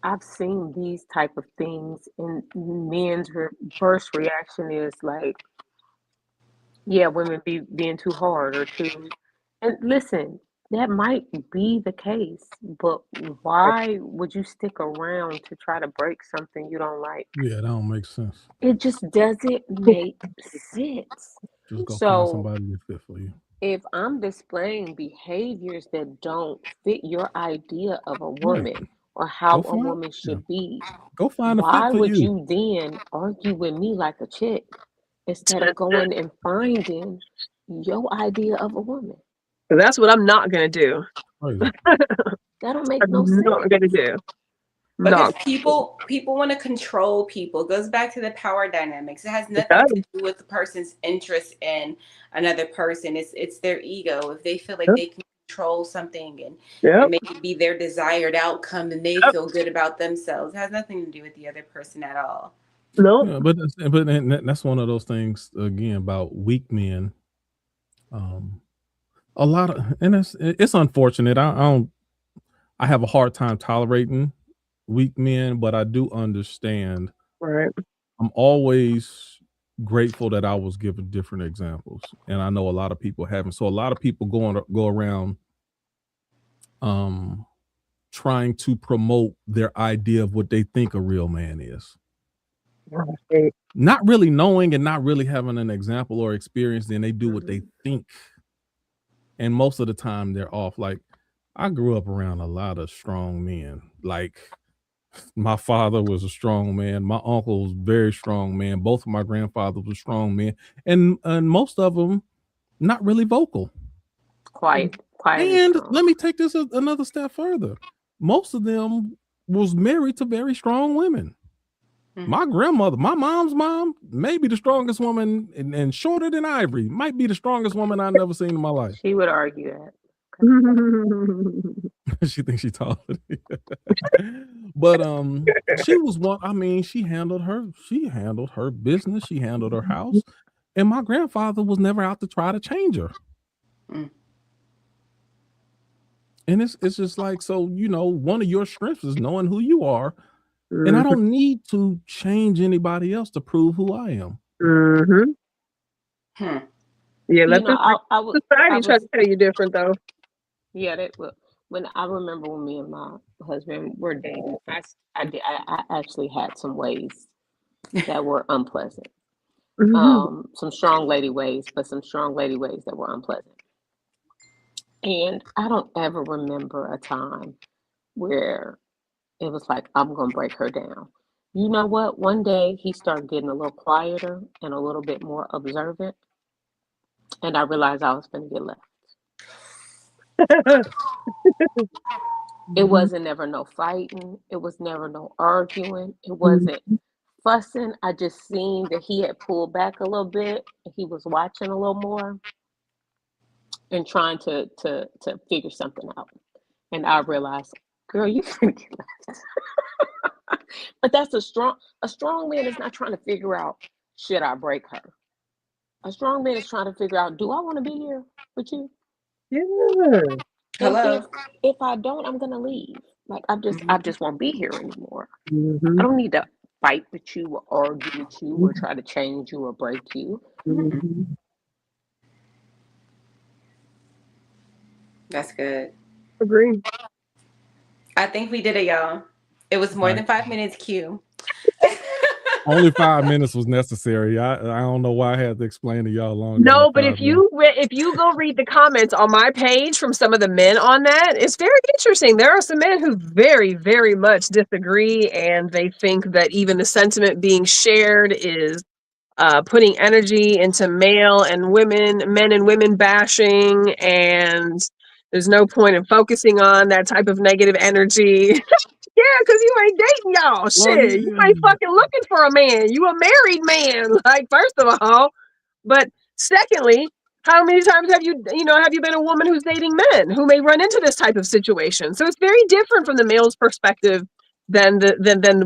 D: I've seen these type of things, and men's first reaction is like, yeah, women being too hard or too. And listen, that might be the case, but why would you stick around to try to break something you don't like?
C: Yeah, that don't make sense.
D: It just doesn't make sense.
C: Just go find
D: So
C: somebody that's fit for you.
D: if I'm displaying behaviors that don't fit your idea of a
C: Right.
D: woman or how
C: Go
D: a
C: find
D: woman
C: yeah.
D: should be,
C: Go find a fit
D: why
C: for
D: would
C: you.
D: you then argue with me like a chick instead of going and finding your idea of a woman.
A: That's what I'm not gonna do.
C: Crazy.
D: That don't make no
A: I'm
D: sense.
A: not gonna do.
E: Because
A: Not.
E: people want to control people. It goes back to the power dynamics. It has
A: It
E: nothing to
A: does.
E: do with the person's interest in another person. It's their ego. If they feel like
A: Yep.
E: they can control something and
A: Yep.
E: make it be their desired outcome, then they
A: Yep.
E: feel good about themselves. It has nothing to do with the other person at all.
A: No.
C: Yeah, but that's one of those things again about weak men. A lot of, and it's unfortunate. I have a hard time tolerating weak men, but I do understand.
A: Right.
C: I'm always grateful that I was given different examples, and I know a lot of people haven't. So a lot of people go around trying to promote their idea of what they think a real man is.
A: Right.
C: Not really knowing and not really having an example or experience, then they do what they think. And most of the time they're off. Like, I grew up around a lot of strong men. Like, my father was a strong man. My uncle was a very strong man. Both of my grandfathers were strong men. And most of them not really vocal.
D: Quiet
C: And
D: and strong.
C: let me take this another step further. Most of them was married to very strong women. My grandmother, my mom's mom, may be the strongest woman, and shorter than Ivory, might be the strongest woman I've never seen in my life.
D: She would argue that.
C: She thinks she's taller than me. But she was one. I mean, she handled her business, she handled her house, and my grandfather was never out to try to change her. And it's just like, so, you know, one of your strengths is knowing who you are. And I don't need to change anybody else to prove who I am.
A: Yeah, let
D: You know,
A: society try to tell you different though.
D: Yeah, that will. When I remember when me and my husband were dating, I actually had some ways that were unpleasant. Some strong lady ways, but some strong lady ways that were unpleasant. And I don't ever remember a time where it was like, I'm going to break her down. You know what? One day he started getting a little quieter and a little bit more observant. And I realized I was going to get left. It wasn't never no fighting. It was never no arguing. It wasn't fussing. I just seen that he had pulled back a little bit. He was watching a little more and trying to figure something out. And I realized, girl, you can get left. But that's a strong man is not trying to figure out, should I break her? A strong man is trying to figure out, do I want to be here with you?
A: Yeah.
E: Hello.
D: If I don't, I'm gonna leave. Like I just won't be here anymore. I don't need to fight with you or argue with you or try to change you or break you.
E: That's good.
A: Agree.
E: I think we did it, y'all. It was more than 5 minutes, Q.
C: Only 5 minutes was necessary. I don't know why I had to explain to y'all longer.
A: No, but if you go read the comments on my page from some of the men on that, it's very interesting. There are some men who very, very much disagree, and they think that even the sentiment being shared is putting energy into men and women bashing, and there's no point in focusing on that type of negative energy. Yeah, because you ain't dating y'all. Shit, you ain't fucking looking for a man. You a married man. Like, first of all, but secondly, how many times have you been a woman who's dating men who may run into this type of situation? So it's very different from the male's perspective than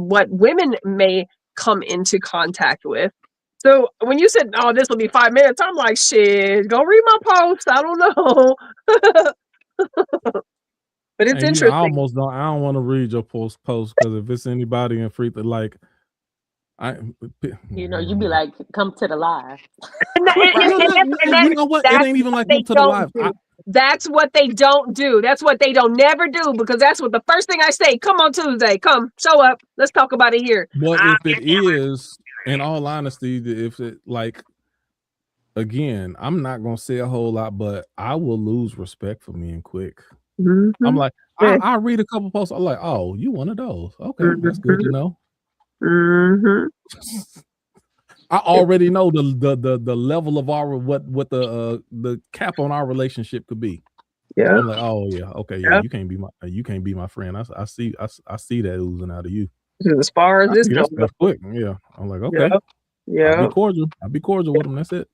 A: what women may come into contact with. So when you said, "Oh, this will be 5 minutes," I'm like, "Shit, go read my post." I don't know. But it's interesting.
C: I don't want to read your post because if it's anybody in free, like,
D: you'd be like, come to the live.
C: You know what? It ain't even like come to the live.
A: That's what they don't do. That's what they don't never do, because that's what the first thing I say. Come on Tuesday. Come, show up. Let's talk about it here.
C: But if it is, in all honesty, if it, like, again, I'm not gonna say a whole lot, but I will lose respect for men quick. I'm like, I read a couple posts. I'm like, oh, you one of those? Okay, that's good to know. I already know the level of our what the cap on our relationship could be.
A: Yeah.
C: I'm like, oh yeah, okay, yeah, you can't be my friend. I see that oozing out of you.
A: As far as this goes.
C: That's quick. Yeah. I'm like, okay.
A: Yeah.
C: I'll be cordial with them. That's it.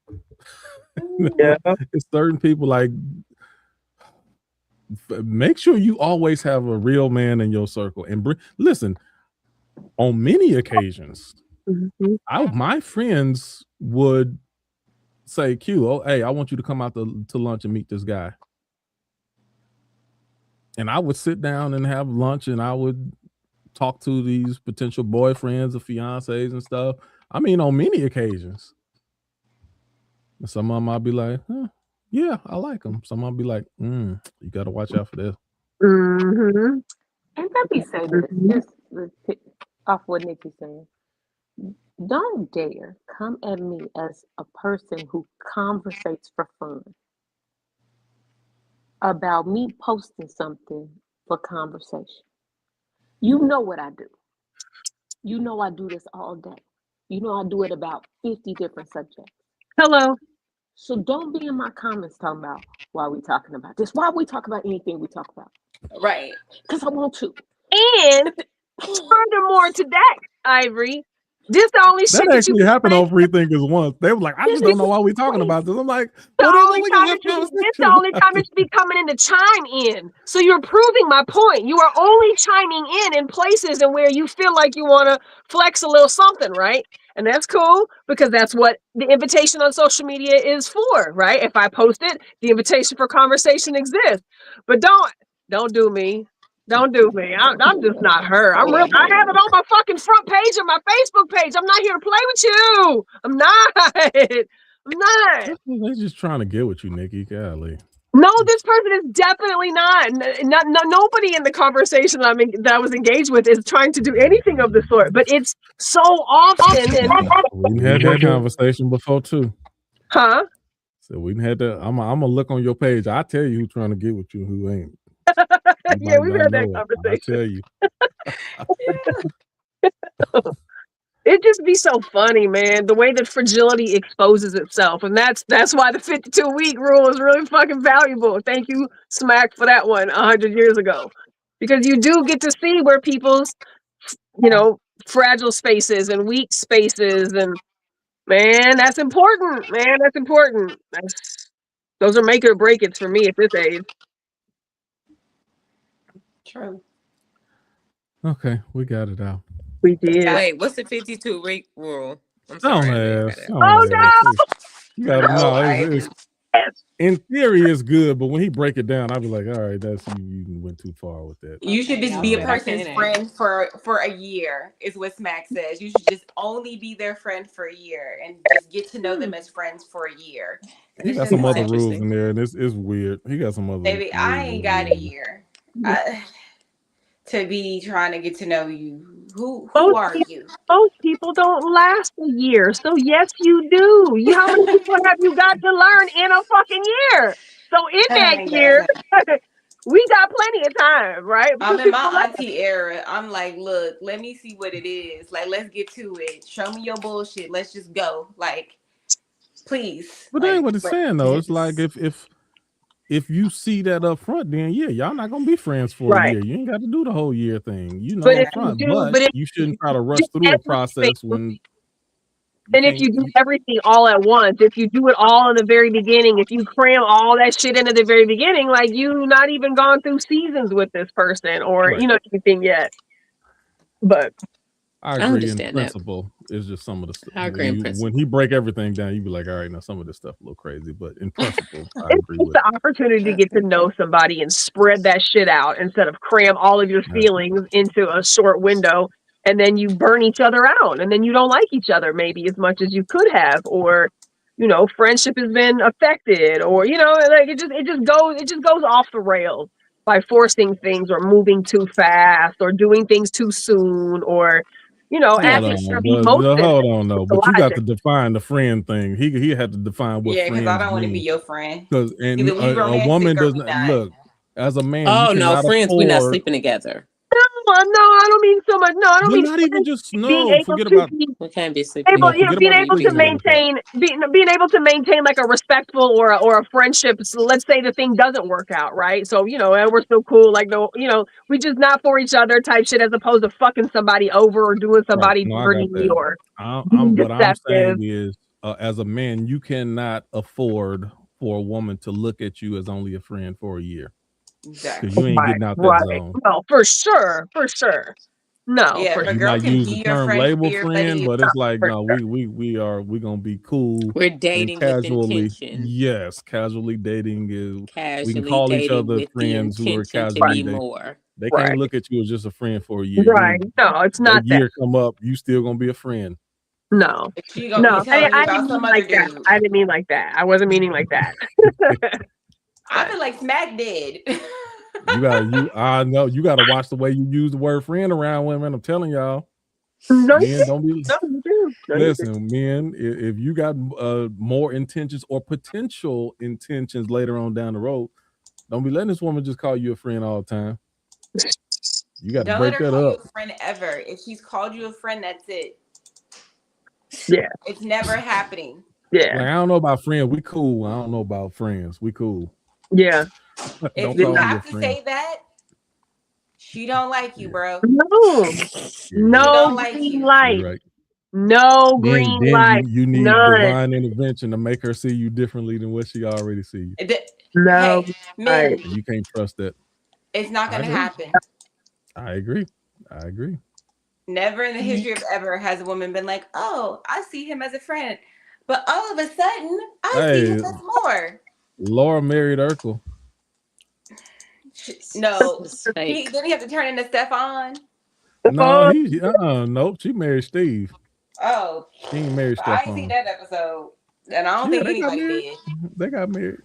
A: Yeah.
C: It's certain people like make sure you always have a real man in your circle and listen, on many occasions, my friends would say, Q, oh, hey, I want you to come out to lunch and meet this guy. And I would sit down and have lunch and I would talk to these potential boyfriends or fiancés and stuff. I mean, on many occasions. And some of them I'll be like, yeah, I like them. Some I'll be like, you got to watch out for this.
A: Mm-hmm.
D: And let me say this, just off what Nikki's saying. Don't dare come at me as a person who conversates for fun about me posting something for conversation. You know what I do. You know I do this all day. You know I do it about 50 different subjects.
A: Hello.
D: So don't be in my comments talking about why we talking about this. Why we talk about anything we talk about.
E: Right.
D: Because I want to.
A: And furthermore to that, Ivory, this the only shit
C: that actually happened on Freethinkers once. They were like, I just don't know why we talking about this. I'm like,
A: this the only time it should be coming in to chime in. So you're proving my point. You are only chiming in places and where you feel like you want to flex a little something, right? And that's cool because that's what the invitation on social media is for, right? If I post it, the invitation for conversation exists. But don't do me. Don't do me. I'm just not her. I have it on my fucking front page of my Facebook page. I'm not here to play with you. I'm not.
C: They're just trying to get with you, Nikki. Golly.
A: No, this person is definitely not. Nobody in the conversation that I was engaged with is trying to do anything of the sort. But it's so often.
C: We had that conversation before too.
A: Huh?
C: So we had that. I'm gonna look on your page. I tell you who's trying to get with you, who ain't.
A: Yeah, we've had that conversation.
C: I tell you.
A: It'd just be so funny, man. The way that fragility exposes itself, and that's why the 52-week rule is really fucking valuable. Thank you, Smack, for that one 100 years ago, because you do get to see where people's, fragile spaces and weak spaces, and man, that's important. Man, that's important. Those are make it or break it for me at this age.
E: True.
C: Okay, we got it out.
A: We did.
F: Wait, what's the 52-week rule? I'm
C: sorry.
A: Oh no!
C: You gotta in theory, it's good, but when he break it down, I'll be like, all right, that's you went too far with that.
E: You should just be a person's friend for a year, is what Smack says. You should just only be their friend for a year and just get to know them as friends for a year.
C: He got some other rules in there, and it's weird. He got some other.
E: Maybe I ain't got a year to be trying to get to know you. Who are you?
A: Most people don't last a year, so yes, you do. How many people have you got to learn in a fucking year? So in that year, we got plenty of time, right?
E: I'm in my auntie era. I'm like, look, let me see what it is. Like, let's get to it. Show me your bullshit. Let's just go. Like, please.
C: But that ain't what it's saying though. It's like if you see that up front, then yeah, y'all not gonna be friends for a year. You ain't got to do the whole year thing, up front. But you shouldn't try to rush through a process when.
A: And if you do everything all at once, if you do it all in the very beginning, if you cram all that shit into the very beginning, like you not even gone through seasons with this person or anything yet. But
C: I agree in principle. It's just some of the stuff. I agree in principle. When he break everything down, you be like, all right, now some of this stuff a little crazy, but in principle, I agree with
A: the opportunity to get to know somebody and spread that shit out instead of cram all of your feelings into a short window, and then you burn each other out, and then you don't like each other maybe as much as you could have, or friendship has been affected, or like it just goes off the rails by forcing things or moving too fast or doing things too soon or.
C: Hold on, though. But you got to define the friend thing. He had to define what.
E: Yeah, because I don't want to be your friend.
C: Because a woman does not look as a man.
F: Oh no, friends, we're not sleeping together.
A: Well, no, I don't mean so much. No, I don't
C: But
A: mean
C: not even just
A: being
C: no.
A: able
C: Forget
A: to
C: about
A: be
F: We can't be sleeping
A: able,
C: forget
A: being
C: about
A: able to
C: sleeping like that.
A: maintain, being able to maintain like a respectful or a friendship. So let's say the thing doesn't work out, right? So and we're still cool, like no, we just not for each other type shit, as opposed to fucking somebody over or doing
C: Right.
A: somebody
C: No, I got
A: dirty
C: that.
A: or being
C: I'm what I'm
A: deceptive.
C: saying is, as a man, you cannot afford for a woman to look at you as only a friend for a year because
E: Exactly.
C: you ain't
A: Right,
C: getting out that
A: right.
C: zone.
A: No, for sure, for sure. No,
E: Yeah,
A: for
E: if a
C: You
E: girl
C: might
E: can
C: use the
E: be your
C: term
E: friend, be
C: label
E: your
C: friend,
E: buddy.
C: but it's like
A: for
C: no,
A: sure.
C: we gonna be cool
F: We're
C: and
F: dating with
C: casually.
F: intention.
C: Yes, casually dating is. We can
F: Casually
C: call each
F: dating
C: other
F: with the
C: friends who are
F: intention to
C: casually
F: be
A: Right,
C: dating.
F: more.
C: They can't
A: right,
C: look at you as just a friend for a year.
A: right. No, it's
C: That
A: not that.
C: year come up, you still gonna be a friend.
A: No,
E: She gonna be
A: no.
E: telling you
A: I
E: about
A: didn't
E: some
A: mean
E: other
A: like that.
E: dude.
A: I didn't mean like that. I wasn't meaning like that.
E: I feel like Smack did.
C: I know you gotta watch the way you use the word friend around women. I'm telling y'all.
A: No, you
C: Men,
A: do.
C: don't be
A: No, you do. No, you do.
C: listen, men. If you got more intentions or potential intentions later on down the road, don't be letting this woman just call you a friend all the time. You got to
E: Don't let
C: break
E: her
C: that
E: call you
C: up.
E: a friend ever. If she's called you a friend, that's it.
A: Yeah,
E: It's never happening.
A: yeah,
C: Like I don't know about friends. We cool. I don't know about friends. We cool.
A: yeah.
E: If
C: Don't
E: you
C: call me a
E: have to
C: friend.
E: say that, she don't like you,
C: Yeah,
E: bro.
A: No,
C: you're
E: She
C: right.
A: no
E: don't like
A: green
E: you.
A: light.
C: You're right.
A: No
C: Then
A: green
C: then
A: light.
C: you need
A: None.
C: divine intervention to make her see you differently than what she already see you.
A: No
E: Hey,
A: light.
E: men,
C: And you can't trust that.
E: it's not
C: I
E: gonna
C: agree.
E: happen.
C: I agree. I agree.
E: Never in the history of ever has a woman been like, "Oh, I see him as a friend," but all of a sudden, I see him
C: Hey,
E: as more.
C: Laura married Urkel.
E: No,
F: It's fake.
E: didn't he have to turn into Stefan?
A: The
C: No,
A: phone.
C: nope. She married Steve.
E: Oh,
C: She ain't married
E: I ain't seen
C: Stephon.
E: that episode, and I don't
C: Yeah,
E: think
C: they got
E: anybody
C: married.
E: did.
C: They got married.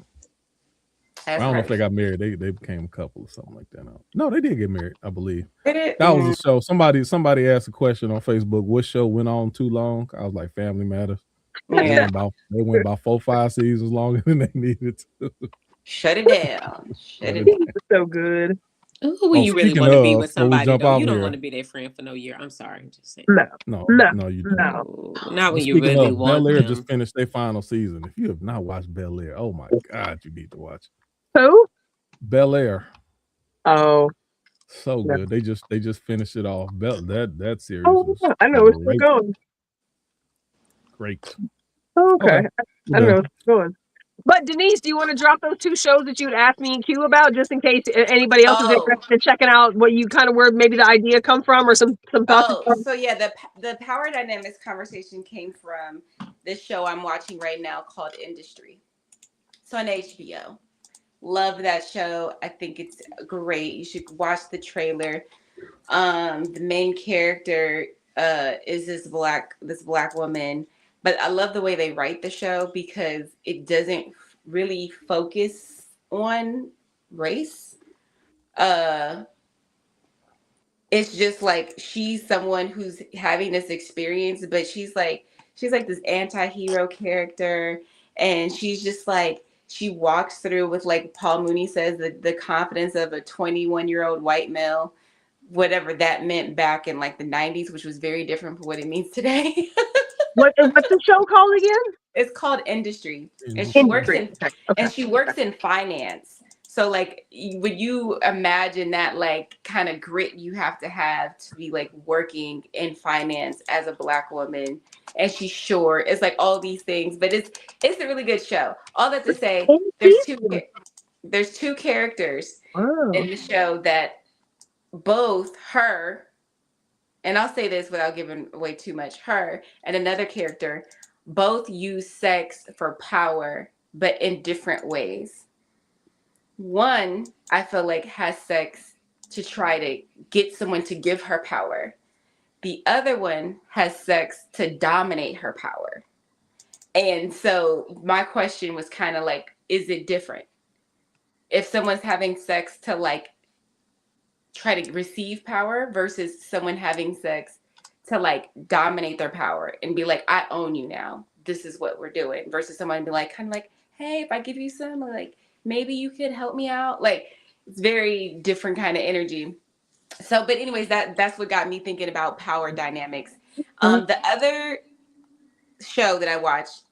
C: I
E: That's
C: don't know if they
E: crazy.
C: got married. They became a couple or something like that. No, they did get married, I believe.
E: Did it?
C: That was a show. Somebody asked a question on Facebook. What show went on too long? I was like, Family Matters.
E: Yeah.
C: They went about 4-5 seasons longer than they needed to.
E: Shut it down. Shut it down.
A: So good.
F: Who
C: Oh,
F: you really
C: speaking
F: want to be
C: of,
F: with
C: before we
F: somebody
C: jump
F: though?
C: off
F: You don't want
C: here,
F: to be their friend for no year. I'm sorry, I'm just saying.
A: No,
C: no,
A: no,
C: you don't.
A: no.
F: Not
C: But
F: when you
C: speaking
F: really
C: of,
F: want
C: Bel Air
F: them.
C: just finished their final season. If you have not watched Bel Air, oh my God, you need to watch it.
A: Who?
C: Bel Air,
A: Oh,
C: so
A: no.
C: good. They just finished it off. That series
A: Oh,
C: was
A: I know it's still
C: great.
A: going.
C: Great.
A: Oh,
C: Okay,
A: okay,
C: we're
A: I know
C: done.
A: it's still going. But Denise, do you want to drop those 2 shows that you'd asked me and Q about, just in case anybody else is
E: Oh,
A: interested in checking out what you kind of where maybe the idea come from, or some thoughts?
E: so yeah, the power dynamics conversation came from this show I'm watching right now called Industry. It's on HBO. Love that show. I think it's great. You should watch the trailer. The main character is this black woman, but I love the way they write the show because it doesn't really focus on race. Uh it's just like she's someone who's having this experience, but she's like this anti-hero character, and she's just like she walks through with, like Paul Mooney says, the confidence of a 21-year-old white male, whatever that meant back in like the 90s, which was very different from what it means today.
A: What's the show called again?
E: It's called Industry, and
A: Industry. Okay.
E: she works in finance. So like, would you imagine that like kind of grit you have to be like working in finance as a black woman? And she's short. It's like all these things, but it's a really good show. All that to say, there's two characters
A: Wow.
E: in the show that both her, and I'll say this without giving away too much, her and another character both use sex for power, but in different ways. One, I feel like, has sex to try to get someone to give her power. The other one has sex to dominate her power. And so my question was kind of like, is it different? If someone's having sex to like try to receive power versus someone having sex to like dominate their power and be like, I own you now. This is what we're doing. Versus someone be like, kind of like, hey, if I give you some, like maybe you could help me out. Like it's very different kind of energy. So, but anyways, that's what got me thinking about power dynamics. The other show that I watched,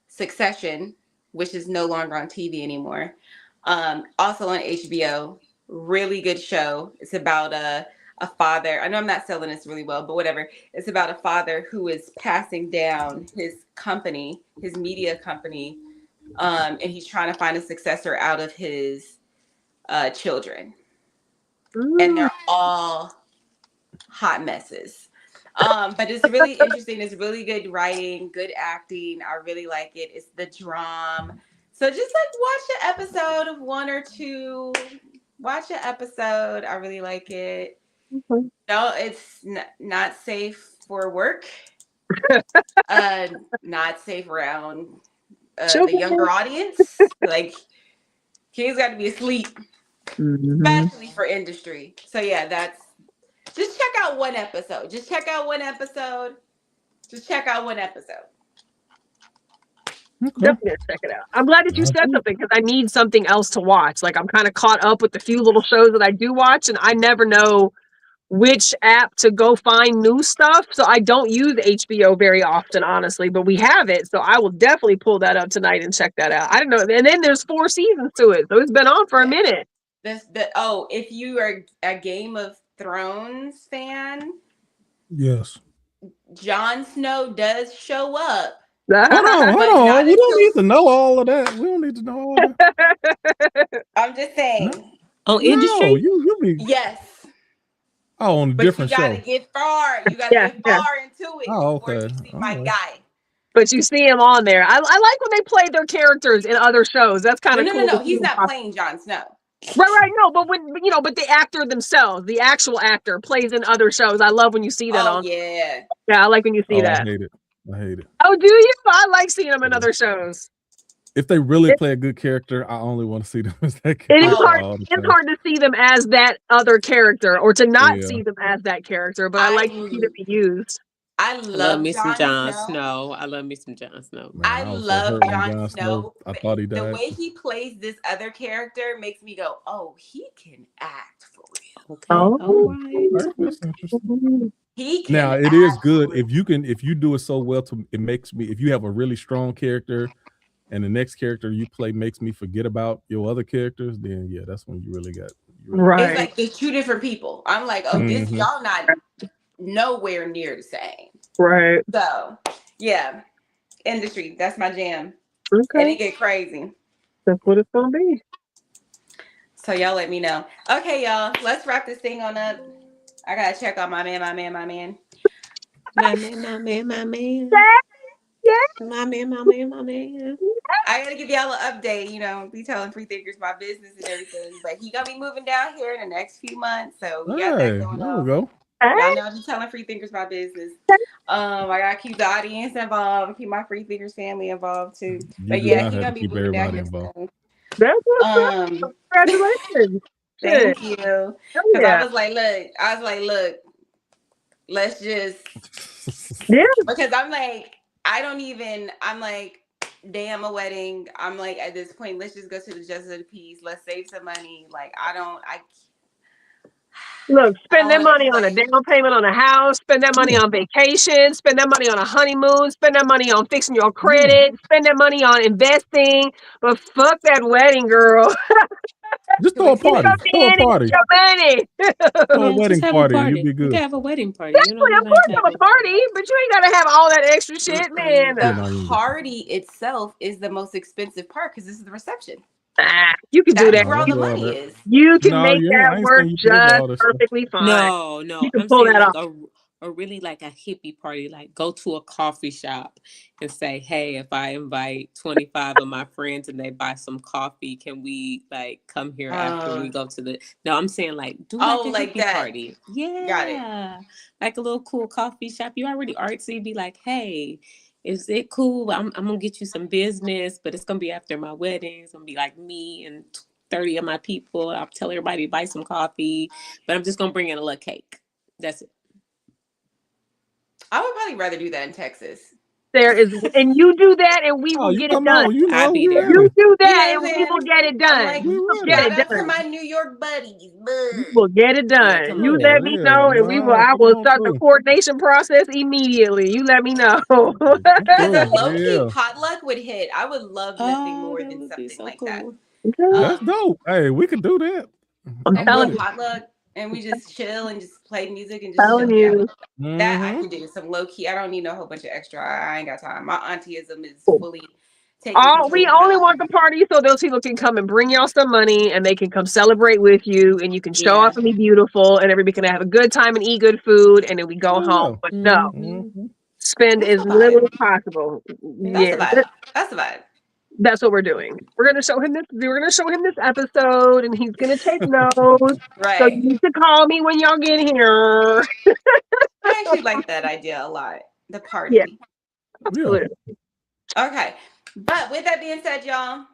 E: Succession, which is no longer on TV anymore, also on HBO. Really good show. It's about a father. I know I'm not selling this really well, but whatever. It's about a father who is passing down his company, his media company, and he's trying to find a successor out of his children, and they're all hot messes. But it's really interesting. It's really good writing, good acting. I really like it. It's the drama. So just like watch an episode of one or two. Watch an episode. I really like it. No, it's not safe for work. Not safe around the younger audience. Like kids got to be asleep, especially for industry. So yeah, that's. Just check out one episode. Just check out one episode.
C: Okay.
A: Definitely check it out. I'm glad that you said something because I need something else to watch. Like I'm kind of caught up with the few little shows that I do watch, and I never know which app to go find new stuff. So I don't use HBO very often, honestly, but we have it. So I will definitely pull that up tonight and check that out. I don't know. And then there's 4 seasons to it. So it's been on for a minute.
E: If you are a Game of Thrones fan,
C: Yes.
E: Jon Snow does show up.
C: Hold on. We don't need to know all of that. We don't need to know all that.
E: I'm just saying.
F: On industry?
C: No, you be
E: Yes.
C: on a
E: But
C: different
E: you gotta
C: show.
E: get far. You gotta get far into it before
C: Okay.
E: you see my
C: All right.
E: guy.
A: But you see him on there. I like when they play their characters in other shows. That's kind of cool.
E: No. He's not playing Jon Snow.
A: Right. No, but but the actor themselves, the actual actor, plays in other shows. I love when you see that on.
E: Yeah.
A: Yeah, I like when you see that.
C: I hate it.
A: Oh, do you? I like seeing them in other shows.
C: If they really play a good character, I only want to see them as that character.
A: It is hard. It's hard to see them as that other character, or to not see them as that character. But I like to see them be used.
E: I love
F: me some
E: Jon
F: Snow. I love me some Jon Snow.
C: Man,
E: I love Jon Snow.
C: I thought he died.
E: The way he plays this other character makes me go, "Oh, he can act for real."
F: Okay. All right.
E: He can.
C: Now it is good if you do it so well. It makes me, if you have a really strong character, and the next character you play makes me forget about your other characters, then yeah, that's when you really got.
A: Right.
E: It's like there's 2 different people. I'm like, oh, this y'all not nowhere near the same.
A: Right.
E: So yeah, industry. That's my jam.
A: Okay.
E: And it get crazy.
A: That's what it's gonna be.
E: So y'all let me know. Okay, y'all. Let's wrap this thing on up. I gotta check on my man.
F: My man.
E: Yeah.
F: My man.
E: I gotta give y'all an update. Be telling free thinkers my business and everything. But he gonna be moving down here in the next few months. So we got that going on.
C: There we go.
E: Y'all know I'm just telling free thinkers my business. I gotta keep the audience involved, keep my free thinkers family involved too. But yeah, he gonna be moving down here soon.
A: That's what's up. Congratulations.
E: Thank you. Because I was like, look, let's just because I'm like, I'm like, damn, a wedding. I'm like, at this point, let's just go to the justice of the peace. Let's save some money. Like,
A: look, spend that money on a down payment on a house, spend that money on vacation, spend that money on a honeymoon, spend that money on fixing your credit, spend that money on investing, but fuck that wedding, girl.
C: Just throw a party. Throw a party. Throw a wedding party. You'll be good.
F: You can have a wedding party.
A: Of course, have a party, but you ain't gotta have all that extra shit, man.
E: The party itself is the most expensive part because this is the reception.
A: You can do that.
E: Where all the money is.
A: You can make that work just perfectly fine.
F: No,
A: you can pull that off.
F: A really like a hippie party, like go to a coffee shop and say, hey, if I invite 25 of my friends and they buy some coffee, can we like come here after we go to the, no, I'm saying like do like a hippie party. Yeah.
E: Got it.
F: Like a little cool coffee shop. You already artsy, be like, hey, is it cool? I'm gonna get you some business, but it's gonna be after my wedding. It's gonna be like me and 30 of my people. I'll tell everybody to buy some coffee, but I'm just gonna bring in a little cake. That's it.
E: I would probably rather do that in Texas.
A: There is, and you do that, and we will
C: Oh, you
A: get it
C: come
A: done.
C: on, you
F: I'll
C: know,
F: be
C: we
F: there.
A: You
C: ready.
A: do
E: You know
A: that,
E: what
A: and
E: I'm
A: we will
E: saying?
A: get it
E: I'm
A: done.
E: like,
C: We
A: You will
C: ready.
A: get
E: shout
A: it
E: out to
A: done.
E: my New York buddies.
A: You will get it
F: Yeah,
A: done.
F: come
A: You
F: on.
A: let me
C: Yeah,
A: know, and we will.
C: nah,
A: I
C: come
A: will
C: on
A: start the
C: through.
A: coordination process immediately. You let me know.
C: Come
E: Because a
C: through.
E: low-key
C: Yeah.
E: potluck would hit. I would love nothing
F: Oh,
E: more
F: that
E: than
F: would be
E: something
F: so
E: like that.
F: cool.
C: That's
E: Um,
C: dope. Hey, we could do that.
A: I'm
C: I'm
E: like a
A: telling
C: with
E: little
C: it.
A: you,
E: potluck, and we just chill and just play music and just chill.
A: telling
E: Yeah,
A: you.
E: that I
C: Mm-hmm.
E: can do. Some low-key. I don't need no whole bunch of extra. I ain't got time. My auntie-ism is fully taking
A: All we
E: control of my
A: only want
E: life.
A: the party so those people can come and bring y'all some money, and they can come celebrate with you, and you can show
E: Yeah.
A: up and be beautiful, and everybody can have a good time and eat good food, and then we go
C: Oh
A: home.
C: yeah.
A: But no,
F: Mm-hmm.
C: Mm-hmm.
A: spend
E: That's
A: as
E: the
A: little
E: vibe.
A: as possible.
E: That's
A: Yeah,
E: the vibe. That's the vibe.
A: that's what we're doing. We're gonna show him this. We're gonna show him this episode, and he's gonna take notes. So
E: Right.
A: you need to call me when y'all get here.
E: I actually like that idea a lot. The
A: Yeah,
E: party.
C: Yeah.
A: absolutely.
E: Okay. But with that being said, y'all,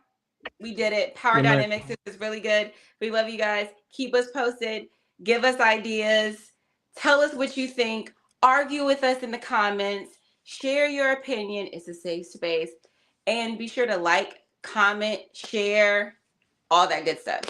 E: we did it. Power
C: Good night.
E: Dynamics is really good. We love you guys. Keep us posted. Give us ideas. Tell us what you think. Argue with us in the comments. Share your opinion. It's a safe space. And be sure to like, comment, share, all that good stuff.